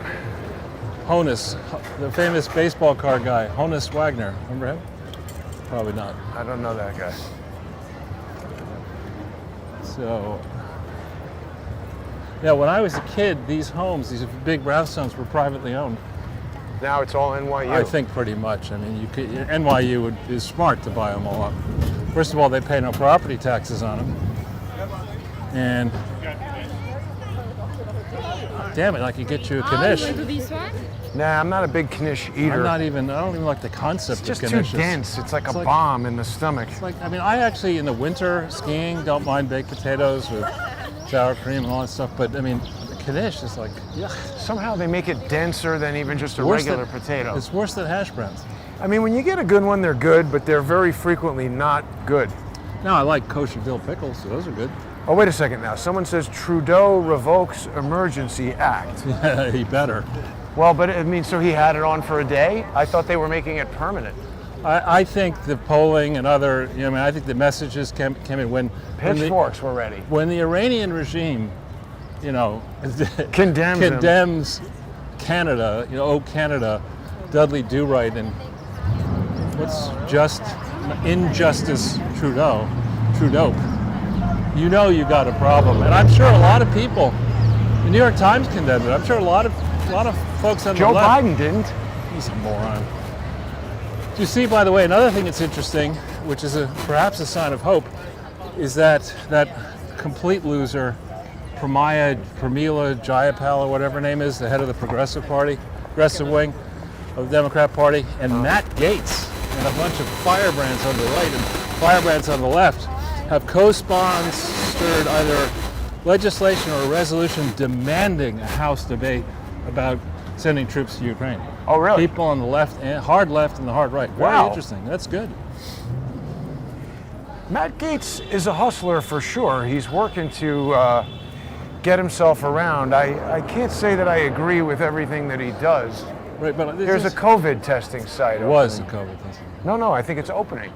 Honus, the famous baseball card guy, Honus Wagner. Remember him? Probably not. I don't know that guy. So, yeah, when I was a kid, these homes, these big brownstones, were privately owned. Now it's all NYU. I think pretty much. I mean, NYU is smart to buy them all up. First of all, they pay no property taxes on them. And damn it, I could get you a knish. do this one? Nah, I'm not a big knish eater. I don't even like the concept It's just of too knishes. dense. It's like a bomb in the stomach. It's like, I mean, I actually, in the winter, skiing, don't mind baked potatoes with sour cream and all that stuff, but I mean, the knish is like, yuck. Somehow they make it denser than even just a Worse regular than- potato. It's worse than hash browns. I mean, when you get a good one, they're good, but they're very frequently not good. Now, I like kosher dill pickles, so those are good. Oh, wait a second now. Someone says Trudeau revokes Emergency Act. He better. Well, but I mean, so he had it on for a day? I thought they were making it permanent. I think the polling and other, I mean, I think the messages came in when Pitchforks were ready. when the Iranian regime, Condemns Canada, oh Canada, Dudley Do-Right, and what's just injustice Trudeau, you got a problem. And I'm sure a lot of people, the New York Times condemned it. I'm sure a lot of folks on Joe the left. Biden didn't. He's a moron. Do you see, by the way, another thing that's interesting, which is perhaps a sign of hope, is that complete loser, Pramila Jayapal, or whatever her name is, the head of the progressive wing of the Democrat Party, and Matt Gaetz and a bunch of firebrands on the right and firebrands on the left have co-sponsored either legislation or a resolution demanding a House debate about sending troops to Ukraine. Oh, really? People on the left, and hard left and the hard right. Very Wow. interesting. That's good. Matt Gaetz is a hustler for sure. He's working to get himself around. I can't say that I agree with everything that he does. Right, but this There's a is- COVID testing site. It was a opening. COVID testing. No, I think it's opening.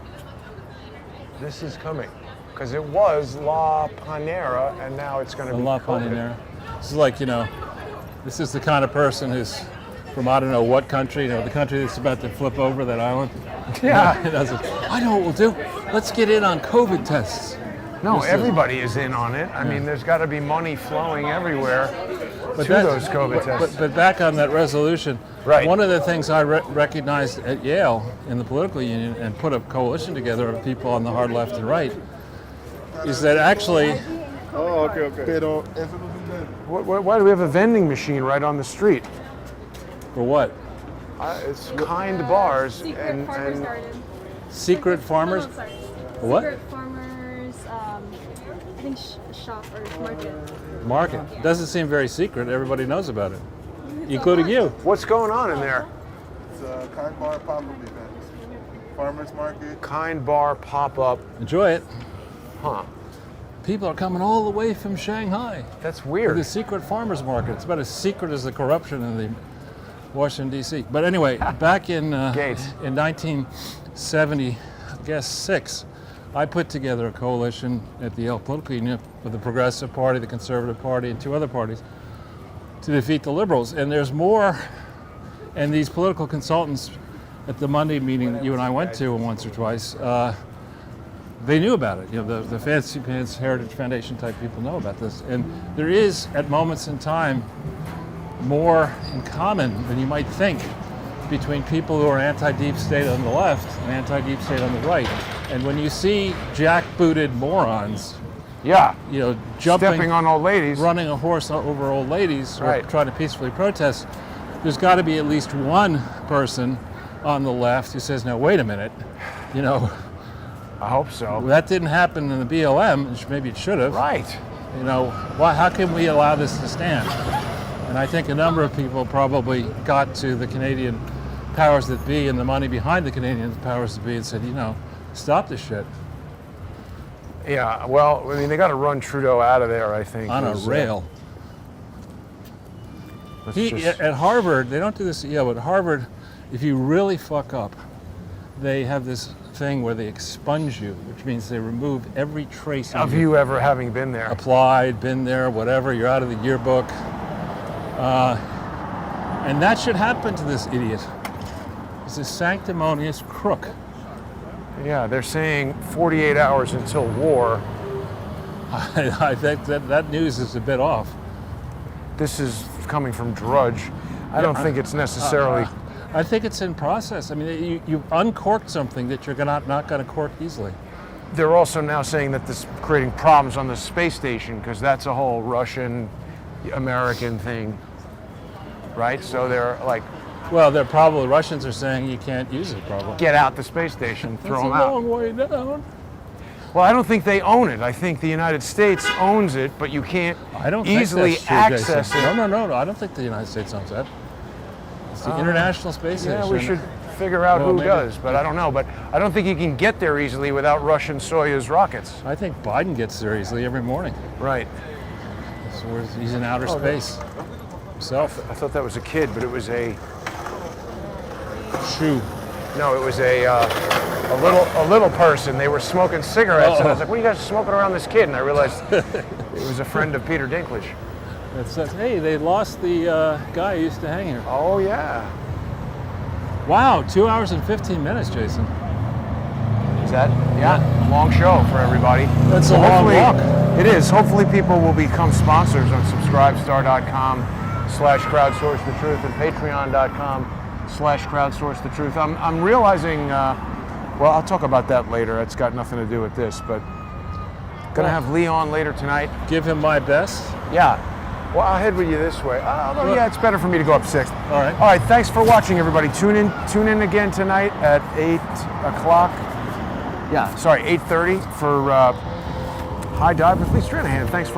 This is coming. Because it was La Panera, and now it's going to A be lot COVID. in there. This is like, this is the kind of person who's from I don't know what country, the country that's about to flip over that island. Yeah. I know what we'll do. Let's get in on COVID tests. No, This is- everybody is in on it. I mean, there's got to be money flowing everywhere to that- those COVID tests. But back on that resolution, Right. one of the things I recognized at Yale in the political union and put a coalition together of people on the hard left and right is that actually, Oh, okay. Pero eso no se entiende. Why do we have a vending machine right on the street? for what? It's Kind Bars Secret Farmers and Garden. Secret farmers? No, sorry. What? Secret Farmers, I think shop or market. Market. Doesn't seem very secret. Everybody knows about it, including you. what's going on in there? It's a kind bar pop-up event. Farmers market. Kind Bar pop-up. Enjoy it. Huh. People are coming all the way from Shanghai That's to weird. the secret farmers market. It's about as secret as the corruption in the Washington, D.C. But anyway, back in Gates. in 1976, I put together a coalition at the Yale Political Union with the Progressive Party, the Conservative Party, and two other parties to defeat the liberals. And there's more, and these political consultants at the Monday meeting that you and I went to once or twice, they knew about it. The Fancy Pants Heritage Foundation type people know about this. And there is, at moments in time, more in common than you might think between people who are anti-deep state on the left and anti-deep state on the right. And when you see jackbooted morons, Yeah. jumping, Stepping on old ladies. running a horse over old ladies, or Right. trying to peacefully protest, there's got to be at least one person on the left who says, "No, wait a minute, I hope so. that didn't happen in the BLM. Maybe it should have. Right. How can we allow this to stand?" And I think a number of people probably got to the Canadian powers that be and the money behind the Canadian powers that be and said, stop this shit Yeah, well, I mean, they got to run Trudeau out of there, I think. on a rail. Let's just- At Harvard, they don't do this at Yale, but at Harvard, if you really fuck up, they have this thing where they expunge you, which means they remove every trace Of you ever having been there. applied, been there, whatever. You're out of the yearbook. And that should happen to this idiot. He's a sanctimonious crook. Yeah, they're saying 48 hours until war. I think that news is a bit off. This is coming from Drudge. I don't think it's necessarily. I think it's in process. I mean, you uncorked something that you're not going to cork easily. They're also now saying that this is creating problems on the space station because that's a whole Russian-American thing, right? So they're like, Well, the Russians are saying you can't use it, probably. get out the space station, throw them It's a out. long way down. Well, I don't think they own it. I think the United States owns it, but you can't I don't easily think that's true, access Jason. it. No. I don't think the United States owns that. It's the International Space Station. Yeah, we should figure out Well, who maybe. does, but I don't know. But I don't think you can get there easily without Russian Soyuz rockets. I think Biden gets there easily every morning. Right. So he's in outer space himself. I thought that was a kid, but it was a Shoe. no. It was a little person. They were smoking cigarettes, and I was like, "What are you guys smoking around this kid?" And I realized it was a friend of Peter Dinklage. It says, hey, they lost the guy who used to hang here. Oh yeah. Wow, 2 hours and 15 minutes, Jason. Is that? Yeah. Long show for everybody. That's a So long hopefully- walk. It is. Hopefully people will become sponsors on subscribestar.com/crowdsourcethetruth and patreon.com/crowdsourcethetruth. I'm realizing, well, I'll talk about that later. It's got nothing to do with this, but gonna have Leon later tonight. Give him my best. Yeah. Well, I'll head with you this way. Although, yeah, it's better for me to go up 6th. All right. All right. Thanks for watching, everybody. Tune in again tonight at 8 o'clock. Yeah. Sorry, 8:30 for High Dive with Lee Stranahan. Thanks for